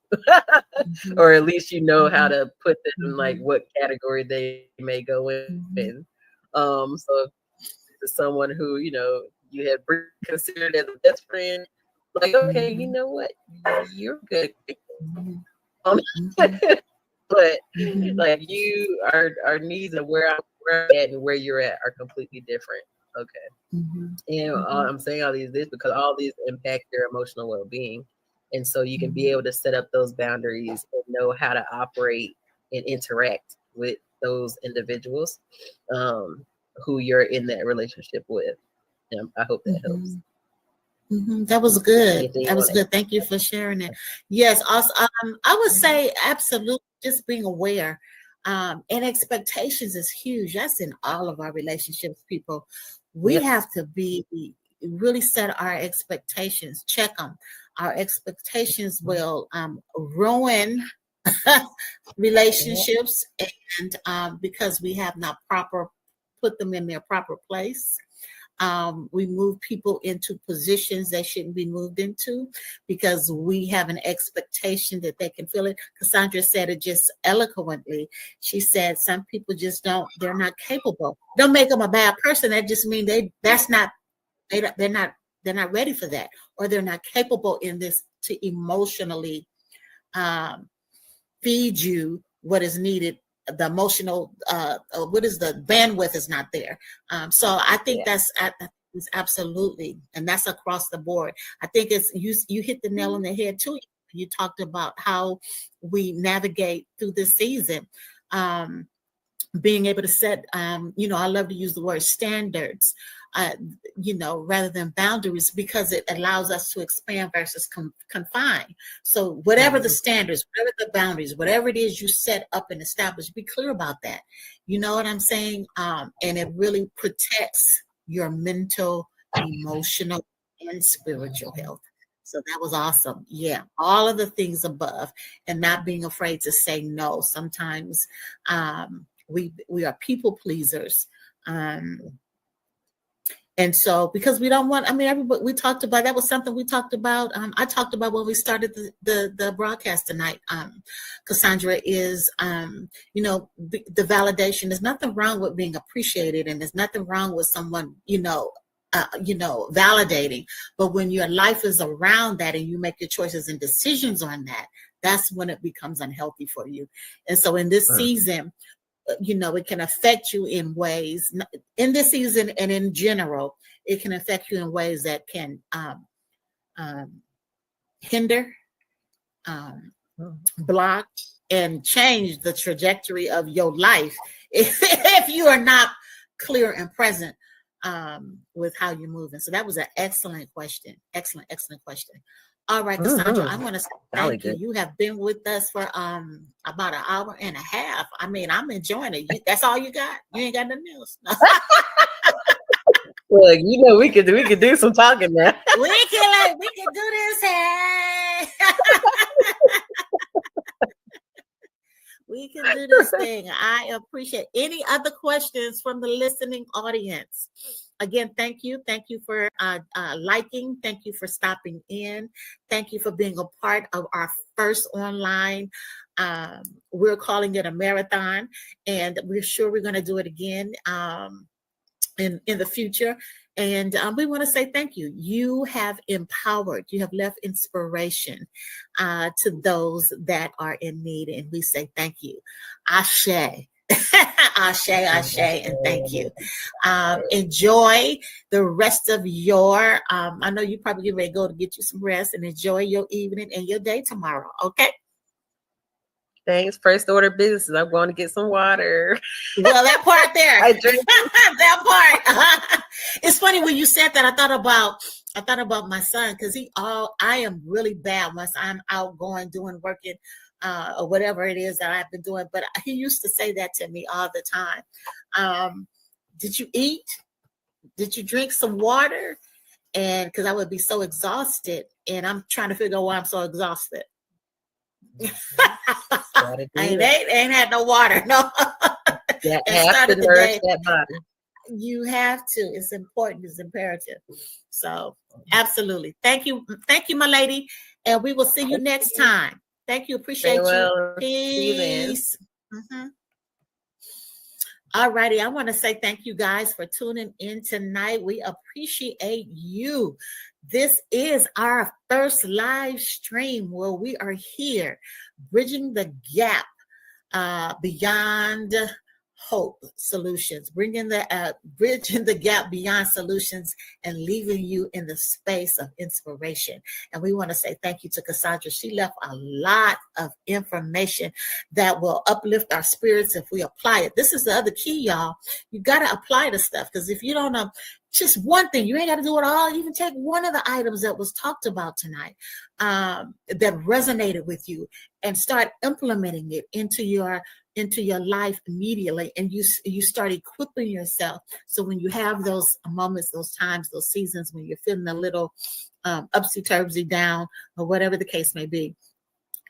Or at least you know how to put them, like what category they may go in. So to someone who, you know, you have considered as a best friend, like, okay, you know what? You're good. But like our needs and where I'm at and where you're at are completely different. Okay. And I'm saying all this because all these impact your emotional well-being. And so you can be able to set up those boundaries and know how to operate and interact with those individuals who you're in that relationship with. And I hope that helps. That was good. Anything That was good. Thank you for sharing it. Yes, also, I would say absolutely just being aware. And expectations is huge. That's in all of our relationships, people. We have to be really set our expectations, check them. Our expectations will ruin relationships, and because we have not put them in their proper place. We move people into positions they shouldn't be moved into because we have an expectation that they can feel it. Cassondra said it just eloquently. She said some people just they're not capable. Don't make them a bad person. That just means they're not ready for that, or they're not capable in this to emotionally feed you what is needed. The emotional what is the bandwidth is not there. So I think that's absolutely, and that's across the board. I think it's you hit the nail on the head too. You talked about how we navigate through this season, being able to set I love to use the word standards, rather than boundaries, because it allows us to expand versus confine. So whatever the standards, whatever the boundaries, whatever it is you set up and establish, be clear about that. You know what I'm saying? And it really protects your mental, emotional, and spiritual health. So that was awesome. Yeah, all of the things above, and not being afraid to say no. Sometimes we are people pleasers. And so, because we don't want, everybody, we talked about, that was something we talked about. I talked about when we started the broadcast tonight. Cassondra is, the validation. There's nothing wrong with being appreciated, and there's nothing wrong with someone, validating. But when your life is around that and you make your choices and decisions on that, that's when it becomes unhealthy for you. And so in this season, it can affect you in ways in this season and in general. It can affect you in ways that can hinder, block, and change the trajectory of your life if you are not clear and present with how you're moving. So that was an excellent question. Excellent question. All right, Cassondra, I want to say thank you. You have been with us for about an hour and a half. I'm enjoying it. That's all you got? You ain't got nothing else? Well, we could do some talking now. we can do this. Hey. We can do this thing. I appreciate any other questions from the listening audience. Again, thank you. Thank you for liking. Thank you for stopping in. Thank you for being a part of our first online. We're calling it a marathon, and we're sure we're going to do it again in the future. And we want to say thank you. You have empowered, you have left inspiration to those that are in need. And we say thank you. Ashe. Ashe, and thank you. Enjoy the rest of your, I know you probably get ready to go to get you some rest, and enjoy your evening and your day tomorrow. Okay? Thanks. First order business. I'm going to get some water. Well, that part there. I drink that part. It's funny when you said that. I thought about my son, because I am really bad once I'm out doing working or whatever it is that I've been doing. But he used to say that to me all the time. Did you eat? Did you drink some water? And because I would be so exhausted, and I'm trying to figure out why I'm so exhausted. I ain't had no water. No. Yeah, have to nourish that body. You have to. It's important. It's imperative. So absolutely. Thank you. Thank you, my lady. And we will see you next time. Thank you. Very Appreciate you. well. See you then. Peace. All righty. I want to say thank you guys for tuning in tonight. We appreciate you. This is our first live stream where we are here bridging the gap beyond hope solutions, bringing the bridging the gap beyond solutions and leaving you in the space of inspiration. And we want to say thank you to Cassondra. She left a lot of information that will uplift our spirits if we apply it. This is the other key, y'all. You got to apply the stuff, because if you don't know just one thing, you ain't got to do it all. Even take one of the items that was talked about tonight that resonated with you and start implementing it into your life immediately, and you start equipping yourself, so when you have those moments, those times, those seasons when you're feeling a little upsy-turvsy, down, or whatever the case may be,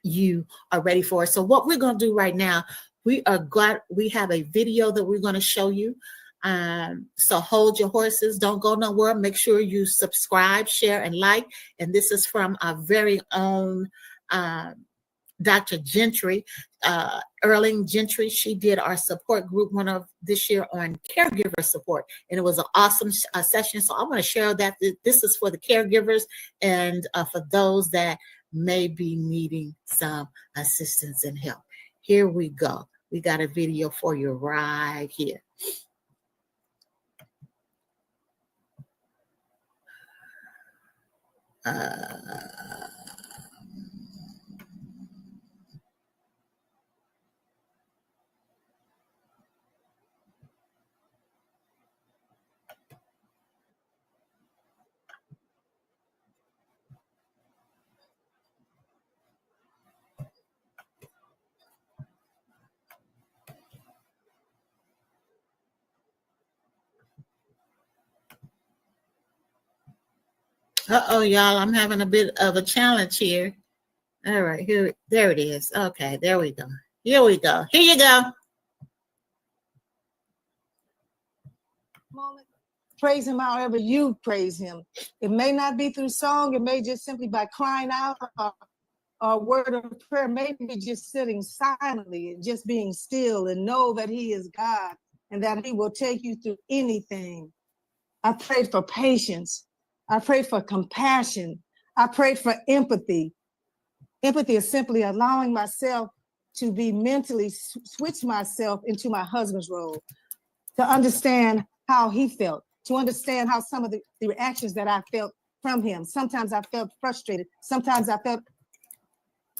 you are ready for it. So what we're going to do right now, we have a video that we're going to show you. So hold your horses, don't go nowhere. Make sure you subscribe, share, and like. And this is from our very own Dr. Gentry, Earline Gentry. She did our support group one of this year on caregiver support, and it was an awesome session. So I want to share that this is for the caregivers and for those that may be needing some assistance and help. Here we go. We got a video for you right here. Uh-oh, y'all, I'm having a bit of a challenge here. All right, there it is. Okay, there we go. Here we go. Here you go. Moment. Praise him however you praise him. It may not be through song. It may just simply by crying out or a word of prayer, maybe just sitting silently and just being still and know that he is God and that he will take you through anything. I prayed for patience. I prayed for compassion. I prayed for empathy. Empathy is simply allowing myself to be mentally switch myself into my husband's role, to understand how he felt, to understand how some of the reactions that I felt from him. Sometimes I felt frustrated. Sometimes I felt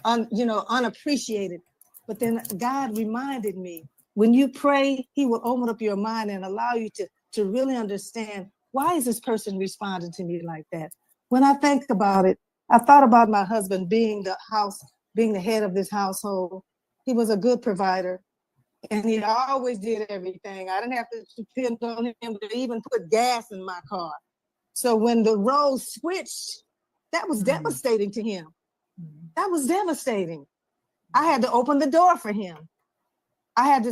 unappreciated. But then God reminded me, when you pray, he will open up your mind and allow you to really understand, why is this person responding to me like that? When I think about it, I thought about my husband being the head of this household. He was a good provider, and he always did everything. I didn't have to depend on him to even put gas in my car. So when the roles switched, that was devastating to him. That was devastating. I had to open the door for him.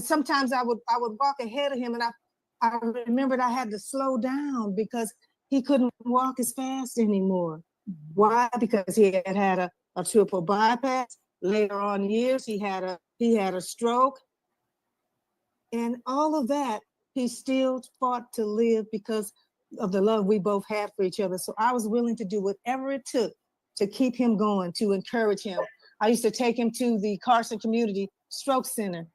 Sometimes I would walk ahead of him, and I remembered I had to slow down because he couldn't walk as fast anymore. Why? Because he had a triple bypass. Later on years, he had a stroke. And all of that, he still fought to live because of the love we both had for each other. So I was willing to do whatever it took to keep him going, to encourage him. I used to take him to the Carson Community Stroke Center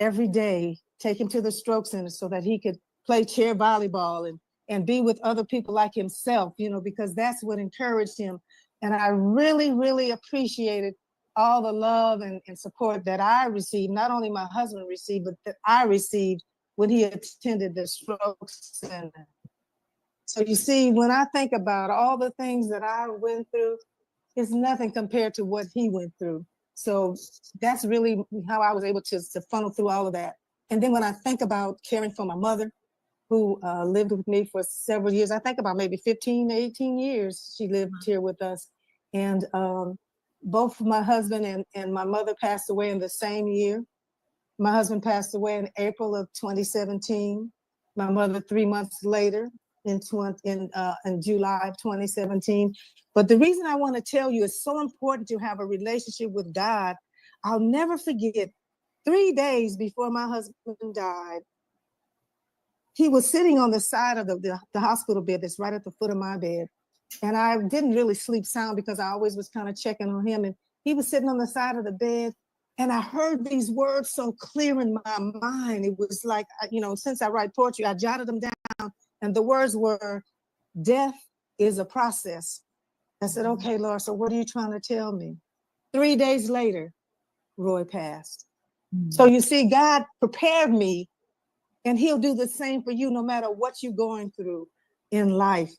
every day, take him to the Stroke Center so that he could play chair volleyball and be with other people like himself, because that's what encouraged him. And I really, really appreciated all the love and support that I received, not only my husband received, but that I received when he attended the Stroke Center. So you see, when I think about all the things that I went through, it's nothing compared to what he went through. So that's really how I was able to funnel through all of that. And then when I think about caring for my mother, who lived with me for several years, I think about maybe 15, 18 years, she lived here with us. And both my husband and my mother passed away in the same year. My husband passed away in April of 2017. My mother 3 months later in July of 2017. But the reason I want to tell you it's so important to have a relationship with God. I'll never forget 3 days before my husband died, he was sitting on the side of the hospital bed that's right at the foot of my bed. And I didn't really sleep sound because I always was kind of checking on him. And he was sitting on the side of the bed. And I heard these words so clear in my mind. It was like, since I write poetry, I jotted them down. And the words were, death is a process. I said, okay, Lord, so what are you trying to tell me? 3 days later, Roy passed. So you see, God prepared me, and he'll do the same for you no matter what you're going through in life.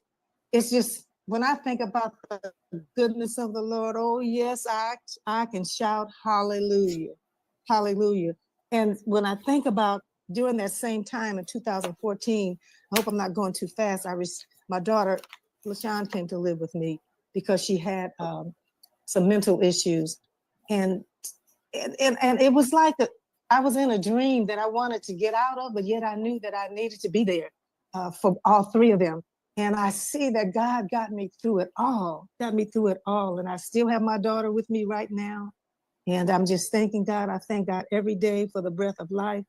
It's just, when I think about the goodness of the Lord, oh yes, I can shout hallelujah, hallelujah. And when I think about during that same time in 2014, I hope I'm not going too fast. My daughter, LaShawn, came to live with me because she had some mental issues. And it was like I was in a dream that I wanted to get out of, but yet I knew that I needed to be there for all three of them. And I see that God got me through it all. And I still have my daughter with me right now. And I'm just thanking God. I thank God every day for the breath of life,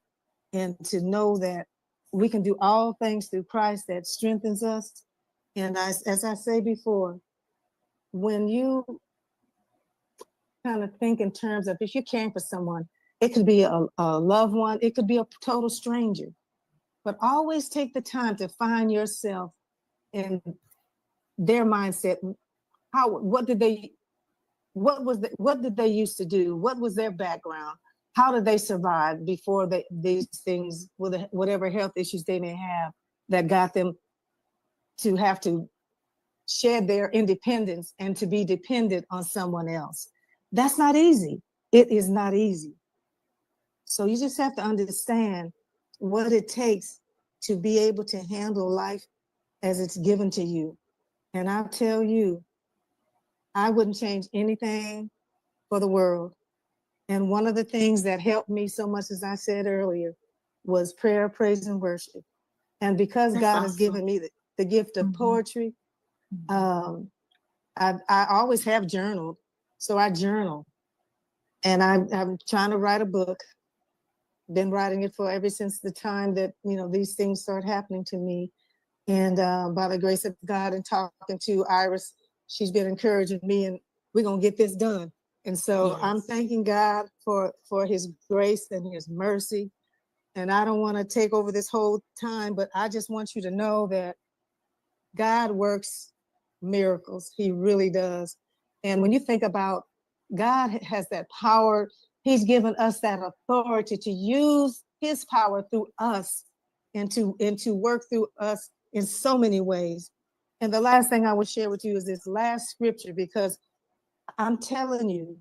and to know that we can do all things through Christ that strengthens us. And as I say before, when you kind of think in terms of, if you're caring for someone, it could be a loved one, it could be a total stranger, but always take the time to find yourself in their mindset. What did they used to do? What was their background? How did they survive before these things, whatever health issues they may have, that got them to have to shed their independence and to be dependent on someone else? That's not easy. It is not easy. So you just have to understand what it takes to be able to handle life as it's given to you. And I'll tell you, I wouldn't change anything for the world. And one of the things that helped me so much, as I said earlier, was prayer, praise, and worship. And because God has given me the gift of poetry, I always have journaled. So I journal. And I'm trying to write a book. Been writing it for ever since the time that, these things start happening to me. And by the grace of God, and talking to Iris, she's been encouraging me, and we're going to get this done. And so yes. I'm thanking God for his grace and his mercy. And I don't want to take over this whole time, but I just want you to know that God works miracles. He really does. And when you think about God has that power, he's given us that authority to use his power through us and to work through us in so many ways. And the last thing I will share with you is this last scripture, because I'm telling you,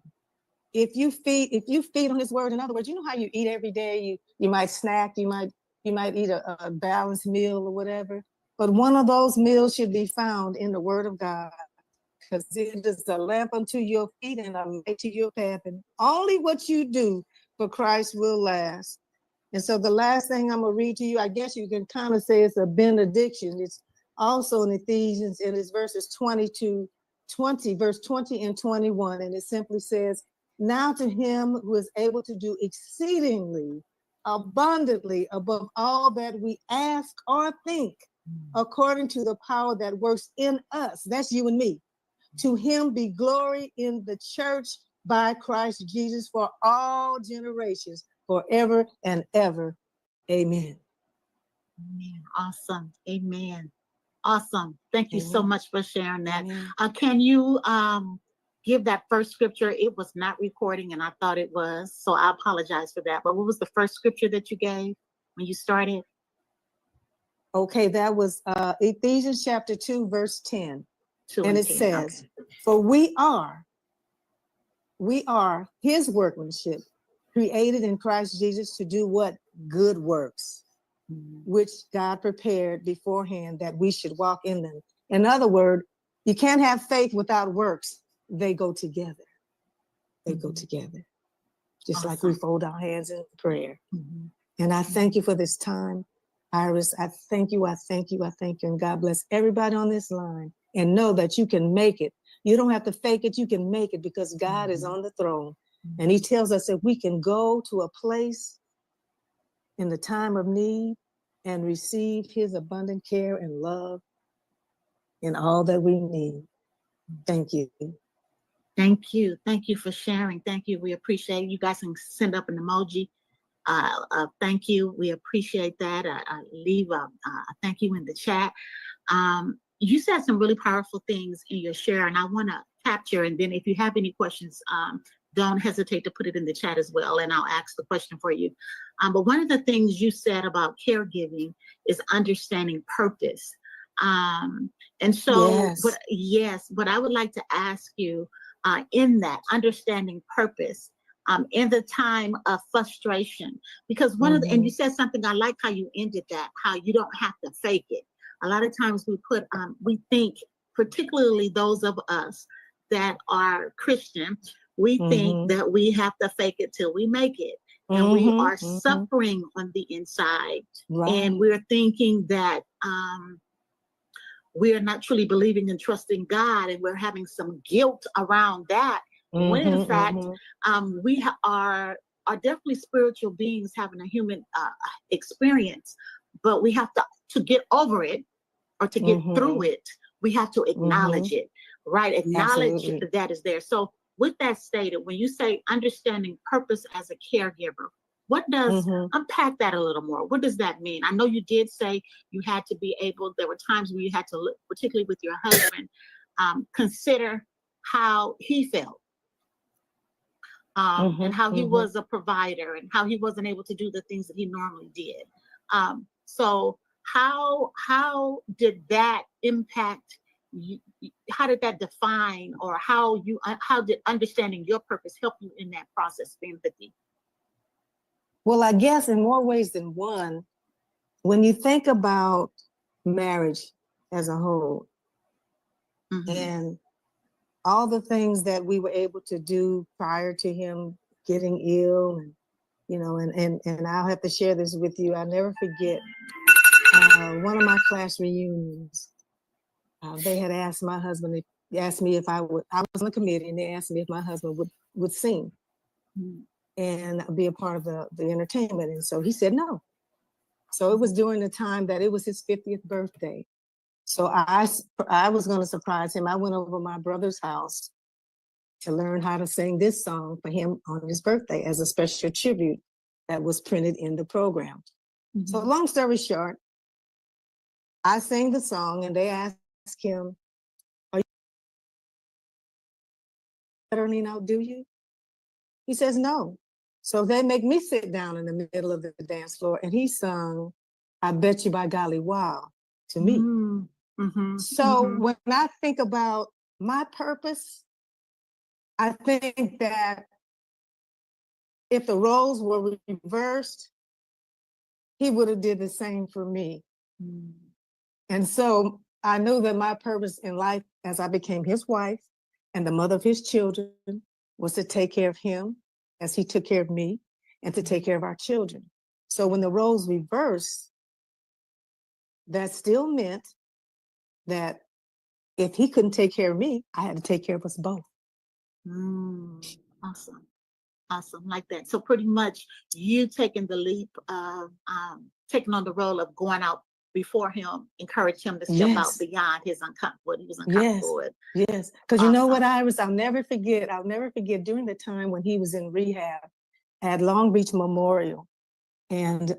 if you feed on his word, in other words, you know how you eat every day, you might snack, you might eat a balanced meal or whatever, but one of those meals should be found in the word of God, because it is a lamp unto your feet and a light to your path, and only what you do for Christ will last. And so the last thing I'm gonna read to you, I guess you can kind of say it's a benediction. It's also in Ephesians, and it's verses 20 and 21. And it simply says, now to him who is able to do exceedingly abundantly above all that we ask or think, according to the power that works in us. That's you and me. To him be glory in the church by Christ Jesus for all generations, forever and ever. Amen. Amen. Awesome. Amen. Awesome. Thank you so much for sharing that. Can you give that first scripture? It was not recording, and I thought it was, so I apologize for that. But what was the first scripture that you gave when you started? Okay, that was Ephesians chapter 2, verse 10. And it says, for we are his workmanship, created in Christ Jesus to do what? Good works, which God prepared beforehand that we should walk in them. In other words, you can't have faith without works. They go together. They go together. Just like we fold our hands in prayer. And I thank you for this time. Iris, I thank you, I thank you, I thank you, and God bless everybody on this line. And know that you can make it. You don't have to fake it, you can make it because God is on the throne. And he tells us that we can go to a place in the time of need and receive his abundant care and love in all that we need. Thank you. Thank you. Thank you for sharing. Thank you. We appreciate it. You guys can send up an emoji. Thank you. We appreciate that. Leave a thank you in the chat. You said some really powerful things in your share, and I want to capture. And then if you have any questions, don't hesitate to put it in the chat as well, and I'll ask the question for you. But one of the things you said about caregiving is understanding purpose. And so, but I would like to ask you in that understanding purpose in the time of frustration, because one of the, and you said something, I like how you ended that, how you don't have to fake it. A lot of times we think, particularly those of us that are Christian, we think that we have to fake it till we make it. And we are suffering on the inside. And we're thinking that we are not truly believing and trusting God, and we're having some guilt around that. When in fact, we are definitely spiritual beings having a human experience, but we have to get over it, or to get through it, we have to acknowledge it, right? Acknowledge that is there. So with that stated, when you say understanding purpose as a caregiver, what does, unpack that a little more. What does that mean? I know you did say you had to be able, there were times when you had to look, particularly with your husband, consider how he felt. And how he was a provider, and how he wasn't able to do the things that he normally did. So how did that impact you? How did that define, or how did understanding your purpose help you in that process of empathy? Well, I guess in more ways than one, when you think about marriage as a whole, and all the things that we were able to do prior to him getting ill, and you know, and I'll have to share this with you. I'll never forget one of my class reunions. They had asked my husband, they asked me if I was on the committee, and they asked me if my husband would sing and be a part of the entertainment. And so he said no. So it was during the time that it was his 50th birthday. So I was going to surprise him. I went over to my brother's house to learn how to sing this song for him on his birthday as a special tribute that was printed in the program. So long story short, I sang the song, and they asked him, "Are you Earline outdo you?" He says no. So they make me sit down in the middle of the dance floor, and he sung "I Bet You by Golly Wow" to me. So when I think about my purpose, I think that if the roles were reversed, he would have did the same for me. And so I knew that my purpose in life, as I became his wife and the mother of his children, was to take care of him as he took care of me, and to take care of our children. So when the roles reversed, that still meant that if he couldn't take care of me, I had to take care of us both. Awesome. Awesome. Like that. So pretty much you taking the leap of taking on the role of going out before him, encourage him to step out beyond his what he was uncomfortable with. Yes. Because you know what, Iris, I'll never forget during the time when he was in rehab at Long Beach Memorial. And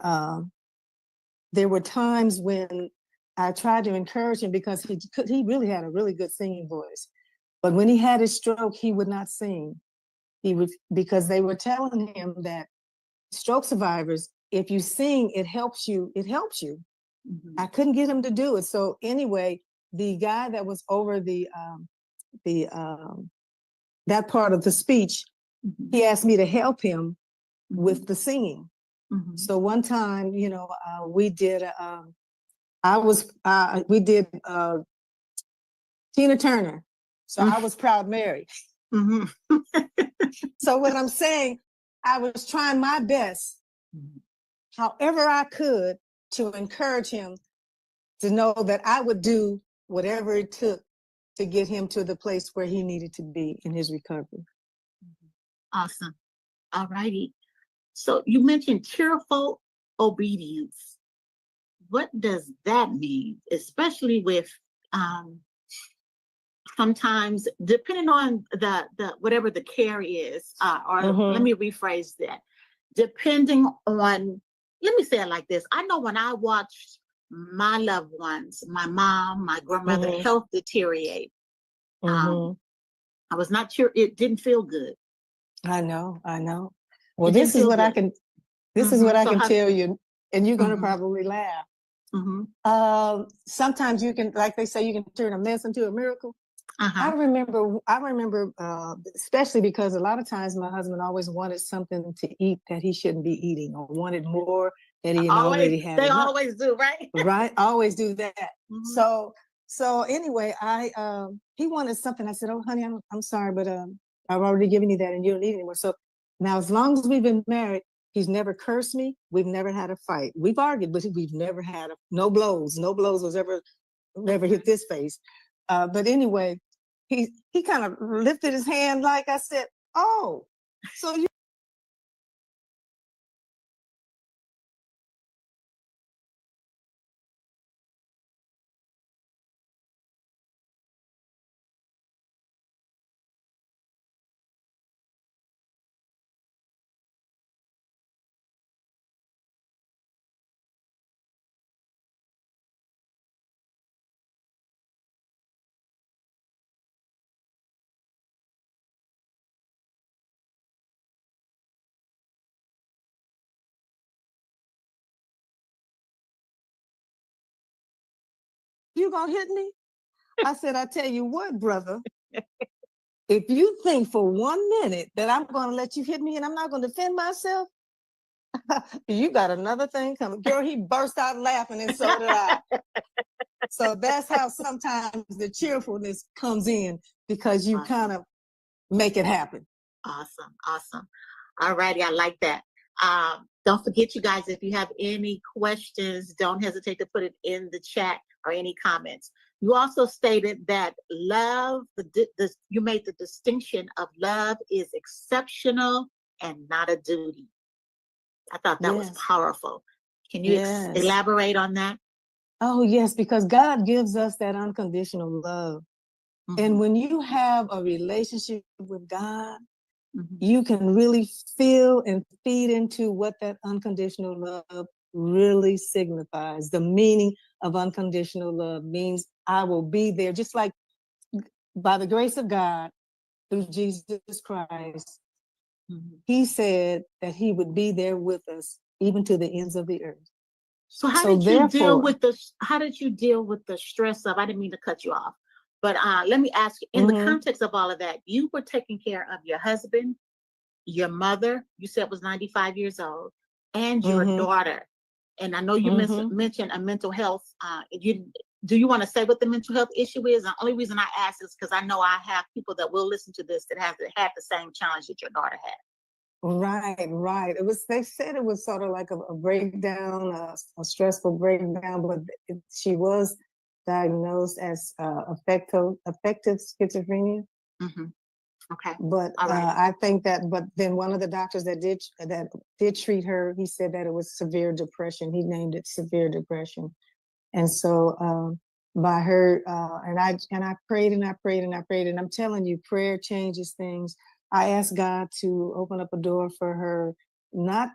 there were times when I tried to encourage him, because he really had a really good singing voice. But when he had his stroke, he would not sing. Because they were telling him that stroke survivors, if you sing, it helps you. I couldn't get him to do it. So anyway, the guy that was over that part of the speech, he asked me to help him with the singing. So one time, you know, we did Tina Turner. So I was Proud Mary. So what I'm saying, I was trying my best, however I could, to encourage him to know that I would do whatever it took to get him to the place where he needed to be in his recovery. Awesome. All righty. So you mentioned cheerful obedience. What does that mean? Especially with sometimes depending on the whatever the care is, or let me rephrase that. Depending on, let me say it like this. I know when I watched my loved ones, my mom, my grandmother health deteriorate, I was not sure, it didn't feel good. I know. Well, this is what I can tell you, and you're gonna probably laugh. Sometimes you can, like they say, you can turn a mess into a miracle. I remember, especially because a lot of times my husband always wanted something to eat that he shouldn't be eating, or wanted more that he already had. They always do, right? Right, always do that. So anyway, he wanted something. I said, "Oh, honey, I'm sorry, but I've already given you that, and you don't need it anymore." So now, as long as we've been married, he's never cursed me. We've never had a fight. We've argued, but we've never had no blows. No blows was ever hit this face. But anyway, he kind of lifted his hand, like I said, "Oh, so you." You gonna hit me? I said, "I tell you what, brother, if you think for 1 minute that I'm gonna let you hit me and I'm not gonna defend myself, you got another thing coming." Girl, he burst out laughing, and so did I. So that's how sometimes the cheerfulness comes in, because you kind of make it happen. Awesome. All righty, I like that. Don't forget, you guys, if you have any questions, don't hesitate to put it in the chat or any comments. You also stated that love, you made the distinction of love is exceptional and not a duty. I thought that was powerful. Can you elaborate on that? Oh, yes, because God gives us that unconditional love. And when you have a relationship with God, you can really feel and feed into what that unconditional love really signifies. The meaning of unconditional love means I will be there, just like by the grace of God through Jesus Christ. He said that he would be there with us even to the ends of the earth. So how did you deal with the stress of, I didn't mean to cut you off, but let me ask you, in the context of all of that, you were taking care of your husband, your mother, you said was 95 years old, and your daughter. And I know you mentioned a mental health. Do you want to say what the mental health issue is? The only reason I ask is because I know I have people that will listen to this that have had the same challenge that your daughter had. Right. They said it was sort of like a breakdown, a stressful breakdown, but she was diagnosed as affective schizophrenia. Okay. But I think but then one of the doctors that did treat her, he said that it was severe depression. He named it severe depression. And so by her, and I prayed and I prayed and I prayed, and I'm telling you, prayer changes things. I asked God to open up a door for her, not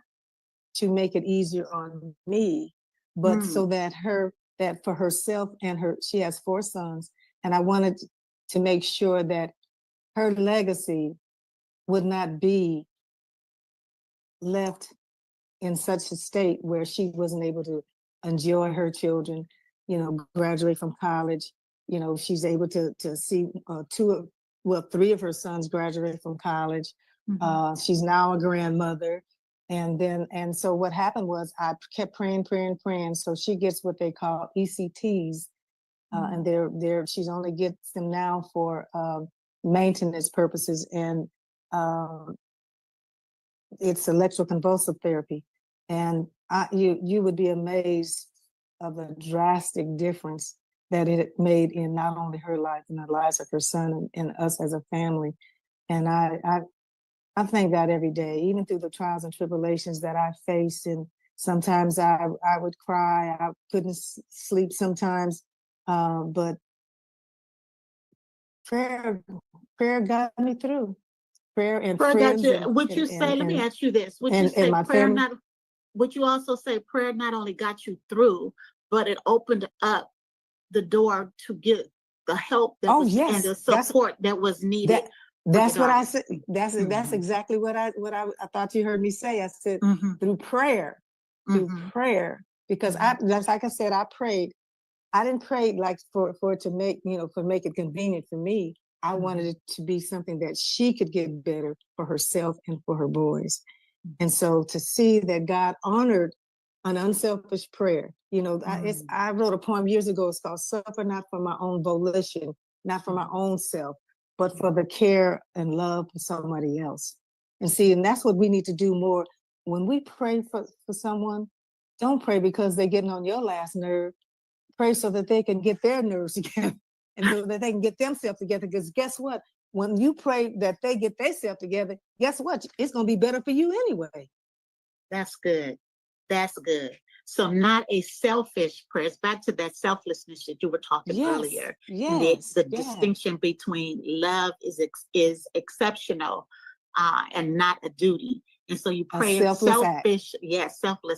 to make it easier on me, but so that for herself and she has 4 sons. And I wanted to make sure that her legacy would not be left in such a state where she wasn't able to enjoy her children, graduate from college. She's able to see 3 of her sons graduate from college. She's now a grandmother. And so what happened was I kept praying. So she gets what they call ECTs. And she's only gets them now for maintenance purposes. And it's electroconvulsive therapy. And you would be amazed of the drastic difference that it made in not only her life and the lives of her son and us as a family. And I thank God every day, even through the trials and tribulations that I faced. And sometimes I would cry, I couldn't sleep sometimes, but prayer got me through. Prayer and Prayer got friends you. Would you say? Let me ask you this: would you say my prayer family, not? Would you also say prayer not only got you through, but it opened up the door to get the help that was and the support that was needed? That's what I said. That's exactly what I thought you heard me say. I said through prayer, because just like I said, I prayed. I didn't pray like for it to make make it convenient for me. I wanted it to be something that she could get better for herself and for her boys. And so to see that God honored an unselfish prayer, I wrote a poem years ago. It's called "Suffer Not for My Own Volition, Not for My Own Self, but for the care and love of somebody else." And that's what we need to do more. When we pray for someone, don't pray because they're getting on your last nerve. Pray so that they can get their nerves together and so that they can get themselves together. Because guess what? When you pray that they get themselves together, guess what? It's going to be better for you anyway. That's good. That's good. So not a selfish prayer. It's back to that selflessness that you were talking earlier. Yes. The distinction between love is exceptional and not a duty. And so you pray a selfish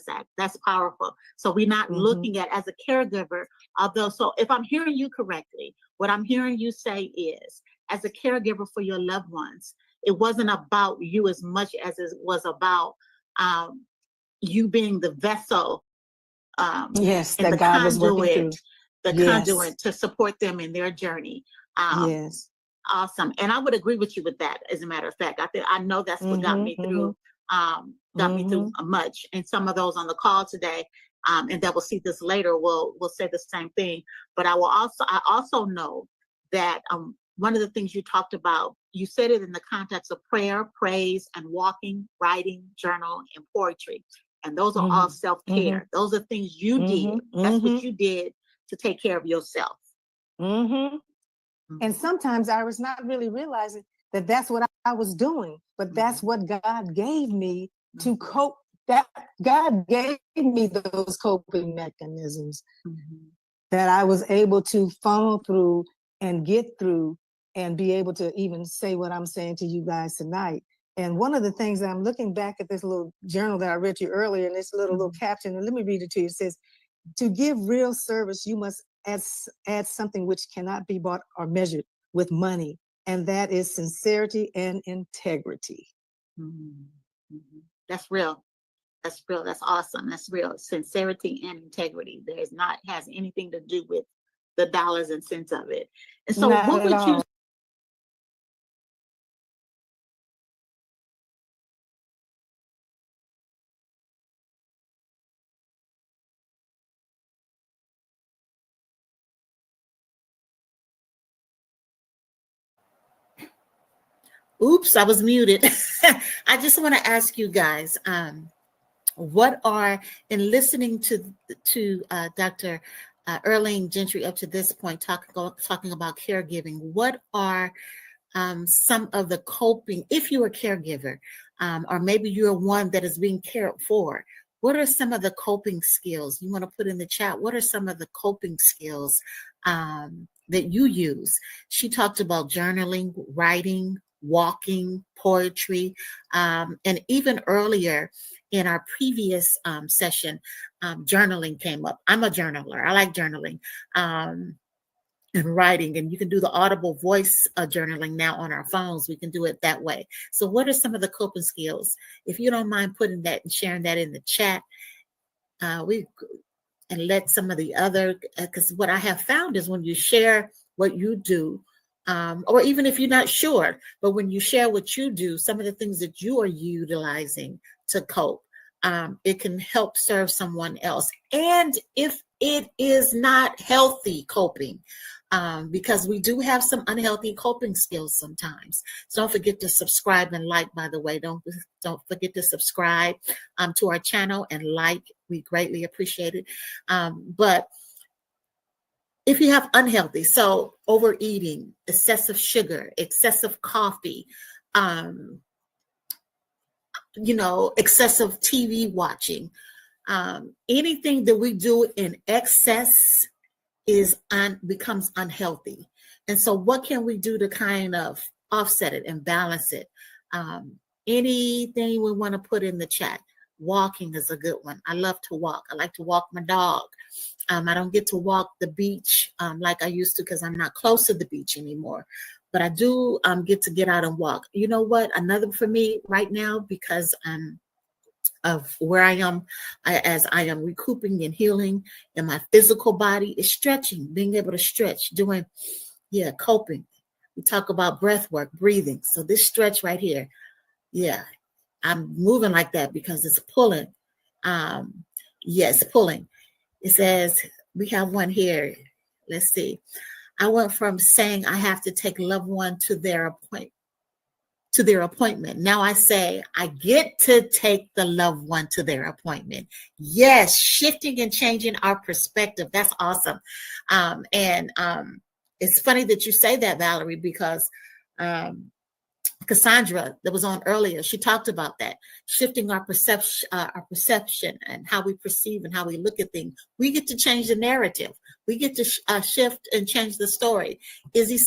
act. That's powerful. So we're not looking at as a caregiver, although, so if I'm hearing you correctly, what I'm hearing you say is, as a caregiver for your loved ones, it wasn't about you as much as it was about you being the vessel and that God was working through. The conduit to support them in their journey. Awesome. And I would agree with you with that, as a matter of fact. I know that's what got me through, me through much. And some of those on the call today, and that will see this later, will say the same thing. But I also know that one of the things you talked about, you said it in the context of prayer, praise, and walking, writing, journal, and poetry. And those are all self-care. Those are things you did. That's what you did to take care of yourself. And sometimes I was not really realizing that that's what I was doing, but that's what God gave me to cope. That God gave me those coping mechanisms that I was able to funnel through and get through and be able to even say what I'm saying to you guys tonight. And one of the things that I'm looking back at this little journal that I read to you earlier, and this little caption, and let me read it to you. It says, "To give real service, you must add something which cannot be bought or measured with money, and that is sincerity and integrity." That's real. That's real. That's awesome. That's real. Sincerity and integrity. Has anything to do with the dollars and cents of it. And so what would you Oops, I was muted. I just want to ask you guys, what are, in listening to Dr. Earline Gentry up to this point, talking about caregiving, what are some of the coping, if you're a caregiver, or maybe you're one that is being cared for, what are some of the coping skills you want to put in the chat? What are some of the coping skills that you use? She talked about journaling, writing, walking, poetry, and even earlier in our previous session, journaling came up. I'm a journaler. I like journaling and writing, and you can do the audible voice journaling now on our phones. We can do it that way. So what are some of the coping skills? If you don't mind putting that and sharing that in the chat, and let some of the other, because what I have found is when you share what you do, or even if you're not sure, but when you share what you do, some of the things that you are utilizing to cope, it can help serve someone else. And if it is not healthy coping, because we do have some unhealthy coping skills sometimes. So don't forget to subscribe and like, by the way. Don't forget to subscribe to our channel and like. We greatly appreciate it. But if you have unhealthy, so overeating, excessive sugar, excessive coffee, excessive TV watching, anything that we do in excess becomes unhealthy. And so what can we do to kind of offset it and balance it? Anything we want to put in the chat. Walking is a good one. I love to walk. I like to walk my dog. I don't get to walk the beach like I used to because I'm not close to the beach anymore. But I do get out and walk. You know what? Another for me right now, because of where I am, as I am recouping and healing in my physical body, is stretching, being able to stretch, coping. We talk about breath work, breathing. So this stretch right here, I'm moving like that because it's pulling. Yes, pulling. It says, we have one here. Let's see. I went from saying I have to take loved one to their appointment. Now I say I get to take the loved one to their appointment. Yes, shifting and changing our perspective. That's awesome. It's funny that you say that, Valerie, because Cassondra, that was on earlier, she talked about that, shifting our perception and how we perceive and how we look at things. We get to change the narrative. We get to shift and change the story. Izzy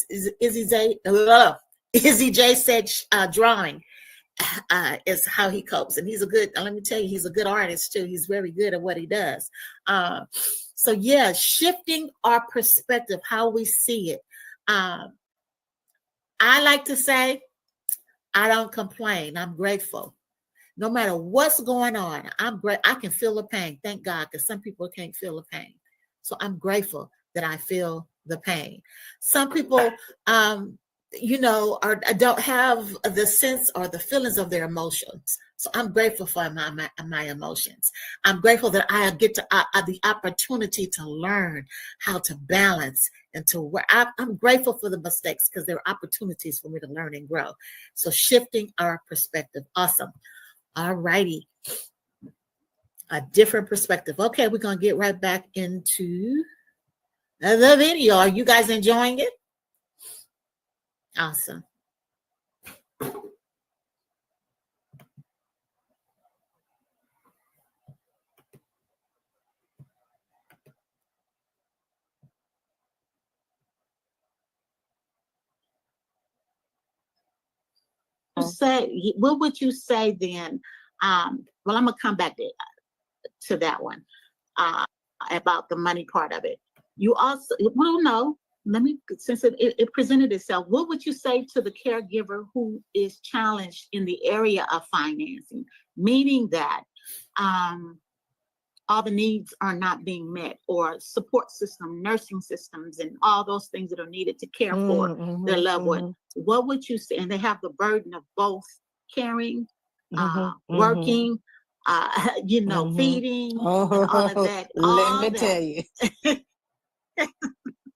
J said drawing is how he copes. And let me tell you, he's a good artist too. He's very good at what he does. Shifting our perspective, how we see it. I like to say, I don't complain. I'm grateful. No matter what's going on, I'm great. I can feel the pain. Thank God, because some people can't feel the pain. So I'm grateful that I feel the pain. Some people, don't have the sense or the feelings of their emotions. So I'm grateful for my emotions. I'm grateful that I get to the opportunity to learn how to balance and to where I'm grateful for the mistakes because there are opportunities for me to learn and grow. So shifting our perspective. Awesome. All righty. A different perspective. Okay, we're going to get right back into the video. Are you guys enjoying it? Awesome. What would you say then? I'm gonna come back to that one about the money part of it. You also, since it presented itself, what would you say to the caregiver who is challenged in the area of financing, meaning that all the needs are not being met, or support system, nursing systems, and all those things that are needed to care for their loved one? What would you say? And they have the burden of both caring, working, feeding, and all of that.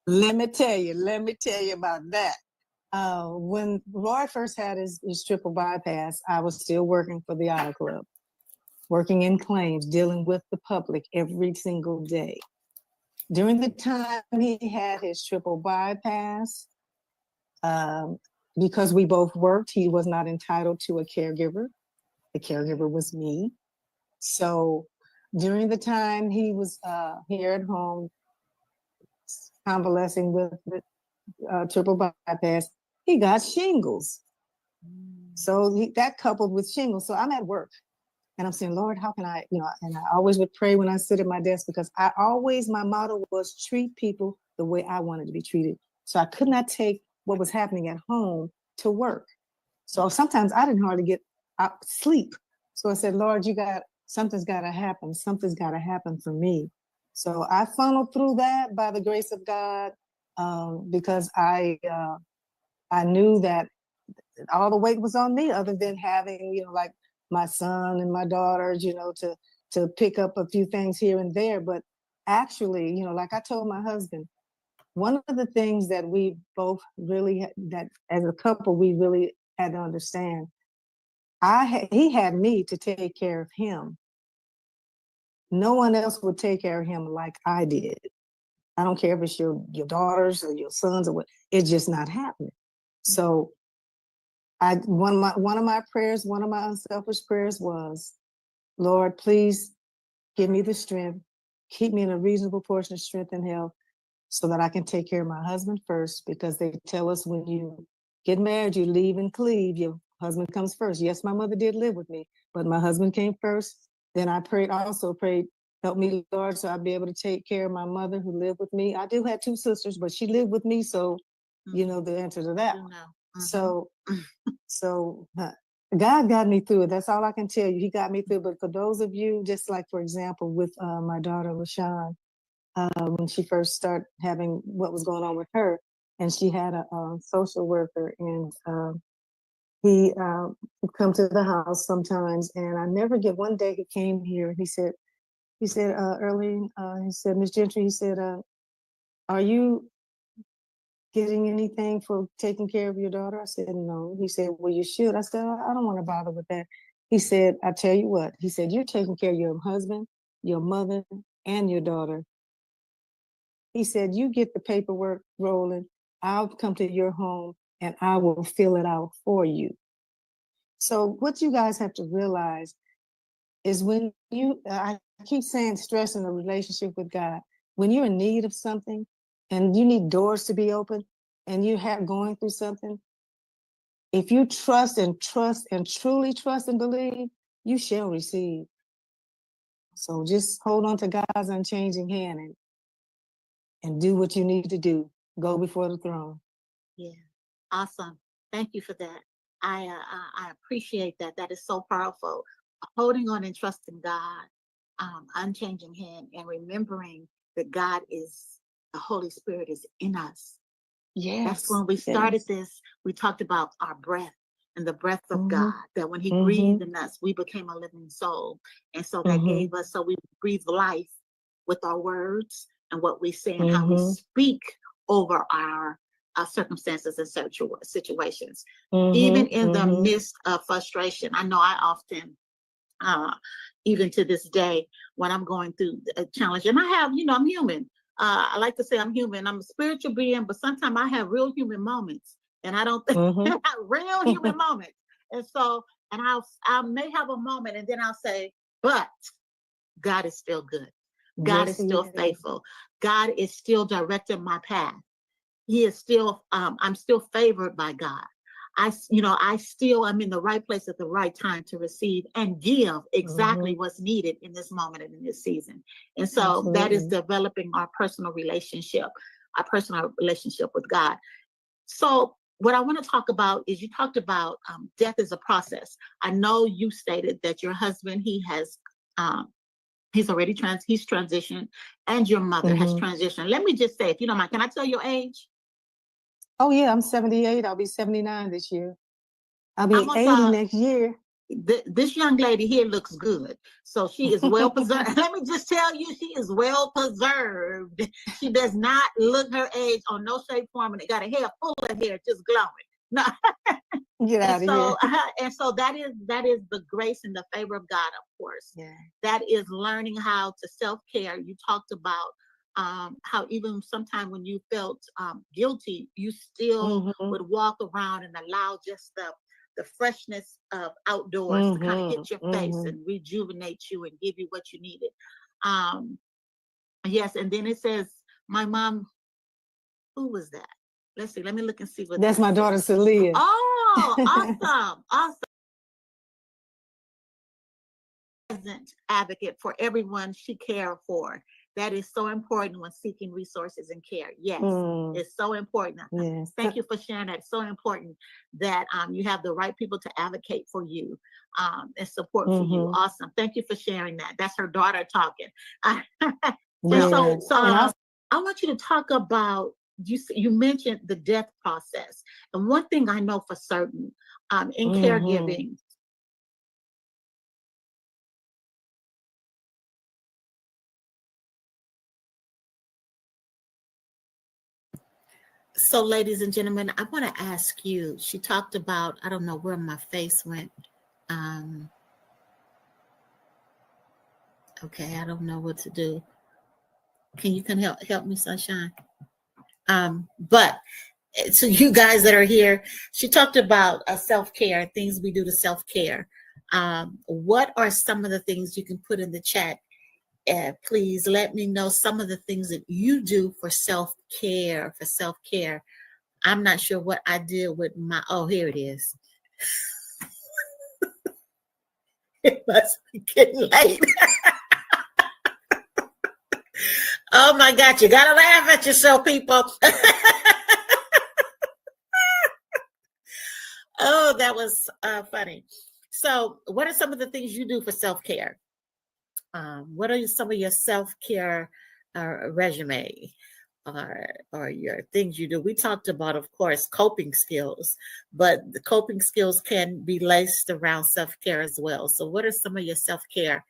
Let me tell you about that. When Roy first had his triple bypass, I was still working for the Auto Club, working in claims, dealing with the public every single day. During the time he had his triple bypass, because we both worked, he was not entitled to a caregiver. The caregiver was me. So during the time he was here at home, convalescing with triple bypass, he got shingles. So that coupled with shingles. So I'm at work and I'm saying, Lord, how can I, and I always would pray when I sit at my desk, because my motto was treat people the way I wanted to be treated. So I could not take what was happening at home to work. So sometimes I didn't hardly get sleep. So I said, Lord, something's got to happen. Something's got to happen for me. So I funneled through that by the grace of God, because I knew that all the weight was on me, other than having, like my son and my daughters, to pick up a few things here and there. But actually, like I told my husband, one of the things that we both really, that as a couple, we really had to understand, he had me to take care of him. No one else would take care of him like I did. I don't care if it's your daughters or your sons or what, it's just not happening. So one of my prayers, one of my unselfish prayers was, Lord, please give me the strength, keep me in a reasonable portion of strength and health so that I can take care of my husband first, because they tell us when you get married, you leave and cleave, your husband comes first. Yes, my mother did live with me, but my husband came first. Then I also prayed, help me, Lord, so I'll be able to take care of my mother who lived with me. I do have 2 sisters, but she lived with me, so you know the answer to that. So God got me through it. That's all I can tell you. He got me through. But for those of you, just like, for example, with my daughter, LaShawn, when she first started having what was going on with her, and she had a social worker, and he would come to the house sometimes, and I never get, one day he came here, he said, Earline, he said, Miss Gentry, he said, are you getting anything for taking care of your daughter? I said, no. He said, well, you should. I said, I don't want to bother with that. He said, I tell you what, he said, you're taking care of your husband, your mother, and your daughter. He said, you get the paperwork rolling, I'll come to your home and I will fill it out for you. So what you guys have to realize is when I keep saying stress in a relationship with God, when you're in need of something and you need doors to be open and you have going through something, if you trust and truly trust and believe, you shall receive. So just hold on to God's unchanging hand and do what you need to do. Go before the throne. Yeah, awesome. Thank you for that. I appreciate that. That is so powerful. Holding on and trusting God, unchanging hand, and remembering that God is, the Holy Spirit is in us. Yes. That's when we started this. We talked about our breath and the breath of God, that when he breathed in us, we became a living soul. And so that gave us, so we breathe life with our words and what we say and how we speak over our circumstances and situations. Even in the midst of frustration, I know I often, even to this day, when I'm going through a challenge, and I have, I'm human. I like to say I'm human. I'm a spiritual being, but sometimes I have real human moments, and I don't think real human moments. And so, and I may have a moment, and then I'll say, but God is still good. God is still faithful. God is still directing my path. He is still, I'm still favored by God. I still am in the right place at the right time to receive and give exactly what's needed in this moment and in this season. And so that is developing our personal relationship with God. So what I want to talk about is, you talked about death is a process. I know you stated that your husband, he's already he's transitioned, and your mother has transitioned. Let me just say, if you don't mind, can I tell your age? Oh yeah, I'm 78. I'll be 79 this year. I'll be 80 next year. This young lady here looks good. So she is well preserved. Let me just tell you, she is well preserved. She does not look her age on no shape, form, and got a hair full of hair, just glowing. No. Get out of here. And so that is the grace and the favor of God, of course. Yeah. That is learning how to self-care. You talked about how even sometimes when you felt guilty, you still would walk around and allow just the freshness of outdoors to kind of hit your face and rejuvenate you and give you what you needed. Yes, and then it says, my mom, who was that? Let's see, let me look and see what that's my daughter, Celia. Oh, awesome. Advocate for everyone she cared for. That is so important when seeking resources and care. Yes, it's so important. Yes. Thank you for sharing that. It's so important that you have the right people to advocate for you and support for you. Awesome. Thank you for sharing that. That's her daughter talking. So I want you to talk about, you mentioned the death process. And one thing I know for certain in caregiving, So, ladies and gentlemen, I want to ask you. She talked about, I don't know where my face went. Um, okay, I don't know what to do. Can you help me, Sunshine? But so you guys that are here, she talked about self-care, things we do to self-care. What are some of the things you can put in the chat? Please let me know some of the things that you do for self-care, I'm not sure what I did with my, oh, here it is. It must be getting late. Oh my God, you gotta laugh at yourself, people. Oh, that was funny. So, what are some of the things you do for self-care? What are some of your self-care resume or your things you do? We talked about, of course, coping skills, but the coping skills can be laced around self-care as well. So, what are some of your self-care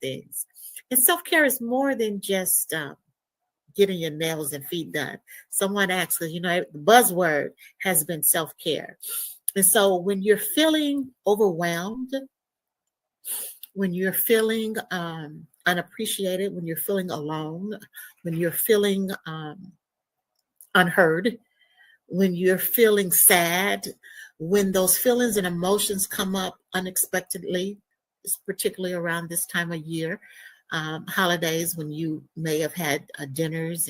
things? And self-care is more than just getting your nails and feet done. Someone asked, because the buzzword has been self-care. And so when you're feeling overwhelmed, when you're feeling unappreciated, when you're feeling alone, when you're feeling unheard, when you're feeling sad, when those feelings and emotions come up unexpectedly, particularly around this time of year, holidays, when you may have had dinners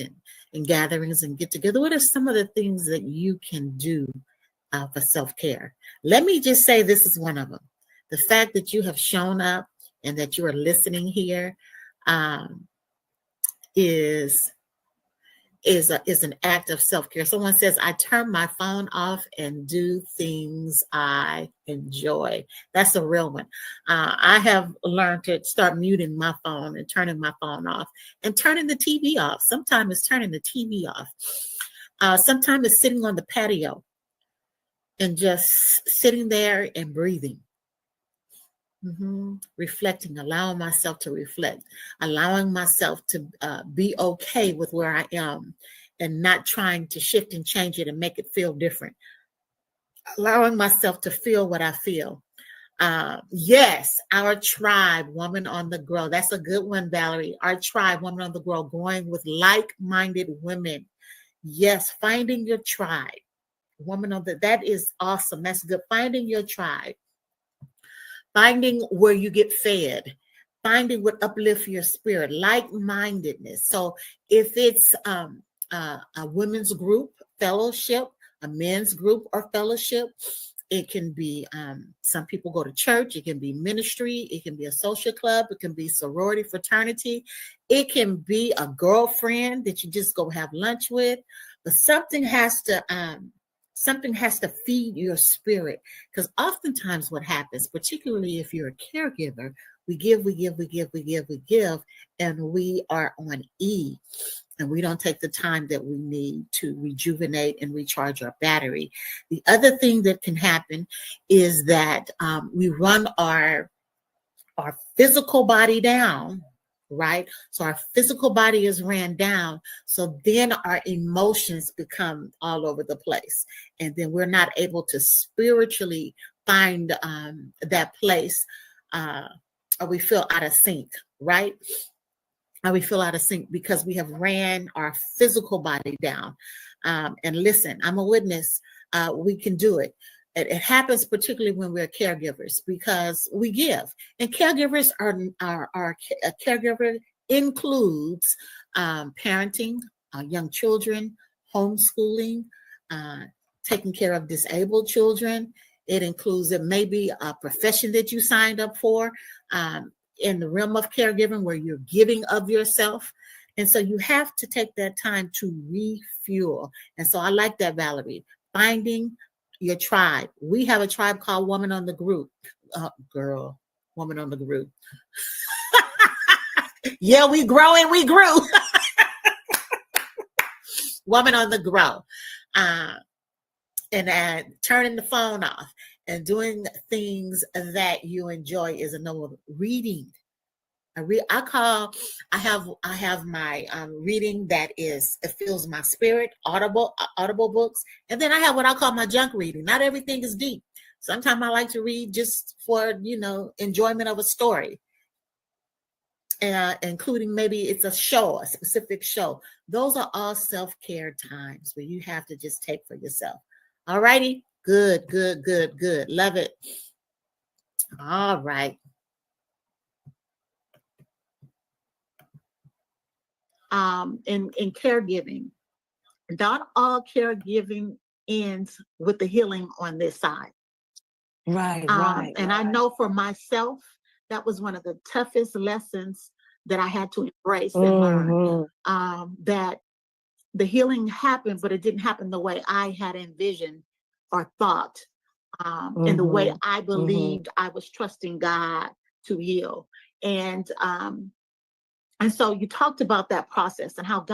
and gatherings and get together, what are some of the things that you can do for self-care? Let me just say this is one of them. The fact that you have shown up and that you are listening here is an act of self-care. Someone says, I turn my phone off and do things I enjoy. That's a real one. I have learned to start muting my phone and turning my phone off and turning the TV off. Sometimes it's turning the TV off. Sometimes it's sitting on the patio and just sitting there and breathing. Reflecting, allowing myself to reflect, allowing myself to be okay with where I am and not trying to shift and change it and make it feel different. Allowing myself to feel what I feel. Yes, our tribe, Woman on the Grow. That's a good one, Valerie. Our tribe, Woman on the Grow, going with like-minded women. Yes, finding your tribe. That is awesome. That's good. Finding your tribe. Finding where you get fed, finding what uplifts your spirit, like-mindedness. So if it's a women's group fellowship, a men's group or fellowship, it can be some people go to church, it can be ministry, it can be a social club, it can be sorority, fraternity, it can be a girlfriend that you just go have lunch with, but something has to feed your spirit, because oftentimes what happens, particularly if you're a caregiver, we give, and we are on E, and we don't take the time that we need to rejuvenate and recharge our battery. The other thing that can happen is that we run our physical body down, right? So our physical body is ran down. So then our emotions become all over the place. And then we're not able to spiritually find that place, or we feel out of sync, right? Or we feel out of sync because we have ran our physical body down. And listen, I'm a witness. We can do it. It happens particularly when we're caregivers because we give, and caregivers are a caregiver includes parenting young children, homeschooling, taking care of disabled children. It includes, it may be a profession that you signed up for in the realm of caregiving where you're giving of yourself. And so you have to take that time to refuel. And so I like that, Valerie, finding your tribe. We have a tribe called Woman on the Group. Woman on the Group. Yeah, we grow and we grew. Woman on the Grow. And turning the phone off and doing things that you enjoy is another one. Reading. I have my reading that is, it fills my spirit, audible books. And then I have what I call my junk reading. Not everything is deep. Sometimes I like to read just for, enjoyment of a story. Including maybe it's a show, a specific show. Those are all self-care times where you have to just take for yourself. All righty. Good. Love it. All right. In caregiving, not all caregiving ends with the healing on this side. Right. And I know for myself, that was one of the toughest lessons that I had to embrace and learn. That the healing happened, but it didn't happen the way I had envisioned or thought, and the way I believed I was trusting God to heal. And so you talked about that process and how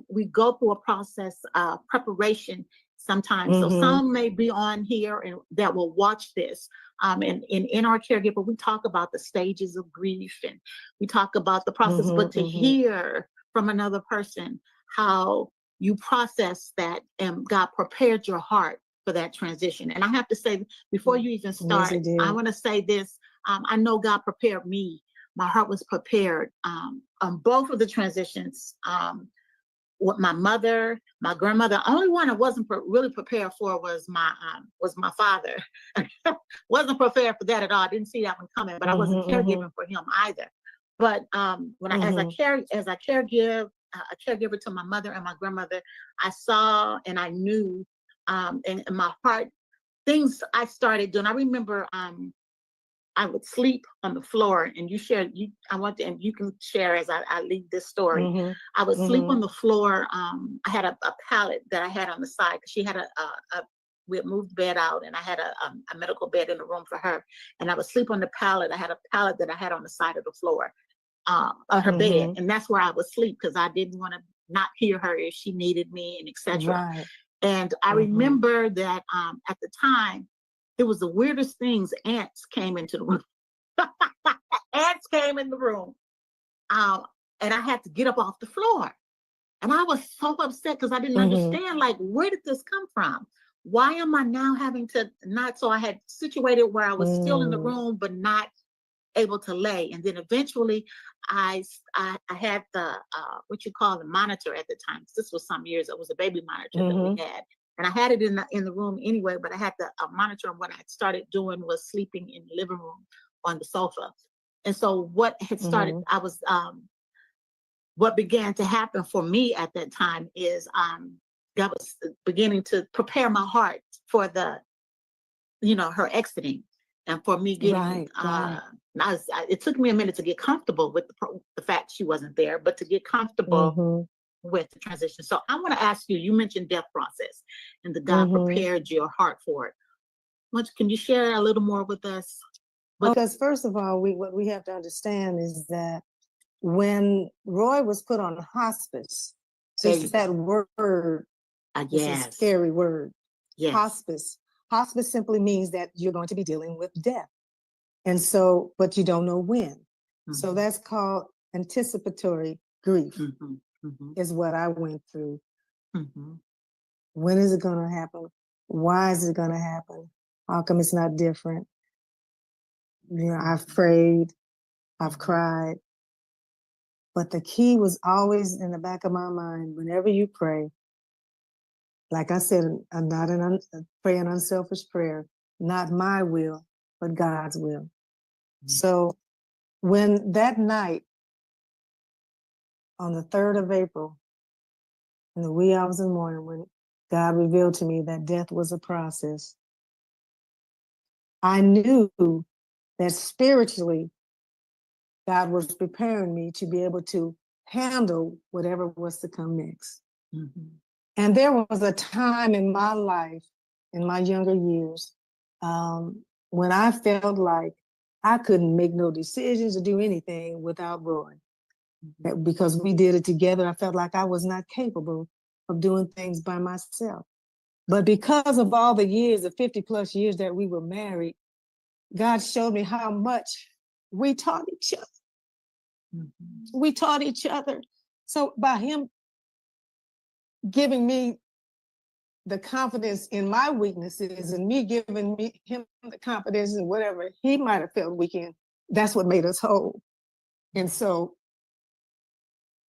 we go through a process of preparation sometimes. So some may be on here and that will watch this. And in our caregiver, we talk about the stages of grief and we talk about the process, but to hear from another person how you process that and God prepared your heart for that transition. And I have to say, before you even start, I want to say this. I know God prepared me. My heart was prepared on both of the transitions. With my mother, my grandmother. Only one I wasn't really prepared for was my father. Wasn't prepared for that at all. I didn't see that one coming, but I wasn't caregiving for him either. But when as I caregiver to my mother and my grandmother, I saw and I knew in my heart things I started doing. I remember I would sleep on the floor, and and you can share as I lead this story. I would sleep on the floor. I had a pallet that I had on the side. She had we had moved bed out, and I had a medical bed in the room for her. And I would sleep on the pallet. I had a pallet that I had on the side of the floor, on her bed, and that's where I would sleep because I didn't want to not hear her if she needed me, and etc. Right. And I remember that at the time, it was the weirdest things. Ants came into the room. Ants came in the room. And I had to get up off the floor. And I was so upset because I didn't understand, like, where did this come from? Why am I now having to not? So I had situated where I was still in the room, but not able to lay. And then eventually I had the, what you call the monitor at the time. This was some years, it was a baby monitor that we had. And I had it in the room anyway, but I had the monitor. And what I started doing was sleeping in the living room on the sofa. And so what had started, what began to happen for me at that time is God was beginning to prepare my heart for the, her exiting. And for me getting, it took me a minute to get comfortable with the fact she wasn't there, but to get comfortable with the transition. So I want to ask you, you mentioned death process and the God prepared your heart for it. Can you share a little more with us? Because first of all, what we have to understand is that when Roy was put on hospice, just that word, it's a scary word. Yes. Hospice simply means that you're going to be dealing with death. And so, but you don't know when. So that's called anticipatory grief. Is what I went through. When is it going to happen? Why is it going to happen? How come it's not different? I've prayed, I've cried, but the key was always in the back of my mind. Whenever you pray, like I said, I'm not pray an unselfish prayer, not my will, but God's will. So when that night, on the 3rd of April, in the wee hours of the morning, when God revealed to me that death was a process, I knew that spiritually, God was preparing me to be able to handle whatever was to come next. And there was a time in my life, in my younger years, when I felt like I couldn't make no decisions or do anything without Roy. Because we did it together, I felt like I was not capable of doing things by myself. But because of all the years, the 50 plus years that we were married, God showed me how much we taught each other. We taught each other. So by him giving me the confidence in my weaknesses and me giving him the confidence in whatever he might have felt weak in, that's what made us whole. And so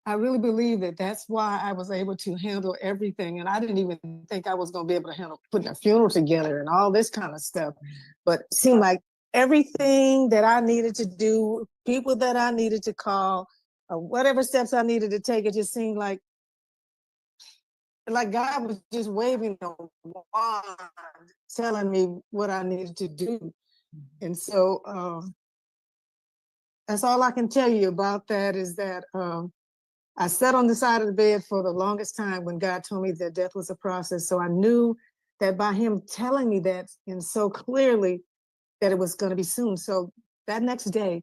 I really believe that that's why I was able to handle everything. And I didn't even think I was going to be able to handle putting a funeral together and all this kind of stuff. But it seemed like everything that I needed to do, people that I needed to call, whatever steps I needed to take, it just seemed like God was just waving a wand, telling me what I needed to do. And so that's all I can tell you about that, is that I sat on the side of the bed for the longest time when God told me that death was a process. So I knew that by him telling me that, and so clearly, that it was going to be soon. So that next day,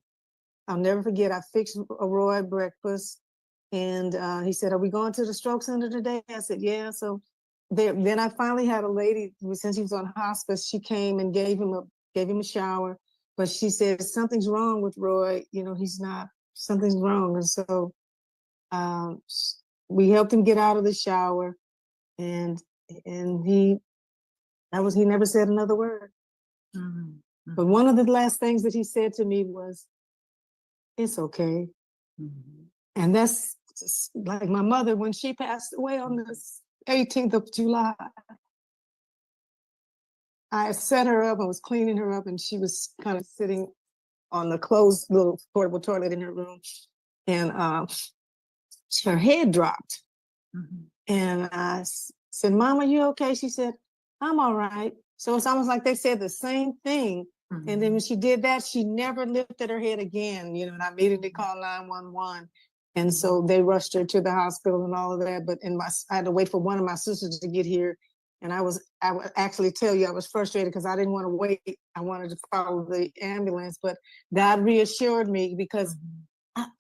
I'll never forget, I fixed Roy breakfast, and he said, "Are we going to the stroke center today?" I said, "Yeah." So then I finally had a lady, since he was on hospice, she came and gave him a shower, but she said, "Something's wrong with Roy. You know, something's wrong." And so we helped him get out of the shower, and he never said another word. But one of the last things that he said to me was, "It's okay." And that's like my mother, when she passed away on the 18th of July. I set her up, I was cleaning her up, and she was kind of sitting on the closed little portable toilet in her room. And her head dropped. And I said, "Mama, you okay?" She said, "I'm all right." So it's almost like they said the same thing. And then when she did that, she never lifted her head again, you know, and I immediately called 911. And so they rushed her to the hospital and all of that. But I had to wait for one of my sisters to get here. And I would actually tell you, I was frustrated because I didn't want to wait. I wanted to follow the ambulance, but God reassured me, because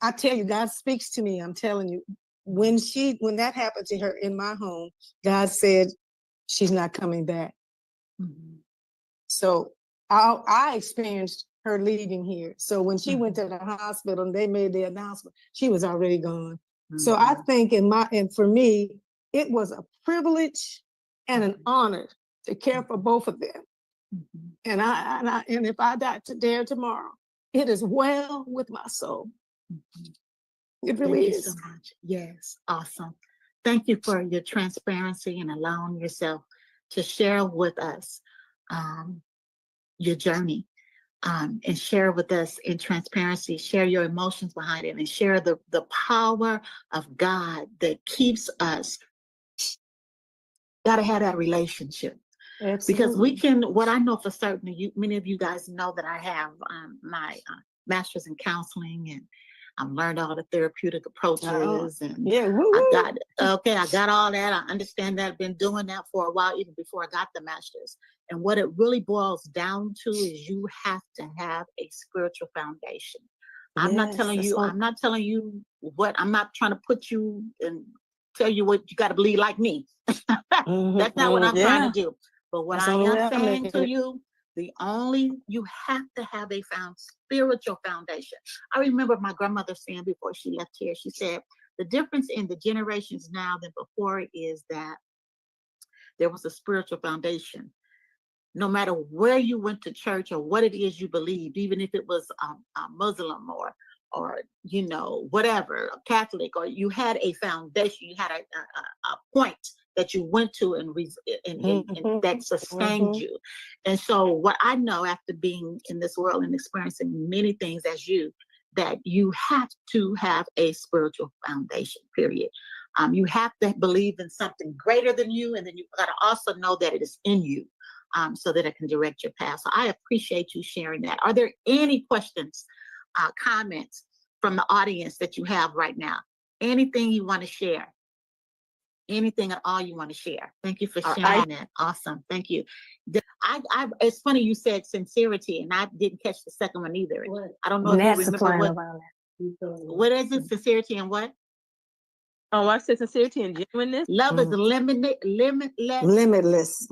I tell you, God speaks to me. I'm telling you, when that happened to her in my home, God said, "She's not coming back." So I experienced her leaving here. So when she went to the hospital and they made the announcement, she was already gone. So I think and for me, it was a privilege and an honor to care for both of them. And if I die today or tomorrow, it is well with my soul. It really Thank you is. so much. Yes, awesome. Thank you for your transparency and allowing yourself to share with us your journey, and share with us in transparency, share your emotions behind it, and share the power of God that keeps us. Got to have that relationship. Absolutely. Because we can, what I know for certain, many of you guys know that I have my master's in counseling, and I've learned all the therapeutic approaches, and I got all that. I understand that. I've been doing that for a while, even before I got the master's. And what it really boils down to is you have to have a spiritual foundation. I'm not telling you what, I'm not trying to put you and tell you what you got to believe like me. That's not what I'm trying to do. But what I am saying to you, you have to have a spiritual foundation. I remember my grandmother saying before she left here, she said, the difference in the generations now than before is that there was a spiritual foundation. No matter where you went to church or what it is you believed, even if it was a Muslim or you know, whatever, a Catholic, or you had a foundation, you had a point that you went to and that sustained you. And so what I know after being in this world and experiencing many things as you, that you have to have a spiritual foundation, period. You have to believe in something greater than you, and then you've got to also know that it is in you, so that it can direct your path. So I appreciate you sharing that. Are there any questions, comments from the audience that you have right now? Anything you want to share? Anything at all you want to share? Thank you for sharing that. Awesome. Thank you. It's funny you said sincerity, and I didn't catch the second one either. What? I don't know if you remember what is it? Sincerity and what? Oh, I said sincerity and genuineness. Love is limitless,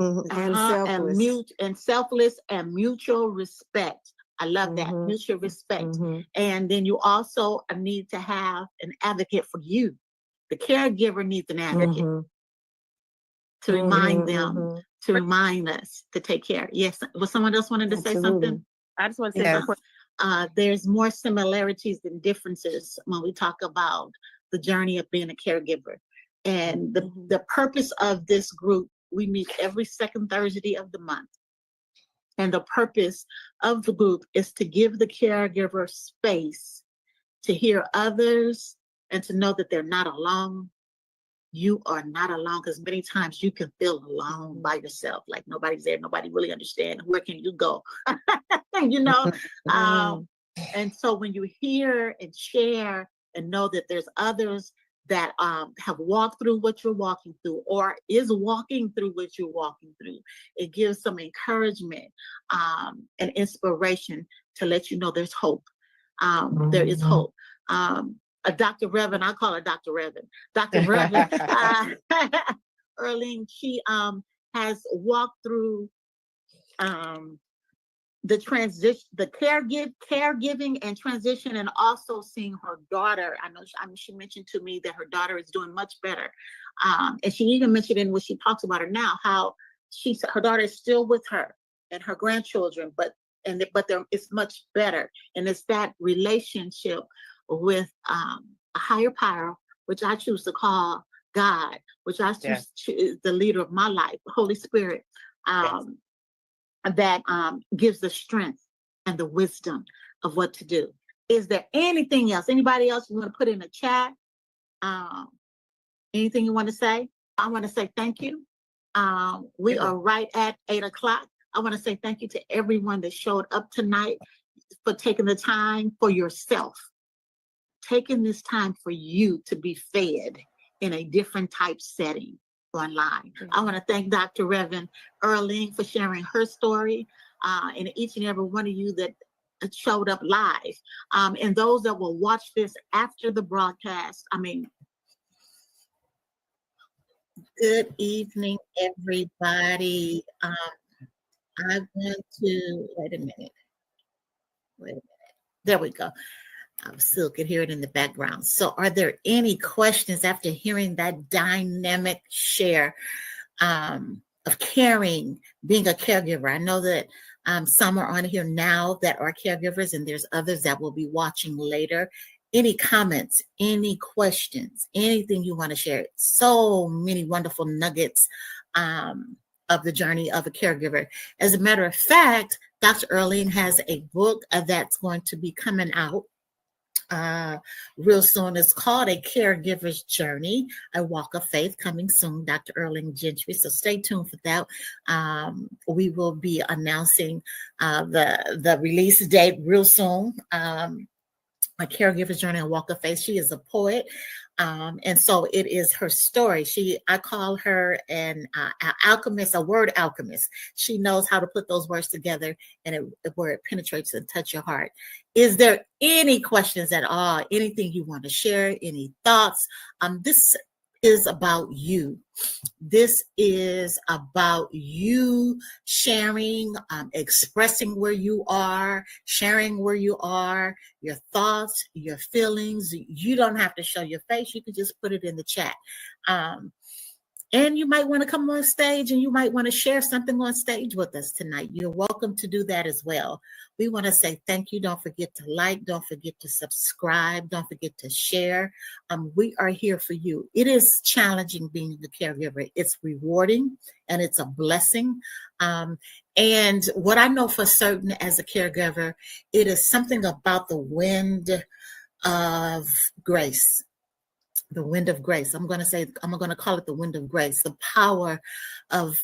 and selfless, and selfless, and mutual respect. I love that. Mutual respect. And then you also need to have an advocate for you. The caregiver needs an advocate to remind them, to remind us to take care. Yes. Was someone else wanted to say something? I just want to say something. There's more similarities than differences when we talk about the journey of being a caregiver. And the purpose of this group, we meet every second Thursday of the month. And the purpose of the group is to give the caregiver space to hear others and to know that they're not alone. You are not alone, because many times you can feel alone by yourself, like nobody's there, nobody really understands. Where can you go? You know? And so when you hear and share and know that there's others that have walked through what you're walking through or is walking through what you're walking through, it gives some encouragement and inspiration to let you know there's hope. There is hope. Dr. Revan, I call her Dr. Revan. Dr. Revan, Earline, she has walked through the transition, the caregiving and transition, and also seeing her daughter. I know she mentioned to me that her daughter is doing much better. And she even mentioned in what she talks about her now, how her daughter is still with her and her grandchildren, but it's much better. And it's that relationship with a higher power, which I choose to call God, which I choose is the leader of my life, the Holy Spirit, that gives the strength and the wisdom of what to do. Is there anything else? Anybody else you want to put in the chat? Anything you want to say? I want to say thank you. We are right at 8:00. I want to say thank you to everyone that showed up tonight, for taking the time for yourself, taking this time for you to be fed in a different type setting online. I want to thank Dr. Revan Earline for sharing her story, and each and every one of you that showed up live, and those that will watch this after the broadcast. Good evening, everybody. I want to wait a minute. There we go. I still could hear it in the background. So are there any questions after hearing that dynamic share of caring, being a caregiver? I know that some are on here now that are caregivers, and there's others that will be watching later. Any comments, any questions, anything you want to share? So many wonderful nuggets of the journey of a caregiver. As a matter of fact, Dr. Earline has a book that's going to be coming out real soon. It's called A Caregiver's Journey, A Walk of Faith, coming soon, Dr. Earline Gentry. So stay tuned for that. We will be announcing the release date real soon. A Caregiver's Journey, A Walk of Faith. She is a poet. And so it is her story. I call her an alchemist, a word alchemist. She knows how to put those words together and where it penetrates and touch your heart. Is there any questions at all? Anything you want to share? Any thoughts? This is about you. This is about you sharing, expressing where you are, sharing where you are, your thoughts, your feelings. You don't have to show your face. You can just put it in the chat. And you might want to come on stage and you might want to share something on stage with us tonight. You're welcome to do that as well. We want to say thank you. Don't forget to like. Don't forget to subscribe. Don't forget to share. We are here for you. It is challenging being a caregiver. It's rewarding and it's a blessing. And what I know for certain as a caregiver, it is something about the wind of grace. The wind of grace. I'm going to call it the wind of grace, the power of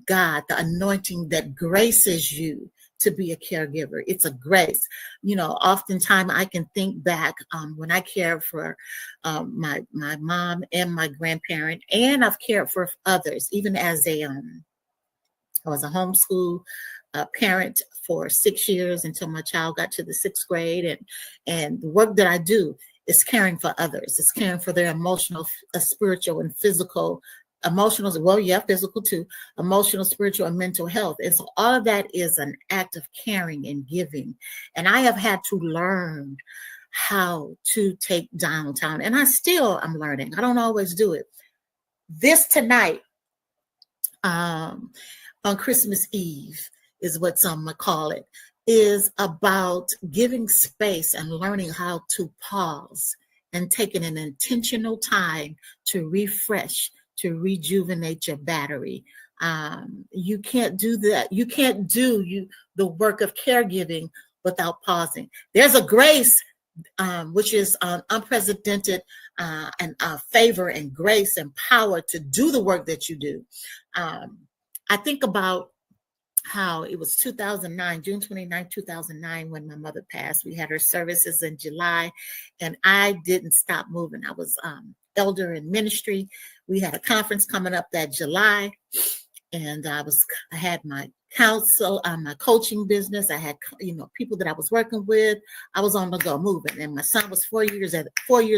God, the anointing that graces you to be a caregiver. It's a grace. Oftentimes I can think back when I cared for my mom and my grandparent, and I've cared for others, even as I was a homeschool parent for 6 years until my child got to the 6th grade. And the work that I do is caring for others. It's caring for their emotional, spiritual, and physical emotional, well, yeah, physical too, emotional, spiritual, and mental health. And so all of that is an act of caring and giving. And I have had to learn how to take downtown, and I'm learning. I don't always do it. This tonight, on Christmas Eve, is what some might call it, is about giving space and learning how to pause and taking an intentional time to refresh, to rejuvenate your battery. You can't do that. You can't do the work of caregiving without pausing. There's a grace, which is unprecedented and favor and grace and power to do the work that you do. I think about how it was 2009, June 29, 2009, when my mother passed. We had her services in July, and I didn't stop moving. I was elder in ministry. We had a conference coming up that July, and I had my counsel, my coaching business. I had, people that I was working with. I was on the go moving, and my son was 4 years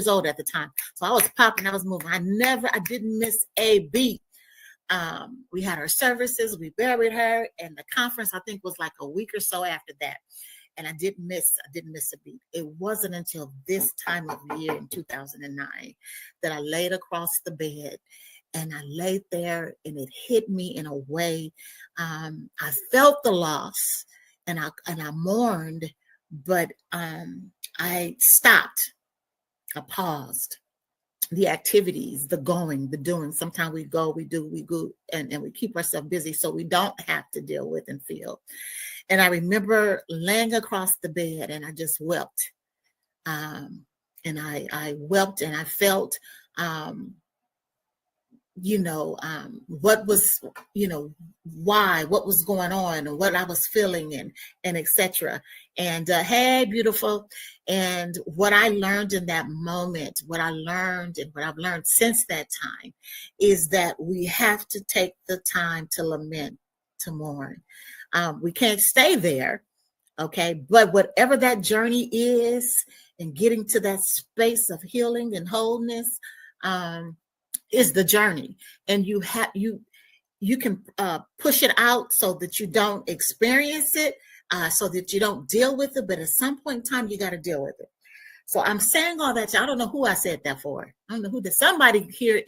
old at the time. So I was popping, I was moving. I didn't miss a beat. We had our services, we buried her, and the conference, I think, was like a week or so after that. And I didn't miss a beat. It wasn't until this time of year in 2009 that I laid across the bed, and I laid there, and it hit me in a way. I felt the loss, and I mourned, but I stopped. I paused. The activities, the going, the doing. Sometimes we go, we do, we go, and we keep ourselves busy so we don't have to deal with and feel. And I remember laying across the bed, and I just wept. And I wept, and I felt, what was, why, what was going on, and what I was feeling, and etc. And hey, beautiful. And what I learned in that moment, what I've learned since that time, is that we have to take the time to lament, to mourn. We can't stay there, okay? But whatever that journey is, and getting to that space of healing and wholeness, is the journey. And you can push it out so that you don't experience it, so that you don't deal with it. But at some point in time, you got to deal with it. So I'm saying all that. I don't know who I said that for. I don't know who. Somebody here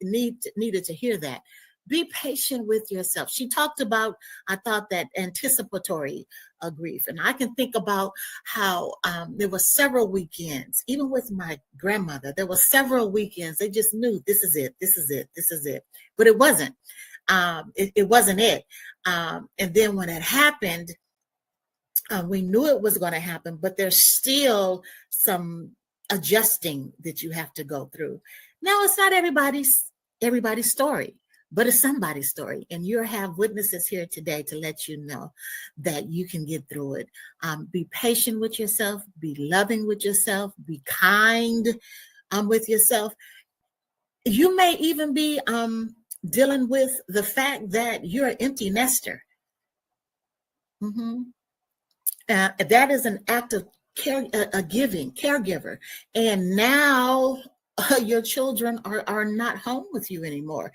needed to hear that. Be patient with yourself. She talked about, I thought, that anticipatory grief. And I can think about how there were several weekends, even with my grandmother, there were several weekends. They just knew this is it, this is it, this is it. But it wasn't. It wasn't it. And then when it happened, we knew it was going to happen, but there's still some adjusting that you have to go through. Now, it's not everybody's story, but it's somebody's story. And you have witnesses here today to let you know that you can get through it. Be patient with yourself, be loving with yourself, be kind with yourself. You may even be dealing with the fact that you're an empty nester. That is an act of caregiver. And now your children are not home with you anymore.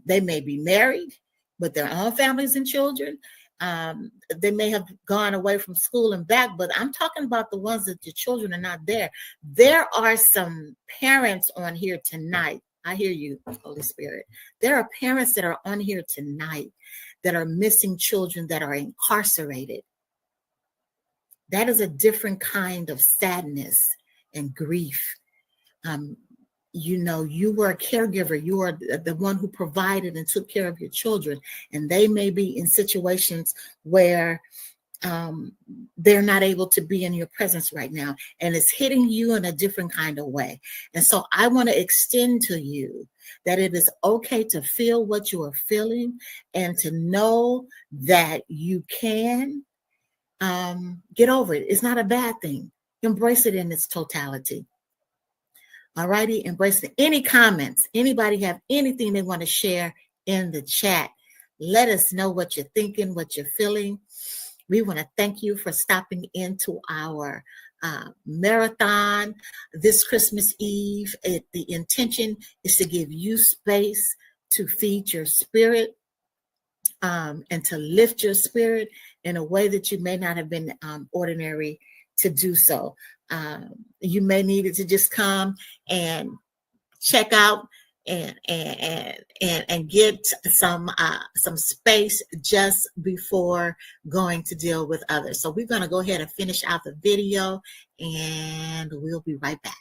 They may be married with their own families and children. They may have gone away from school and back, but I'm talking about the ones that your children are not there. There are some parents on here tonight. I hear you, Holy Spirit. There are parents that are on here tonight that are missing children that are incarcerated. That is a different kind of sadness and grief. You were a caregiver. You are the one who provided and took care of your children. And they may be in situations where they're not able to be in your presence right now. And it's hitting you in a different kind of way. And so I want to extend to you that it is okay to feel what you are feeling, and to know that you can get over it. It's not a bad thing. Embrace it in its totality. All righty, embrace it. Any comments? Anybody have anything they want to share in the chat? Let us know what you're thinking, what you're feeling. We want to thank you for stopping into our marathon this Christmas Eve. The intention is to give you space to feed your spirit, and to lift your spirit in a way that you may not have been ordinary to do so. You may need it to just come and check out and get some space just before going to deal with others. So we're going to go ahead and finish out the video, and we'll be right back.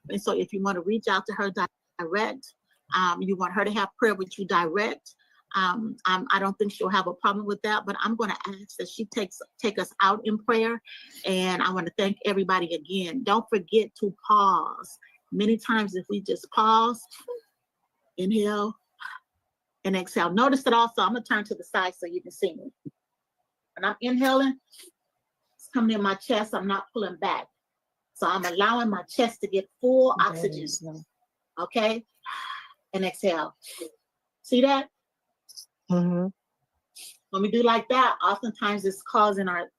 And so if you want to reach out to her direct, you want her to have prayer with you direct, I don't think she'll have a problem with that, but I'm going to ask that she take us out in prayer. And I want to thank everybody again. Don't forget to pause. Many times if we just pause, inhale and exhale. Notice that also, I'm going to turn to the side so you can see me. When I'm inhaling, it's coming in my chest. I'm not pulling back. So I'm allowing my chest to get full oxygen. Okay? And exhale. See that? Mm-hmm. When we do like that, oftentimes it's causing our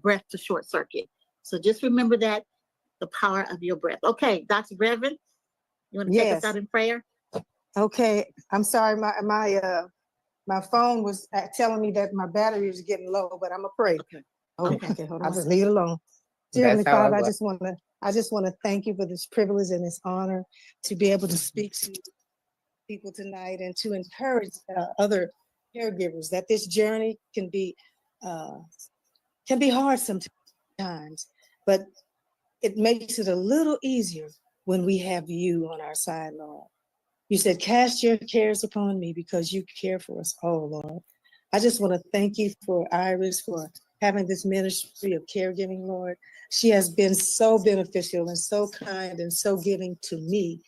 breath to short circuit. So just remember that, the power of your breath. Okay, Dr. Reverend, you want to take us out in prayer? Okay. I'm sorry, my phone was telling me that my battery was getting low, but I'm gonna pray. Okay, hold on. I'll just leave it alone. Dear Heavenly Father, I just want to thank you for this privilege and this honor to be able to speak to people tonight and to encourage other caregivers that this journey can be hard sometimes, but it makes it a little easier when we have you on our side, Lord. You said, cast your cares upon me because you care for us all, Lord. I just want to thank you for Iris for having this ministry of caregiving, Lord. She has been so beneficial and so kind and so giving to me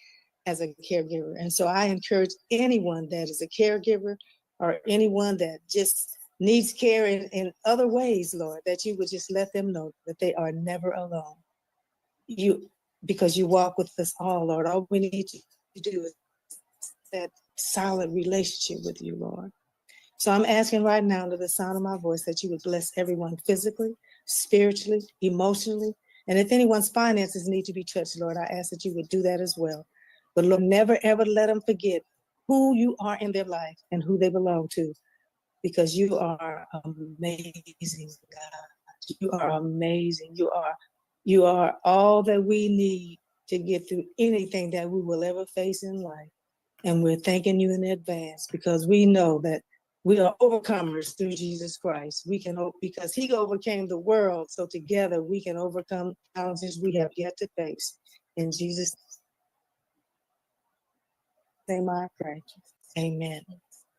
as a caregiver. And so I encourage anyone that is a caregiver or anyone that just needs care in other ways, Lord, that you would just let them know that they are never alone. Because you walk with us all, Lord. All we need to do is that solid relationship with you, Lord. So I'm asking right now, under the sound of my voice, that you would bless everyone physically, spiritually, emotionally, and if anyone's finances need to be touched, Lord, I ask that you would do that as well. But Lord, never ever let them forget who you are in their life and who they belong to, because you are amazing, God. You are amazing. You are all that we need to get through anything that we will ever face in life. And we're thanking you in advance because we know that we are overcomers through Jesus Christ. Because he overcame the world. So together we can overcome challenges we have yet to face. In Jesus' name I pray. Amen.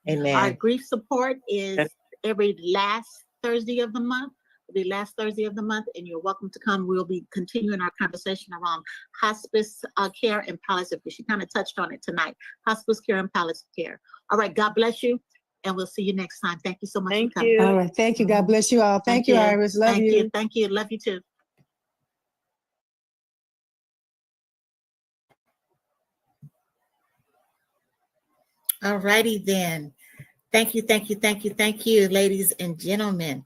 Amen. Our grief support is every last Thursday of the month. The last Thursday of the month, and you're welcome to come. We'll be continuing our conversation around hospice care and palliative care. She kind of touched on it tonight. Hospice care and palliative care. All right, God bless you, and we'll see you next time. Thank you so much for coming. All right, thank you. God bless you all. Thank you, Iris. Love you. Thank you. Love you too. All righty then. Thank you, ladies and gentlemen.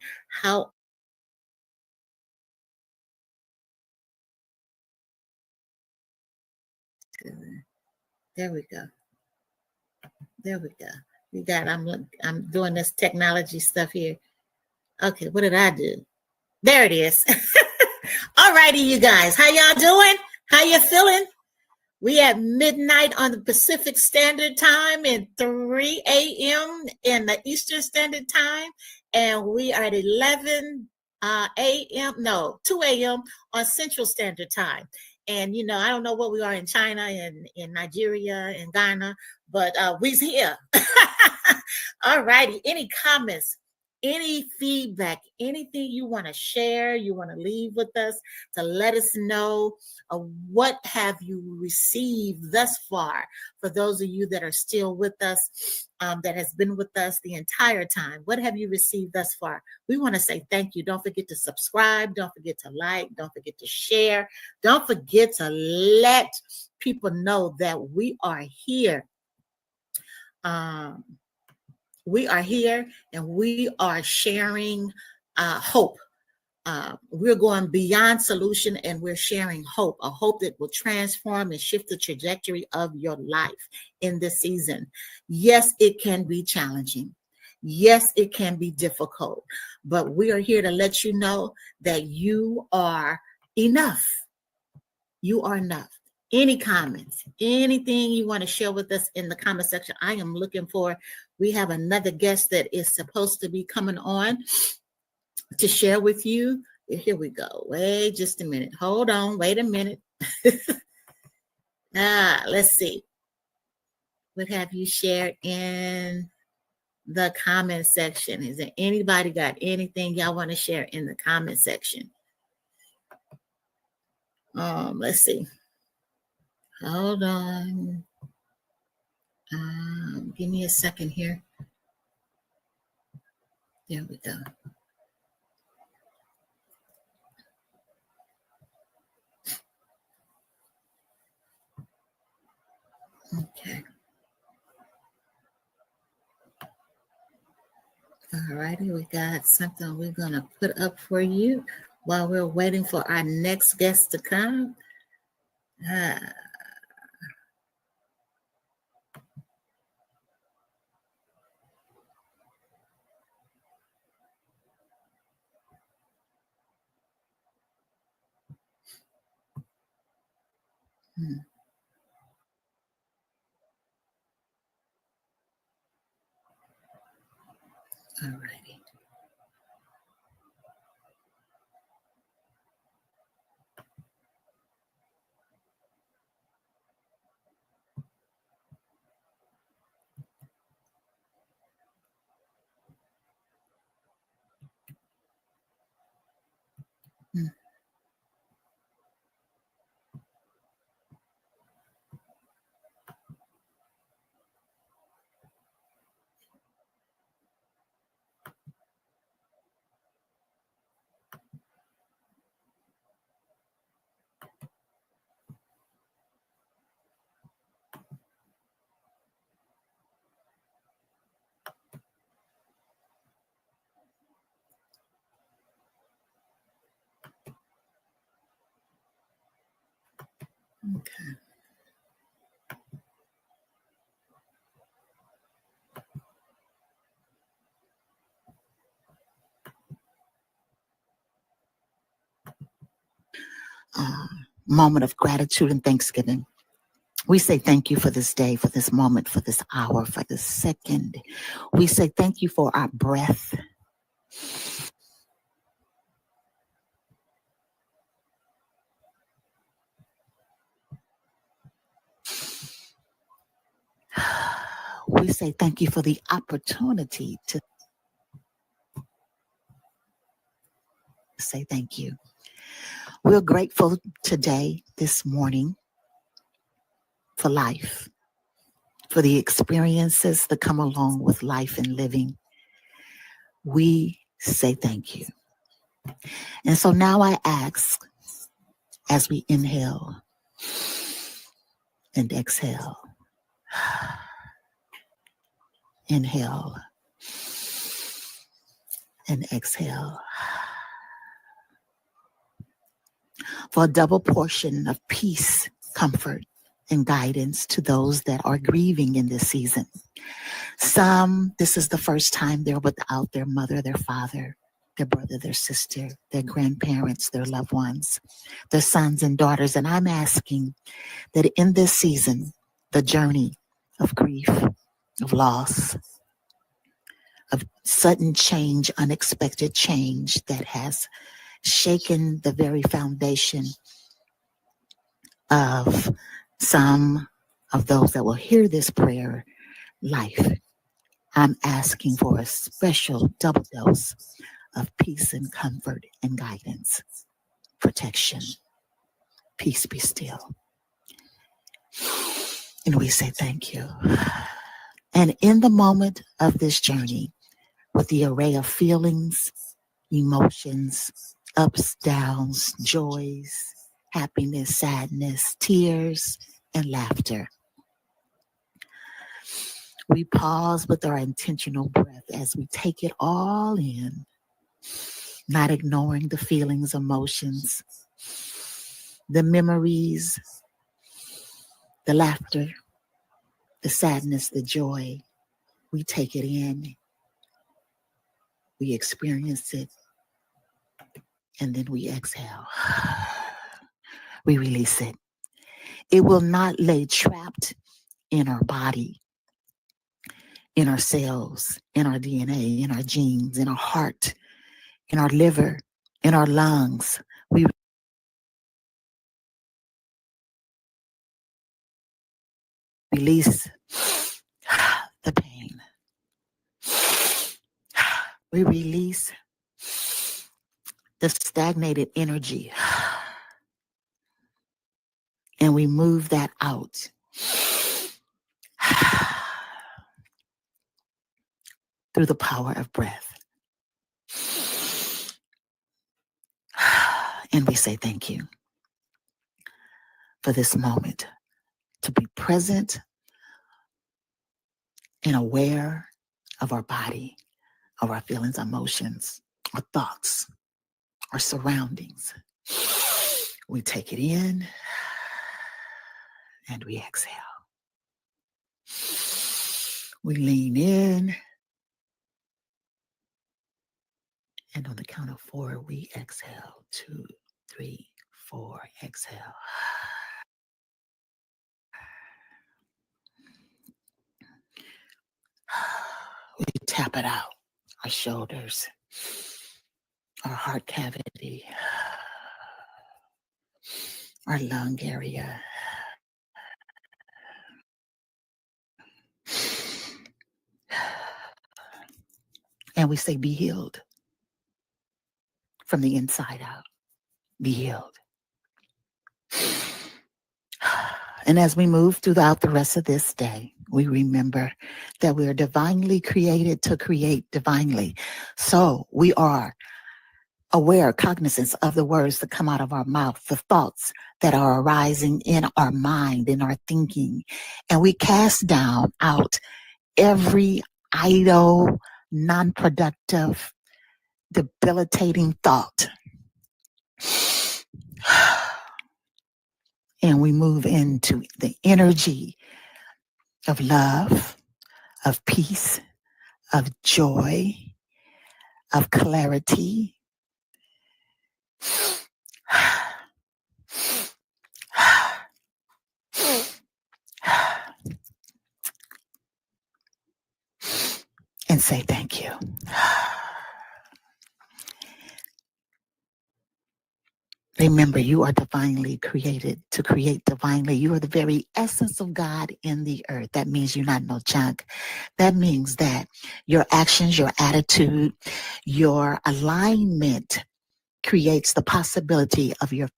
There we go. I'm doing this technology stuff here. Okay, what did I do? There it is. All righty, you guys. How y'all doing? How you feeling? We at midnight on the Pacific Standard Time and 3 a.m. in the Eastern Standard Time. And we are at 11 a.m. No, 2 a.m. on Central Standard Time. And, I don't know what we are in China and in Nigeria and Ghana, but we's here. All righty. Any comments, any feedback, anything you want to share, you want to leave with us to let us know what have you received thus far. For those of you that are still with us, that has been with us the entire time, what have you received thus far? We want to say thank you. Don't forget to subscribe. Don't forget to like. Don't forget to share. Don't forget to let people know that we are here. We are here and we are sharing hope. We're going beyond solution and we're sharing hope, a hope that will transform and shift the trajectory of your life in this season. Yes, it can be challenging. Yes, it can be difficult, but we are here to let you know that you are enough. You are enough. Any comments, anything you want to share with us in the comment section, I am looking for. We have another guest that is supposed to be coming on to share with you. Here we go. Wait just a minute. Hold on. Wait a minute. Let's see. What have you shared in the comment section? Is there anybody got anything y'all want to share in the comment section? Let's see. Hold on. Give me a second here. There we go. Okay. All righty, we got something we're going to put up for you while we're waiting for our next guest to come. All righty. Okay. Moment of gratitude and thanksgiving. We say thank you for this day, for this moment, for this hour, for this second. We say thank you for our breath. We say thank you for the opportunity to say thank you. We're grateful today, this morning, for life, for the experiences that come along with life and living. We say thank you. And so now I ask, as we inhale and exhale, inhale and exhale, for a double portion of peace, comfort, and guidance to those that are grieving in this season. Some, this is the first time they're without their mother, their father, their brother, their sister, their grandparents, their loved ones, their sons and daughters. And I'm asking that in this season, the journey of grief, of loss, of sudden change, unexpected change that has shaken the very foundation of some of those that will hear this prayer life. I'm asking for a special double dose of peace and comfort and guidance, protection. Peace be still. And we say thank you. And in the moment of this journey, with the array of feelings, emotions, ups, downs, joys, happiness, sadness, tears, and laughter, we pause with our intentional breath as we take it all in, not ignoring the feelings, emotions, the memories, the laughter, the sadness, the joy. We take it in, we experience it, and then we exhale. We release it. It will not lay trapped in our body, in our cells, in our DNA, in our genes, in our heart, in our liver, in our lungs. We release the pain. We release the stagnated energy, and we move that out. Through the power of breath. And we say thank you for this moment to be present and aware of our body, of our feelings, emotions, our thoughts, our surroundings. We take it in and we exhale. We lean in, and on the count of 4, we exhale. 2, 3, 4, exhale. We tap it out. Our shoulders, our heart cavity, our lung area. And we say, be healed from the inside out. Be healed. And as we move throughout the rest of this day, we remember that we are divinely created to create divinely. So we are aware, cognizant of the words that come out of our mouth, the thoughts that are arising in our mind, in our thinking. And we cast down out every idle, non-productive, debilitating thought. And we move into the energy of love, of peace, of joy, of clarity. And say thank you. Remember, you are divinely created to create divinely. You are the very essence of God in the earth. That means you're not no junk. That means that your actions, your attitude, your alignment creates the possibility of your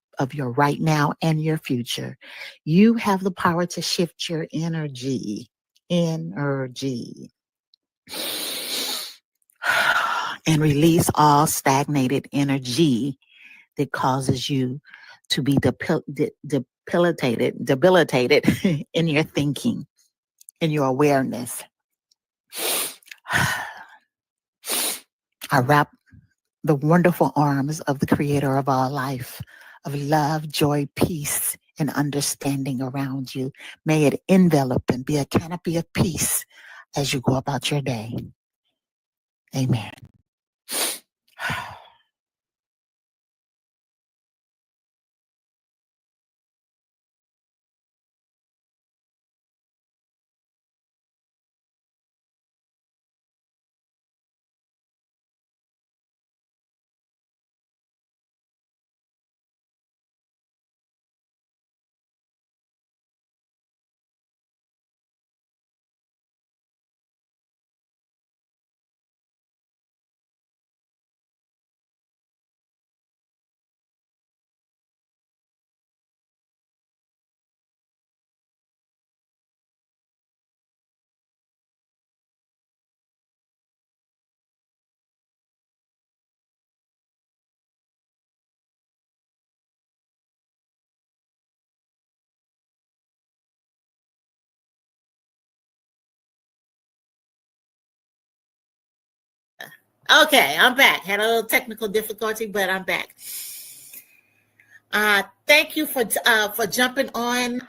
right now and your future. You have the power to shift your energy. And release all stagnated energy that causes you to be debilitated in your thinking, in your awareness. I wrap the wonderful arms of the creator of all life, of love, joy, peace, and understanding around you. May it envelop and be a canopy of peace as you go about your day. Amen. Okay, I'm back. Had a little technical difficulty, but I'm back. Thank you for jumping on,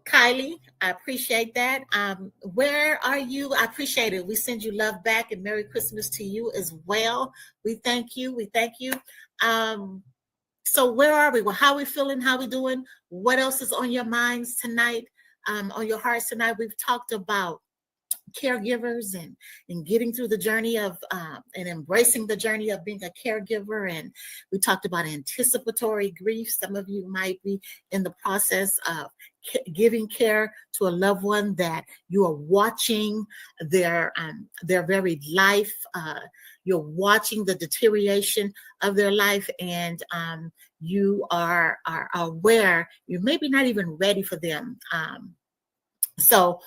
Kylie. I appreciate that. Where are you? I appreciate it. We send you love back and Merry Christmas to you as well. We thank you. We thank you. So where are we? Well, how are we feeling? How are we doing? What else is on your minds tonight? On your hearts tonight? We've talked about caregivers and getting through the journey of and embracing the journey of being a caregiver, and we talked about anticipatory grief. Some of you might be in the process of giving care to a loved one that you are watching their very life. You're watching the deterioration of their life, and you are aware you're maybe not even ready for them. So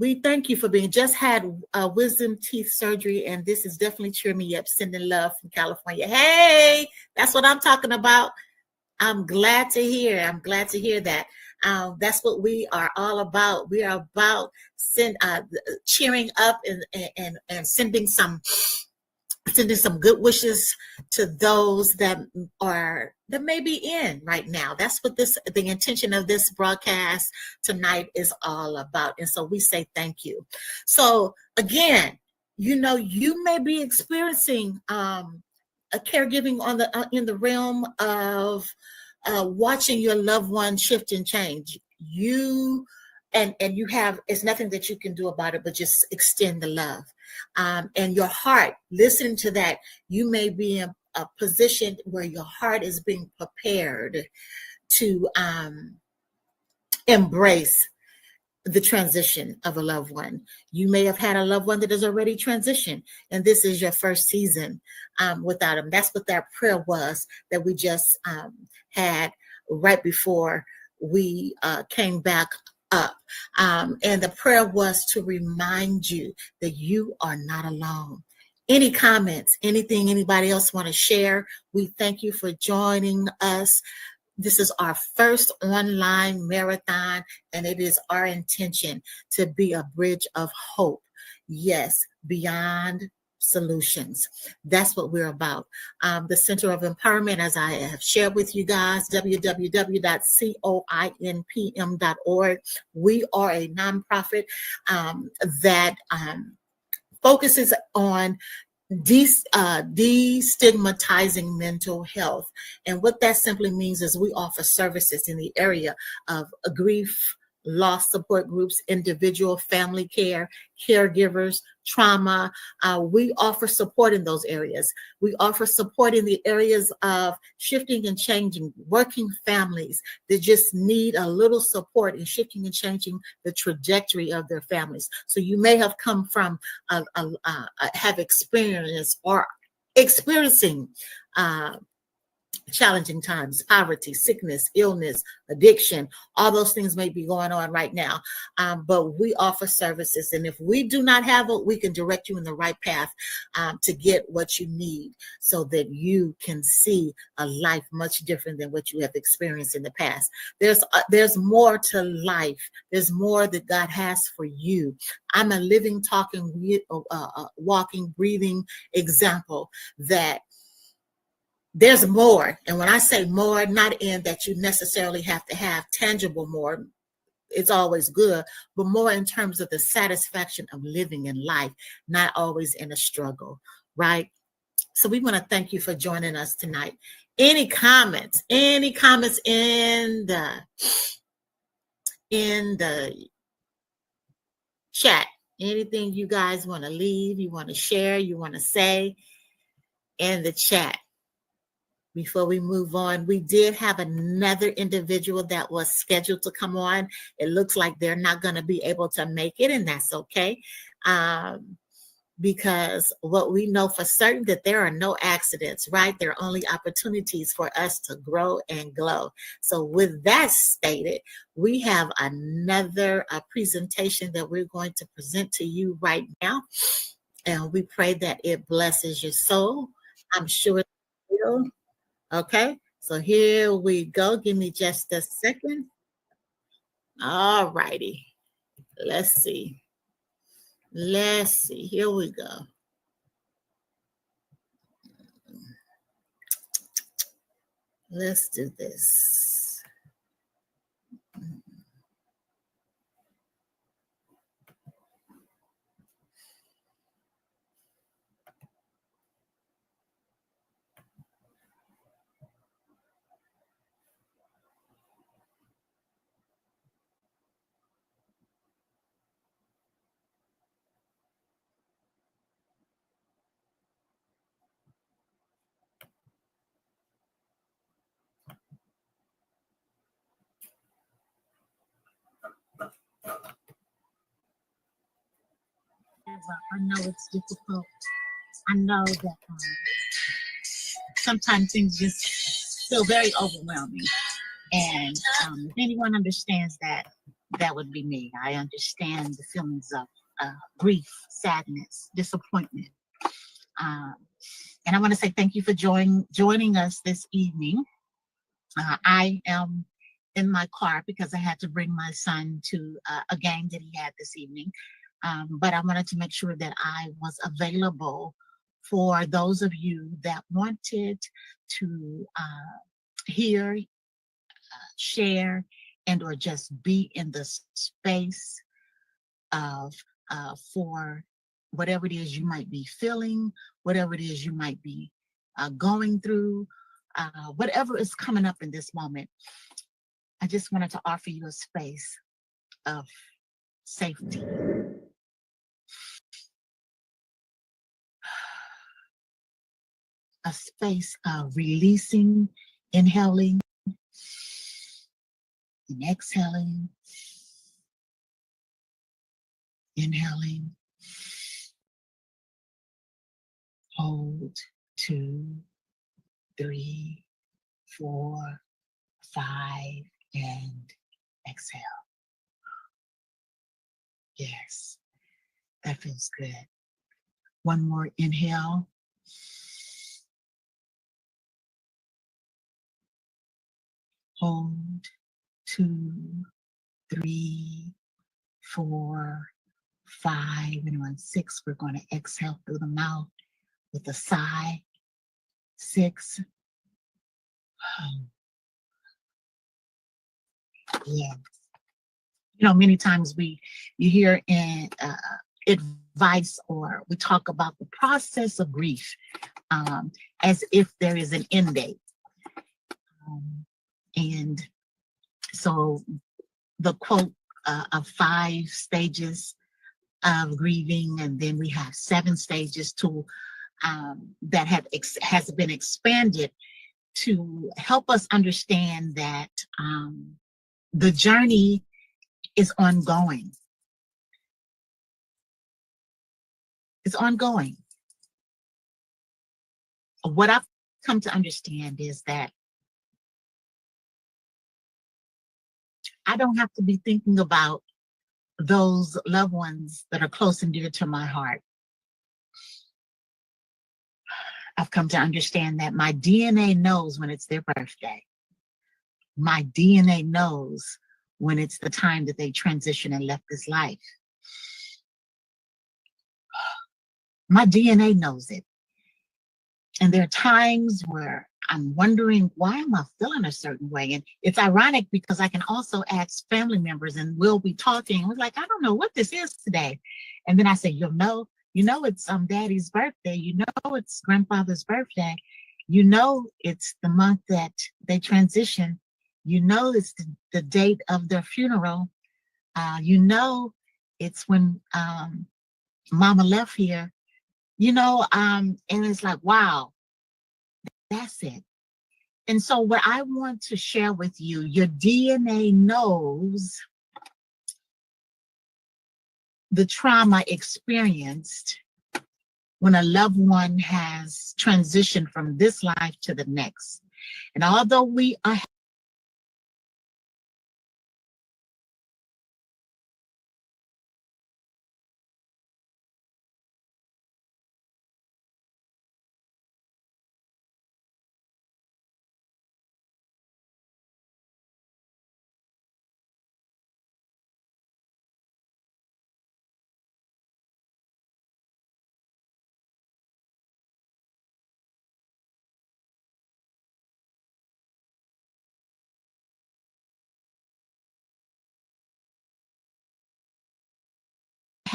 we thank you for being. Just had wisdom teeth surgery, and this is definitely cheering me up. Sending love from California. Hey, that's what I'm talking about. I'm glad to hear. I'm glad to hear that. That's what we are all about. We are about cheering up and sending some good wishes to those that may be in right now. That's what the intention of this broadcast tonight is all about. And so we say thank you. So again, you may be experiencing a caregiving in the realm of watching your loved one shift and change. And you have, it's nothing that you can do about it, but just extend the love. And your heart, listen to that. You may be in a position where your heart is being prepared to embrace the transition of a loved one. You may have had a loved one that has already transitioned, and this is your first season without them. That's what that prayer was that we just had right before we came back up. And the prayer was to remind you that you are not alone. Any comments, anything anybody else want to share? We thank you for joining us. This is our first online marathon, and it is our intention to be a bridge of hope. Yes, beyond solutions. That's what we're about. The Center of Empowerment, as I have shared with you guys, www.coinpm.org. We are a nonprofit that focuses on destigmatizing mental health. And what that simply means is we offer services in the area of grief, loss support groups, individual family care, caregivers, trauma. We offer support in those areas. We offer support in the areas of shifting and changing, working families that just need a little support in shifting and changing the trajectory of their families. So you may have come from, have experienced or experiencing challenging times, poverty, sickness, illness, addiction. All those things may be going on right now, but we offer services, and if we do not have it, we can direct you in the right path to get what you need so that you can see a life much different than what you have experienced in the past. There's more to life. There's more that God has for you. I'm a living, talking, walking, breathing example that there's more. And when I say more, not in that you necessarily have to have tangible more, it's always good, but more in terms of the satisfaction of living in life, not always in a struggle, right? So we want to thank you for joining us tonight. Any comments in the chat? Anything you guys want to leave, you want to share, you want to say in the chat? Before we move on, we did have another individual that was scheduled to come on. It looks like they're not going to be able to make it, and that's okay. Because what we know for certain that there are no accidents, right? There are only opportunities for us to grow and glow. So with that stated, we have another presentation that we're going to present to you right now. And we pray that it blesses your soul. I'm sure it will. Okay, so here we go. Give me just a second. All righty. Let's see. Here we go. Let's do this. I know it's difficult. I know that sometimes things just feel very overwhelming. And if anyone understands that, that would be me. I understand the feelings of grief, sadness, disappointment. Um, and I want to say thank you for joining us this evening. I am in my car because I had to bring my son to a game that he had this evening. But I wanted to make sure that I was available for those of you that wanted to hear, share, and or just be in the space of for whatever it is you might be feeling, whatever it is you might be going through, whatever is coming up in this moment. I just wanted to offer you a space of safety. A space of releasing, inhaling, and exhaling, inhaling, hold, 2, 3, 4, 5, and exhale. Yes, that feels good. One more inhale. Hold, 2, 3, 4, 5, and on 6, we're going to exhale through the mouth with a sigh. 6. Yeah. You know, many times you hear in advice, or we talk about the process of grief as if there is an end date. And so the quote of 5 stages of grieving, and then we have 7 stages to that has been expanded to help us understand that the journey is ongoing. It's ongoing. What I've come to understand is that I don't have to be thinking about those loved ones that are close and dear to my heart. I've come to understand that my DNA knows when it's their birthday. My DNA knows when it's the time that they transition and left this life. My DNA knows it. And there are times where I'm wondering, why am I feeling a certain way? And it's ironic because I can also ask family members and we'll be talking. We're like, I don't know what this is today. And then I say, you know it's daddy's birthday. You know it's grandfather's birthday. You know it's the month that they transition. You know it's the date of their funeral. You know it's when mama left here. You know, and it's like, wow, that's it. And so what I want to share with you, your DNA knows the trauma experienced when a loved one has transitioned from this life to the next. And although we are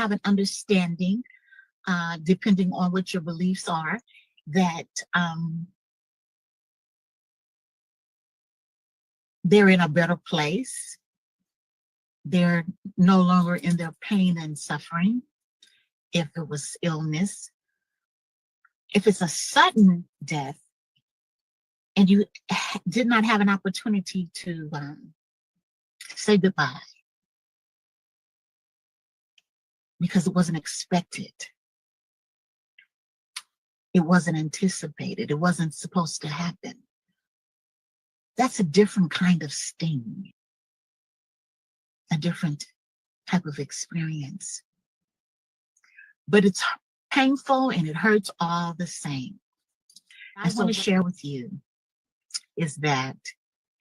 have an understanding, depending on what your beliefs are, that they're in a better place. They're no longer in their pain and suffering. If it was illness, if it's a sudden death, and you did not have an opportunity to say goodbye because it wasn't expected, it wasn't anticipated, it wasn't supposed to happen. That's a different kind of sting, a different type of experience. But it's painful and it hurts all the same. I want to share with you is that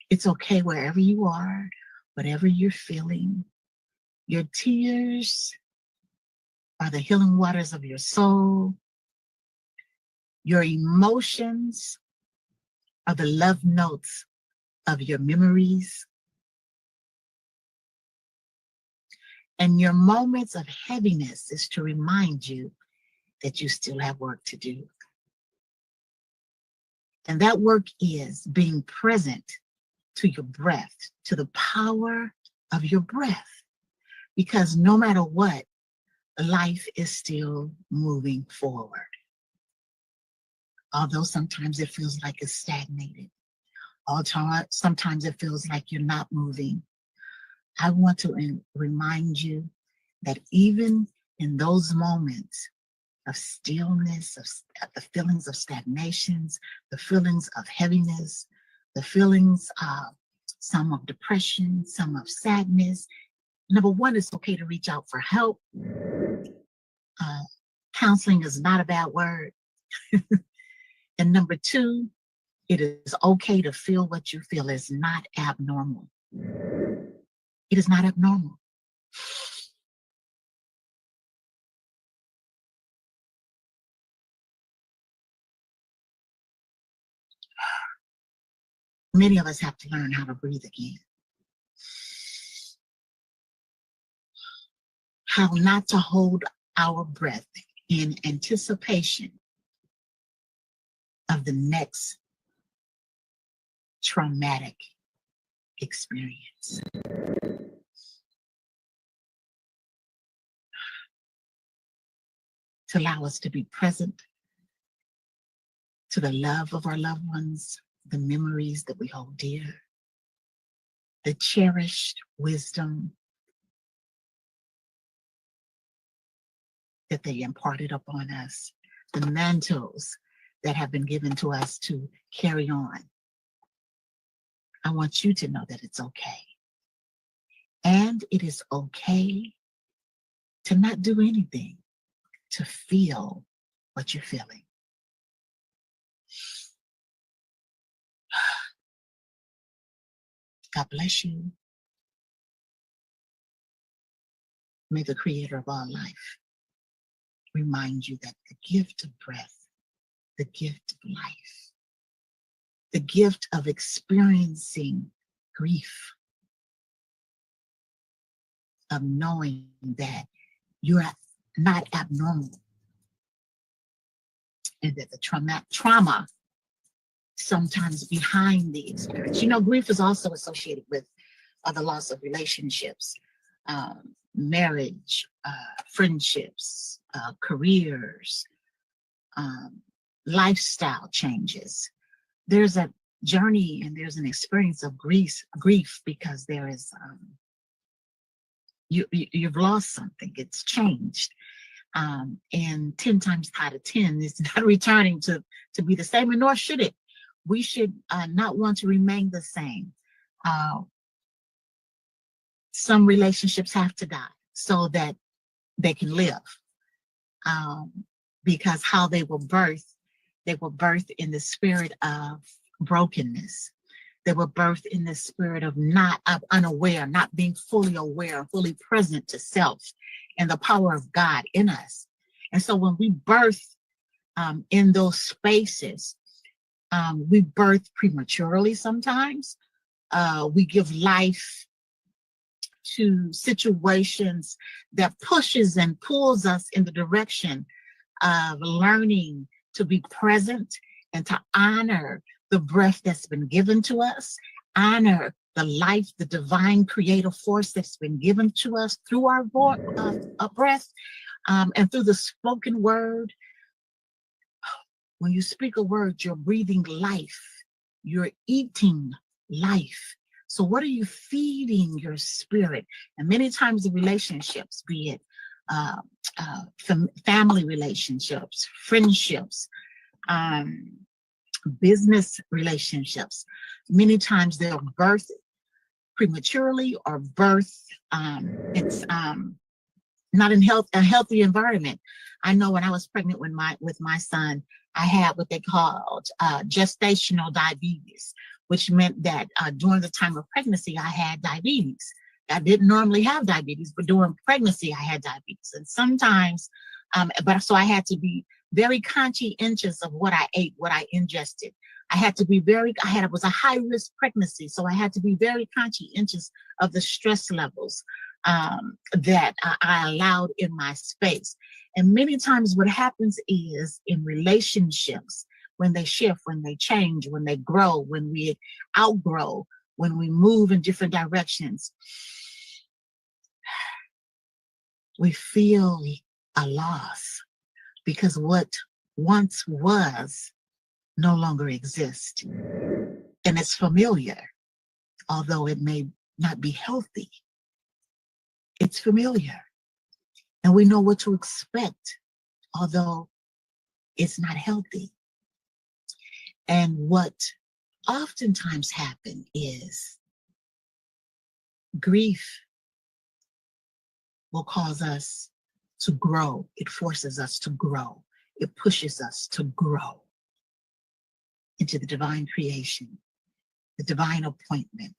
it's okay wherever you are, whatever you're feeling. Your tears are the healing waters of your soul. Your emotions are the love notes of your memories. And your moments of heaviness is to remind you that you still have work to do. And that work is being present to your breath, to the power of your breath. Because no matter what, life is still moving forward. Although sometimes it feels like it's stagnated. Sometimes it feels like you're not moving. I want to remind you that even in those moments of stillness, of the feelings of stagnations, the feelings of heaviness, the feelings of some of depression, some of sadness, number one, it's okay to reach out for help. Counseling is not a bad word. And number two, it is okay to feel what you feel is not abnormal. It is not abnormal. Many of us have to learn how to breathe again. How not to hold our breath in anticipation of the next traumatic experience. To allow us to be present to the love of our loved ones, the memories that we hold dear, the cherished wisdom that they imparted upon us, the mantles that have been given to us to carry on. I want you to know that it's okay. And it is okay to not do anything, to feel what you're feeling. God bless you. May the creator of all life remind you that the gift of breath, the gift of life, the gift of experiencing grief, of knowing that you're not abnormal, and that the trauma sometimes behind the experience. You know, grief is also associated with the loss of relationships, marriage, friendships, careers, lifestyle changes. There's a journey and there's an experience of grief because there is you've lost something. It's changed, and 10 times out of 10 is not returning to be the same, and nor should it. We should not want to remain the same. Some relationships have to die so that they can live, because how they were birthed in the spirit of brokenness. They were birthed in the spirit of unaware, not being fully aware, fully present to self and the power of God in us. And so when we birth in those spaces, we birth prematurely sometimes. We give life to situations that pushes and pulls us in the direction of learning to be present and to honor the breath that's been given to us, honor the life, the divine creative force that's been given to us through our breath, and through the spoken word. When you speak a word, you're breathing life, you're eating life. So what are you feeding your spirit? And many times the relationships, be it family relationships, friendships, business relationships, many times they're birthed prematurely or it's not in a healthy environment. I know when I was pregnant with my son, I had what they called gestational diabetes, which meant that during the time of pregnancy, I had diabetes. I didn't normally have diabetes, but during pregnancy, I had diabetes. And sometimes, so I had to be very conscientious of what I ate, what I ingested. I had to be it was a high risk pregnancy. So I had to be very conscientious of the stress levels that I allowed in my space. And many times what happens is in relationships, when they shift, when they change, when they grow, when we outgrow, when we move in different directions, we feel a loss because what once was no longer exists. And it's familiar, although it may not be healthy. It's familiar. And we know what to expect, although it's not healthy. And what oftentimes happens is grief will cause us to grow. It forces us to grow. It pushes us to grow into the divine creation, the divine appointment,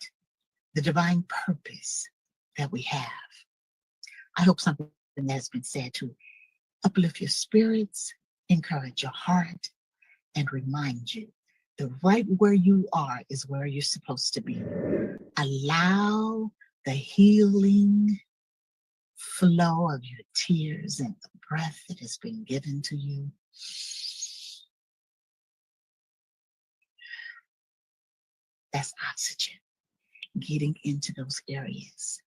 the divine purpose that we have. I hope something that has been said to uplift your spirits, encourage your heart, and remind you that right where you are is where you're supposed to be. Allow the healing flow of your tears and the breath that has been given to you. That's oxygen getting into those areas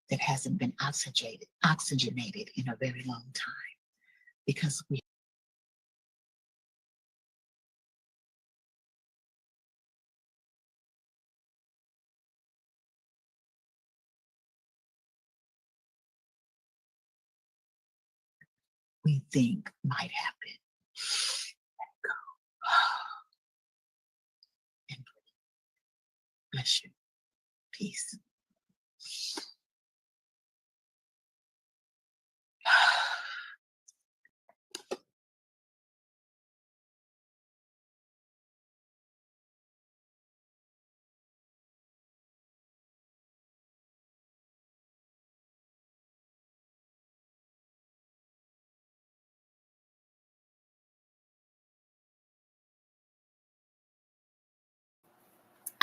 that hasn't been oxygenated in a very long time, because we think might happen. Let it go. And bless you. Peace.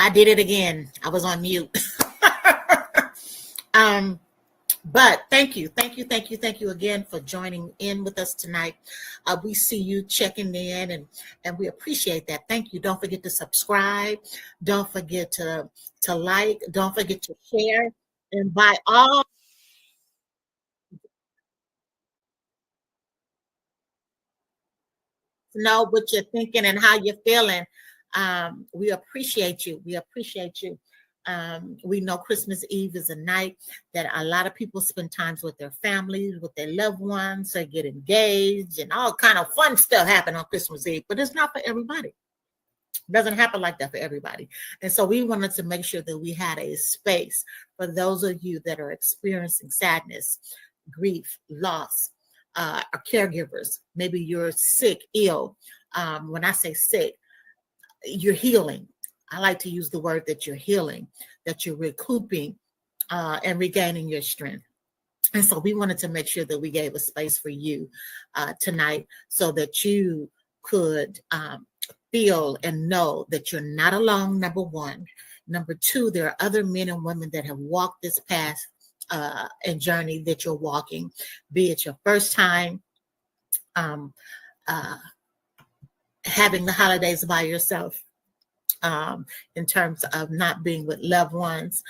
I did it again. I was on mute. But thank you again for joining in with us tonight. We see you checking in, and we appreciate that. Thank you. Don't forget to subscribe. Don't forget to like. Don't forget to share. And by all, know what you're thinking and how you're feeling. We appreciate you. We know Christmas Eve is a night that a lot of people spend times with their families, with their loved ones, they get engaged, and all kind of fun stuff happen on Christmas Eve, but it's not for everybody. It doesn't happen like that for everybody. And so we wanted to make sure that we had a space for those of you that are experiencing sadness, grief, loss, are caregivers. Maybe you're sick, ill. When I say sick, you're healing. I like to use the word that you're healing, that you're recouping and regaining your strength. And so we wanted to make sure that we gave a space for you tonight so that you could feel and know that you're not alone, number one. Number two, there are other men and women that have walked this path and journey that you're walking, be it your first time um, uh, having the holidays by yourself, in terms of not being with loved ones,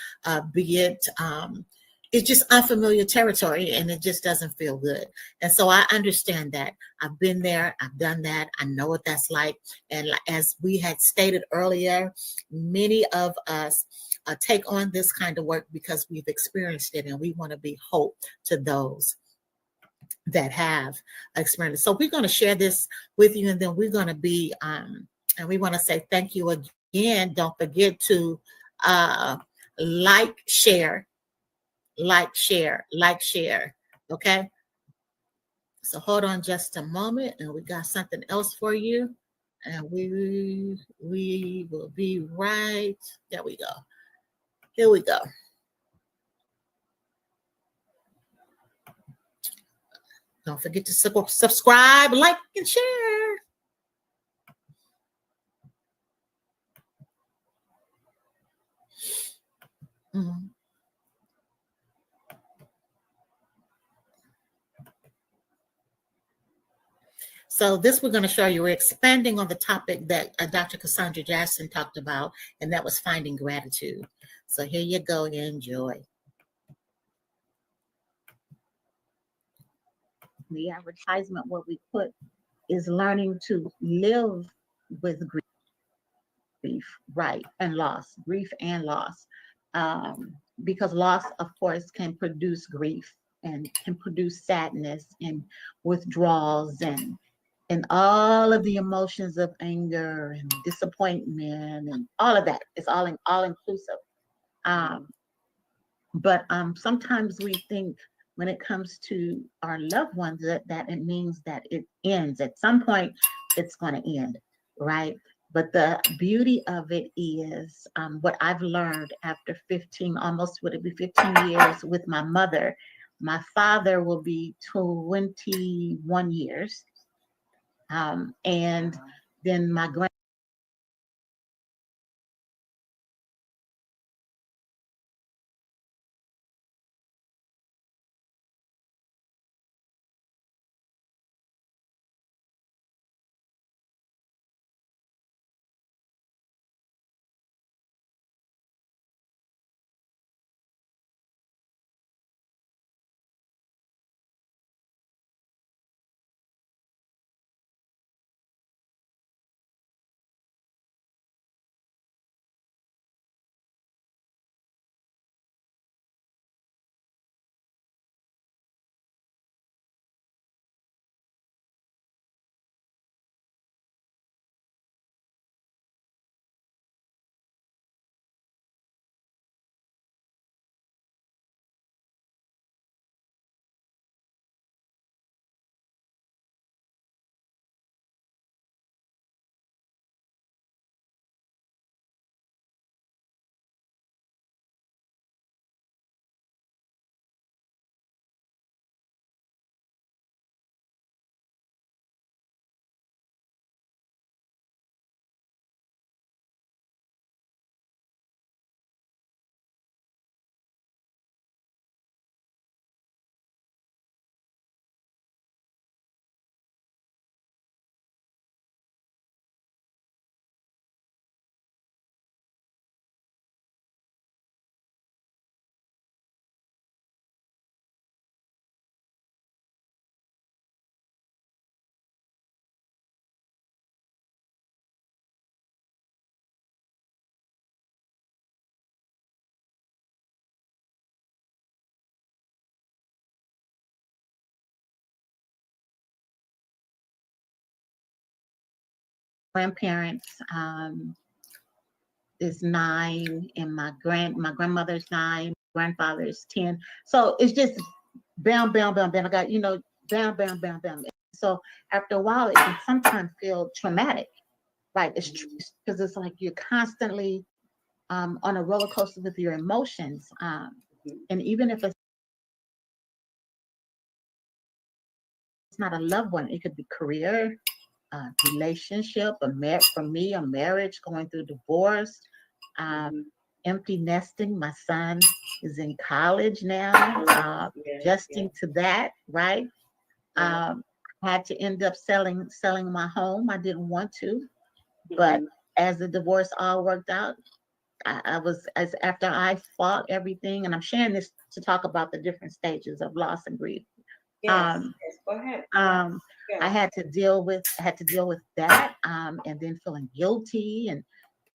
be it it's just unfamiliar territory and it just doesn't feel good. And so I understand that. I've been there, I've done that, I know what that's like. And as we had stated earlier, many of us take on this kind of work because we've experienced it, and we want to be hope to those that have experienced. So we're going to share this with you, and then we're going to be and we want to say thank you again. Don't forget to like, share. Okay, so hold on just a moment, and we got something else for you, and we will be right there. We go. Here we go. Don't forget to subscribe, like, and share. Mm. So this we're going to show you. We're expanding on the topic that Dr. Cassondra Jackson talked about, and that was finding gratitude. So here you go. Enjoy. The advertisement, what we put is learning to live with grief, right, and loss, grief and loss. Because loss, of course, can produce grief and can produce sadness and withdrawals and all of the emotions of anger and disappointment and all of that. It's all inclusive. But sometimes we think when it comes to our loved ones that it means that it ends. At some point, it's going to end, right? But the beauty of it is what I've learned after 15, almost would it be 15 years with my mother. My father will be 21 years. And then my grandparents is 9, and my grandmother's 9, grandfather's 10. So it's just bam, bam, bam, bam. I got, bam, bam, bam, bam. So after a while, it can sometimes feel traumatic, right? It's because it's like you're constantly on a roller coaster with your emotions. And even if it's not a loved one, it could be career, relationship, for me, a marriage, going through divorce, empty nesting. My son is in college now, adjusting to that, right? Had to end up selling my home. I didn't want to, but as the divorce all worked out, I was, as after I fought everything, and I'm sharing this to talk about the different stages of loss and grief. Yes, go ahead. I had to deal with that, and then feeling guilty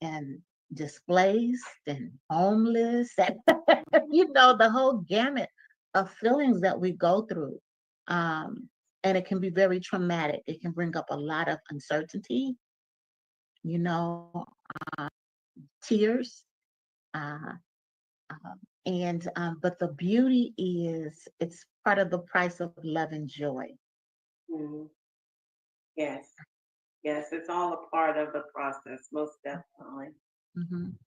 and displaced and homeless, and the whole gamut of feelings that we go through. And it can be very traumatic. It can bring up a lot of uncertainty, tears. But the beauty is it's part of the price of love and joy. Yes, it's all a part of the process, most definitely.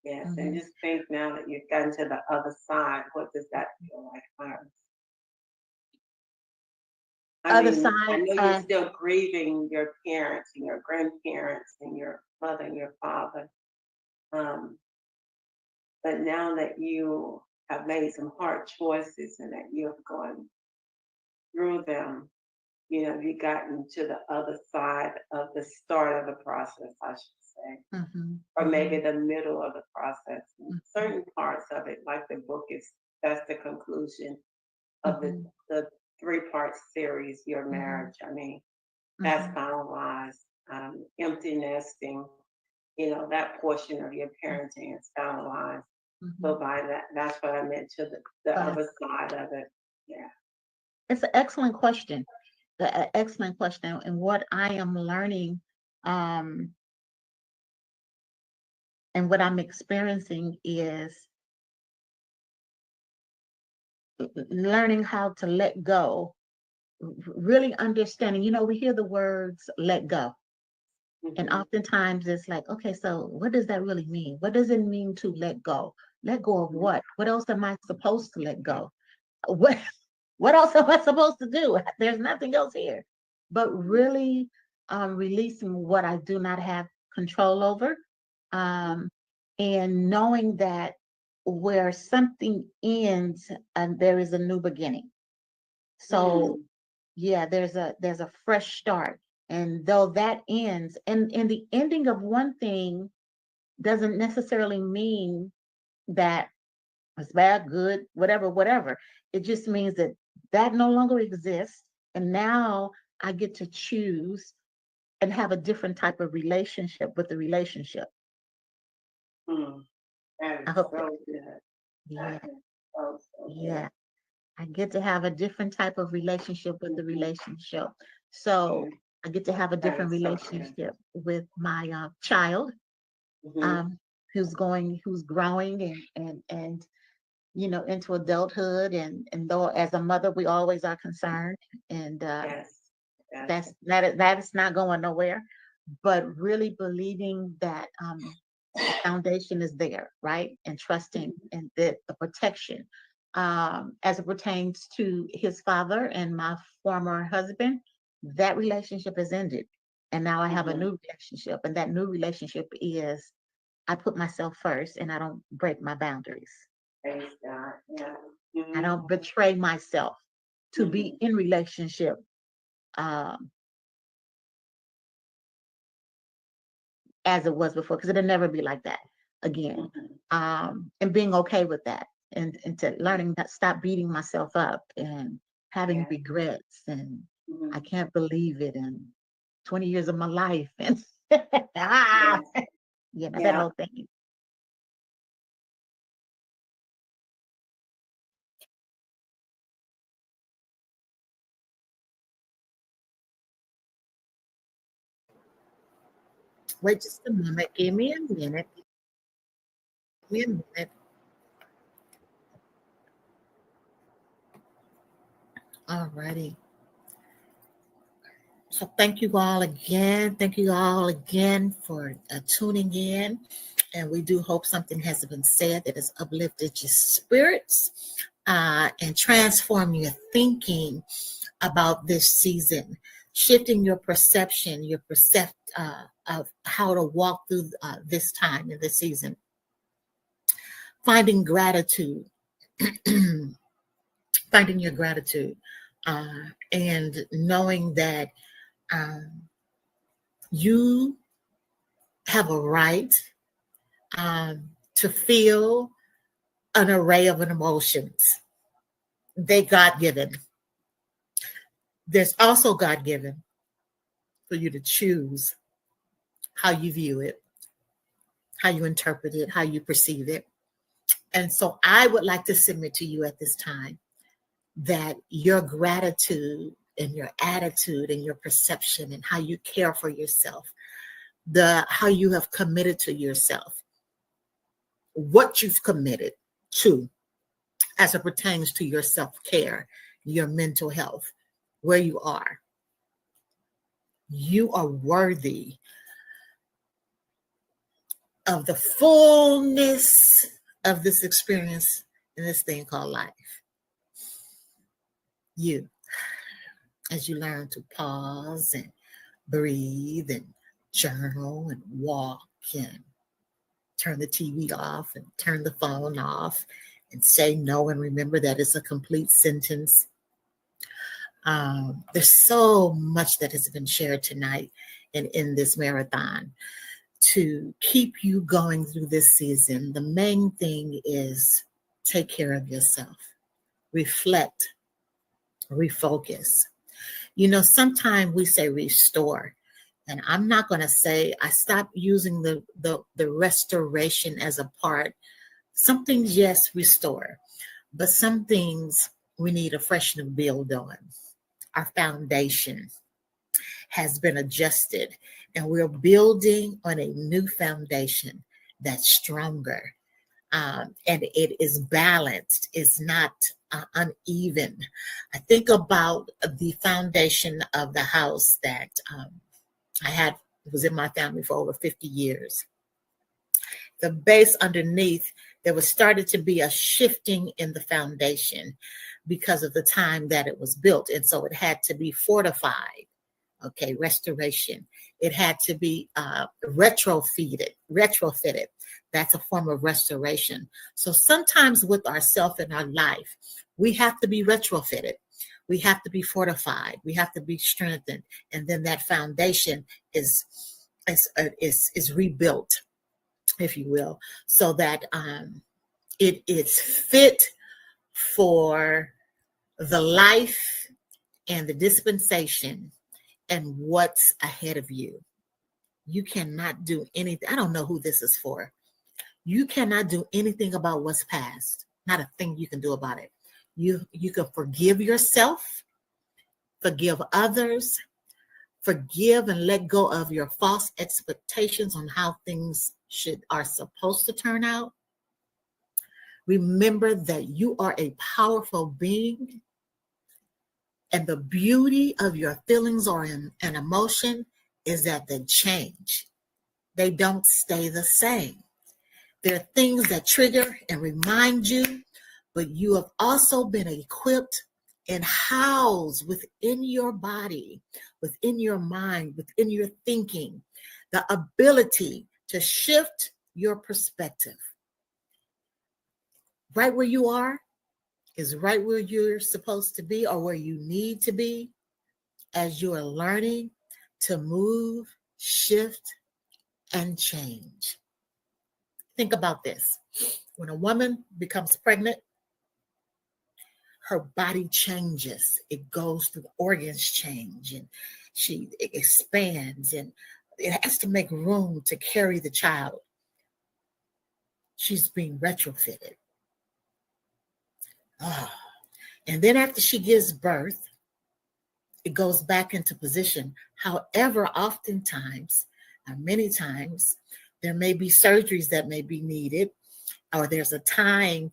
Yes, and just think now that you've gotten to the other side, what does that feel like, Iris? I know you're still grieving your parents and your grandparents and your mother and your father. But now that you have made some hard choices and that you have gone through them, you've gotten to the other side of the start of the process, I should say, or maybe the middle of the process. Certain parts of it, like the book that's the conclusion of the 3-part series, Your Marriage. I mean, that's finalized. Empty nesting, that portion of your parenting is finalized. So by that's what I meant to the other side of it. Yeah. It's an excellent question. Excellent question. And what I am learning, and what I'm experiencing is learning how to let go, really understanding. We hear the words let go. And oftentimes it's like, okay, so what does that really mean? What does it mean to let go? Let go of what? What else am I supposed to let go? What else am I supposed to do? There's nothing else here. But really releasing what I do not have control over, and knowing that where something ends, there is a new beginning. So there's a fresh start. And though that ends, and the ending of one thing doesn't necessarily mean that it's bad, good, whatever. It just means that no longer exists. And now I get to choose and have a different type of relationship with the relationship. That is I hope so good. Yeah. So Yeah. I get to have a different type of relationship with the relationship. So I get to have a different relationship with my child, who's growing and into adulthood, and though as a mother we always are concerned, and that is not going nowhere, but really believing that the foundation is there, right, and trusting and the protection as it pertains to his father and my former husband. That relationship has ended, and now I have a new relationship, and that new relationship is I put myself first and I don't break my boundaries. Praise God. Yeah. I don't betray myself to be in relationship as it was before, because it'll never be like that again. And being okay with that, and to learning that, stop beating myself up and having regrets, and I can't believe it, and 20 years of my life, and that whole thing. Wait just a moment. Give me a minute. All righty. So thank you all again. Thank you all again for tuning in. And we do hope something has been said that has uplifted your spirits and transform your thinking about this season. shifting your perception, of how to walk through this time in this season. Finding gratitude, finding your gratitude, and knowing that you have a right to feel an array of emotions. They God-given. There's also God-given for you to choose how you view it, how you interpret it, how you perceive it. And so I would like to submit to you at this time that your gratitude and your attitude and your perception and how you care for yourself, how you have committed to yourself, what you've committed to as it pertains to your self-care, your mental health, where you are. You are worthy of the fullness of this experience in this thing called life. You, as you learn to pause and breathe and journal and walk and turn the TV off and turn the phone off and say no and remember that it's a complete sentence. There's so much that has been shared tonight and in this marathon to keep you going through this season. The main thing is take care of yourself, reflect, refocus. You know, sometimes we say restore, and I'm not going to say, I stopped using the restoration as a part. Some things, yes, restore, but some things we need a fresh new build on. Our foundation has been adjusted, and we're building on a new foundation that's stronger, and it is balanced. It's not uneven. I think about the foundation of the house that I had, was in my family for over 50 years. The base underneath, there was started to be a shifting in the foundation because of the time that it was built. And so it had to be fortified. Okay, restoration. It had to be retrofitted. That's a form of restoration. So sometimes with ourselves in our life, we have to be retrofitted. We have to be fortified. We have to be strengthened. And then that foundation is rebuilt, if you will, so that it is fit for the life and the dispensation and what's ahead of you. You cannot do anything. I don't know who this is for. You cannot do anything about what's past. Not a thing you can do about it. You can forgive yourself, forgive others, forgive and let go of your false expectations on how things are supposed to turn out. Remember that you are a powerful being, and the beauty of your feelings or an emotion is that they change. They don't stay the same. There are things that trigger and remind you, but you have also been equipped and housed within your body, within your mind, within your thinking, the ability to shift your perspective. Right where you are is right where you're supposed to be, or where you need to be, as you are learning to move, shift, and change. Think about this. When a woman becomes pregnant, her body changes. It goes through, the organs change, and it expands, and it has to make room to carry the child. She's being retrofitted. And then after she gives birth, it goes back into position. However, oftentimes, many times, there may be surgeries that may be needed, or there's a time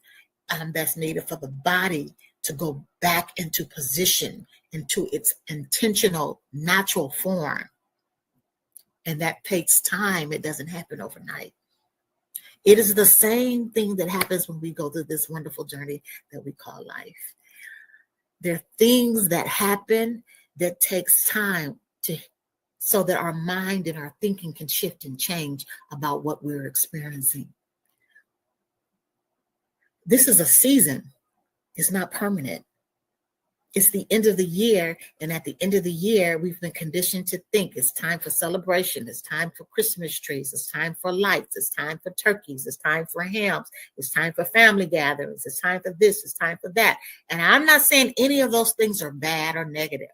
that's needed for the body to go back into position, into its intentional, natural form. And that takes time. It doesn't happen overnight. It is the same thing that happens when we go through this wonderful journey that we call life. There are things that happen that takes time so that our mind and our thinking can shift and change about what we're experiencing. This is a season. It's not permanent. It's the end of the year, and at the end of the year, we've been conditioned to think it's time for celebration, it's time for Christmas trees, it's time for lights, it's time for turkeys, it's time for hams, it's time for family gatherings, it's time for this, it's time for that. And I'm not saying any of those things are bad or negative.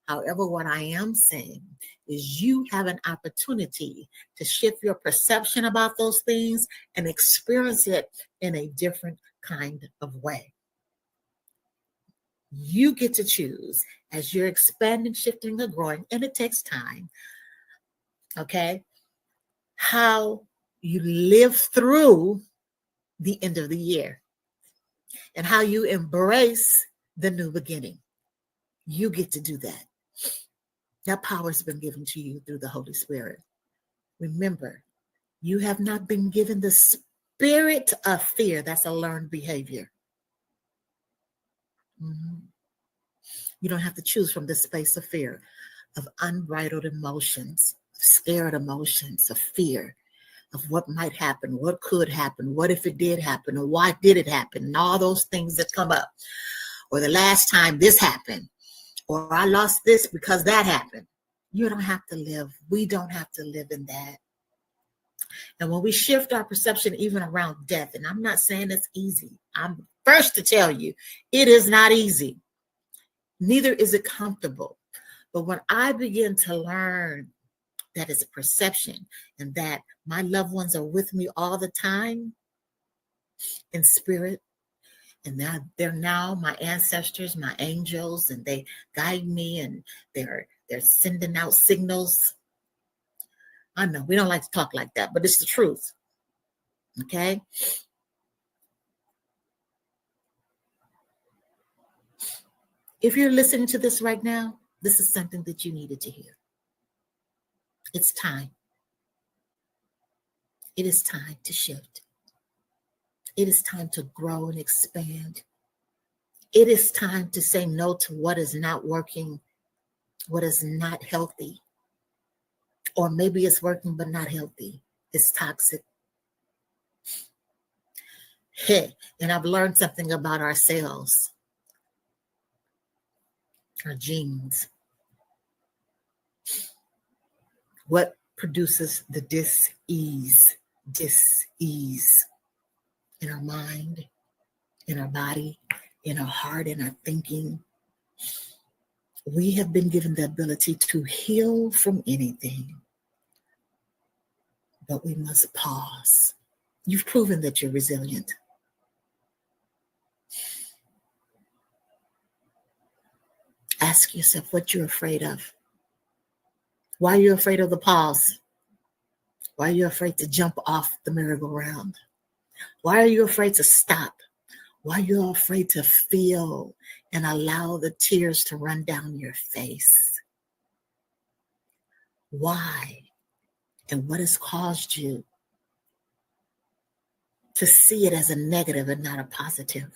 However, what I am saying is you have an opportunity to shift your perception about those things and experience it in a different kind of way. You get to choose as you're expanding, shifting, or growing, and it takes time, okay, how you live through the end of the year and how you embrace the new beginning. You get to do that. That power has been given to you through the Holy Spirit. Remember, you have not been given the spirit of fear. That's a learned behavior. You don't have to choose from the space of fear, of unbridled emotions, scared emotions, of fear, of what might happen, what could happen, what if it did happen, or why did it happen, and all those things that come up. Or the last time this happened, or I lost this because that happened. You don't have to live. We don't have to live in that. And when we shift our perception even around death, and I'm not saying it's easy. I'm first to tell you, it is not easy. Neither is it comfortable. But when I begin to learn that it's a perception and that my loved ones are with me all the time in spirit, and they're now my ancestors, my angels, and they guide me, and they're sending out signals. I know we don't like to talk like that, but it's the truth. Okay? If you're listening to this right now, this is something that you needed to hear. It's time. It is time to shift. It is time to grow and expand. It is time to say no to what is not working, what is not healthy. Or maybe it's working but not healthy. It's toxic. Hey, and I've learned something about ourselves, our genes. What produces the dis-ease in our mind, in our body, in our heart, in our thinking. We have been given the ability to heal from anything, but we must pause. You've proven that you're resilient. Ask yourself what you're afraid of. Why are you afraid of the pause? Why are you afraid to jump off the merry-go-round? Why are you afraid to stop? Why are you afraid to feel and allow the tears to run down your face? Why? And what has caused you to see it as a negative and not a positive?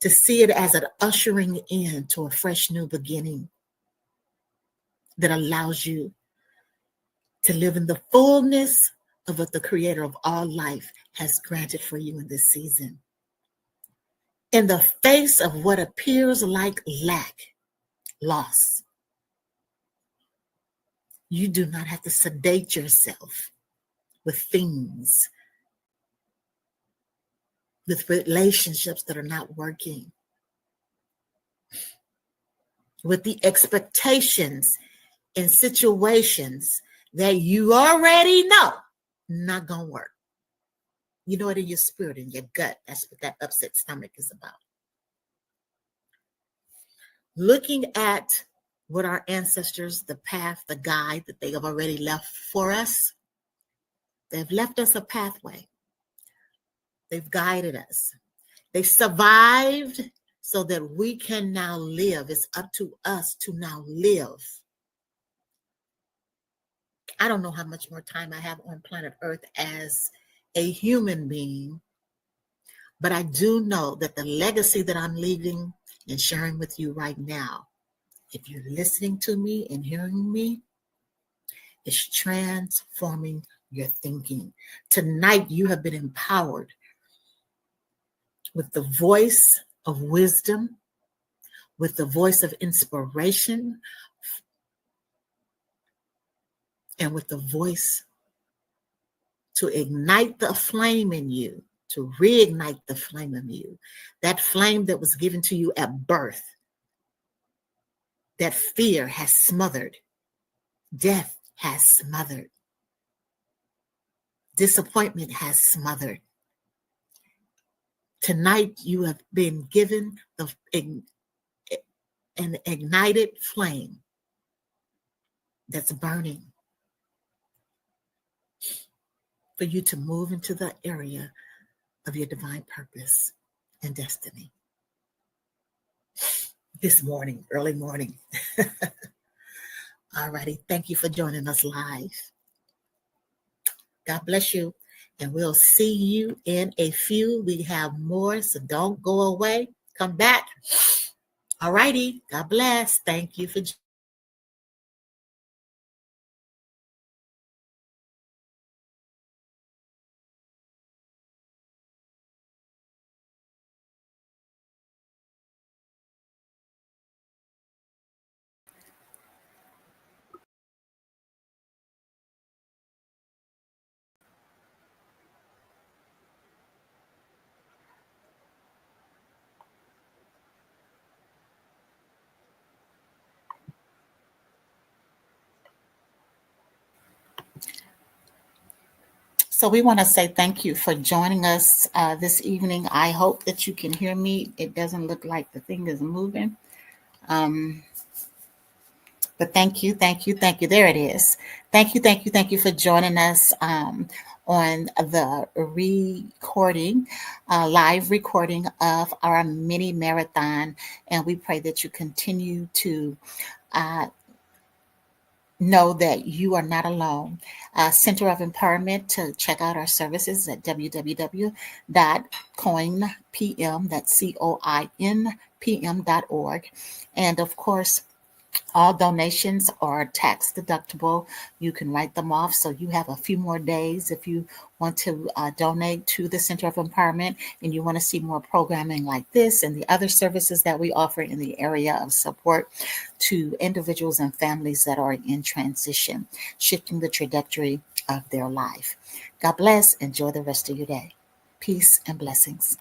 To see it as an ushering in to a fresh new beginning that allows you to live in the fullness of what the creator of all life has granted for you in this season. In the face of what appears like lack, loss, you do not have to sedate yourself with things, with relationships that are not working, with the expectations and situations that you already know not gonna work. You know it in your spirit, in your gut. That's what that upset stomach is about. Looking at what our ancestors, the path, the guide that they have already left for us, they've left us a pathway. They've guided us. They survived so that we can now live. It's up to us to now live. I don't know how much more time I have on planet Earth as a human being, but I do know that the legacy that I'm leaving and sharing with you right now if you're listening to me and hearing me, is transforming your thinking. Tonight, you have been empowered with the voice of wisdom, with the voice of inspiration, and with the voice to ignite the flame in you, to reignite the flame in you, that flame that was given to you at birth, that fear has smothered, death has smothered, disappointment has smothered. Tonight, you have been given an ignited flame that's burning for you to move into the area of your divine purpose and destiny. This morning, early morning. All righty. Thank you for joining us live. God bless you. And we'll see you in a few. We have more, so don't go away. Come back. All righty. God bless. Thank you for joining. So we want to say thank you for joining us this evening. I hope that you can hear me. It doesn't look like the thing is moving. But thank you. There it is. Thank you for joining us on the recording, live recording of our mini marathon. And we pray that you continue to know that you are not alone. Center of Empowerment, to check out our services at www.coinpm, that's COINPM.org. And of course, all donations are tax deductible. You can write them off, so you have a few more days if you want to donate to the Center of Empowerment and you want to see more programming like this and the other services that we offer in the area of support to individuals and families that are in transition, shifting the trajectory of their life. God bless. Enjoy the rest of your day. Peace and blessings.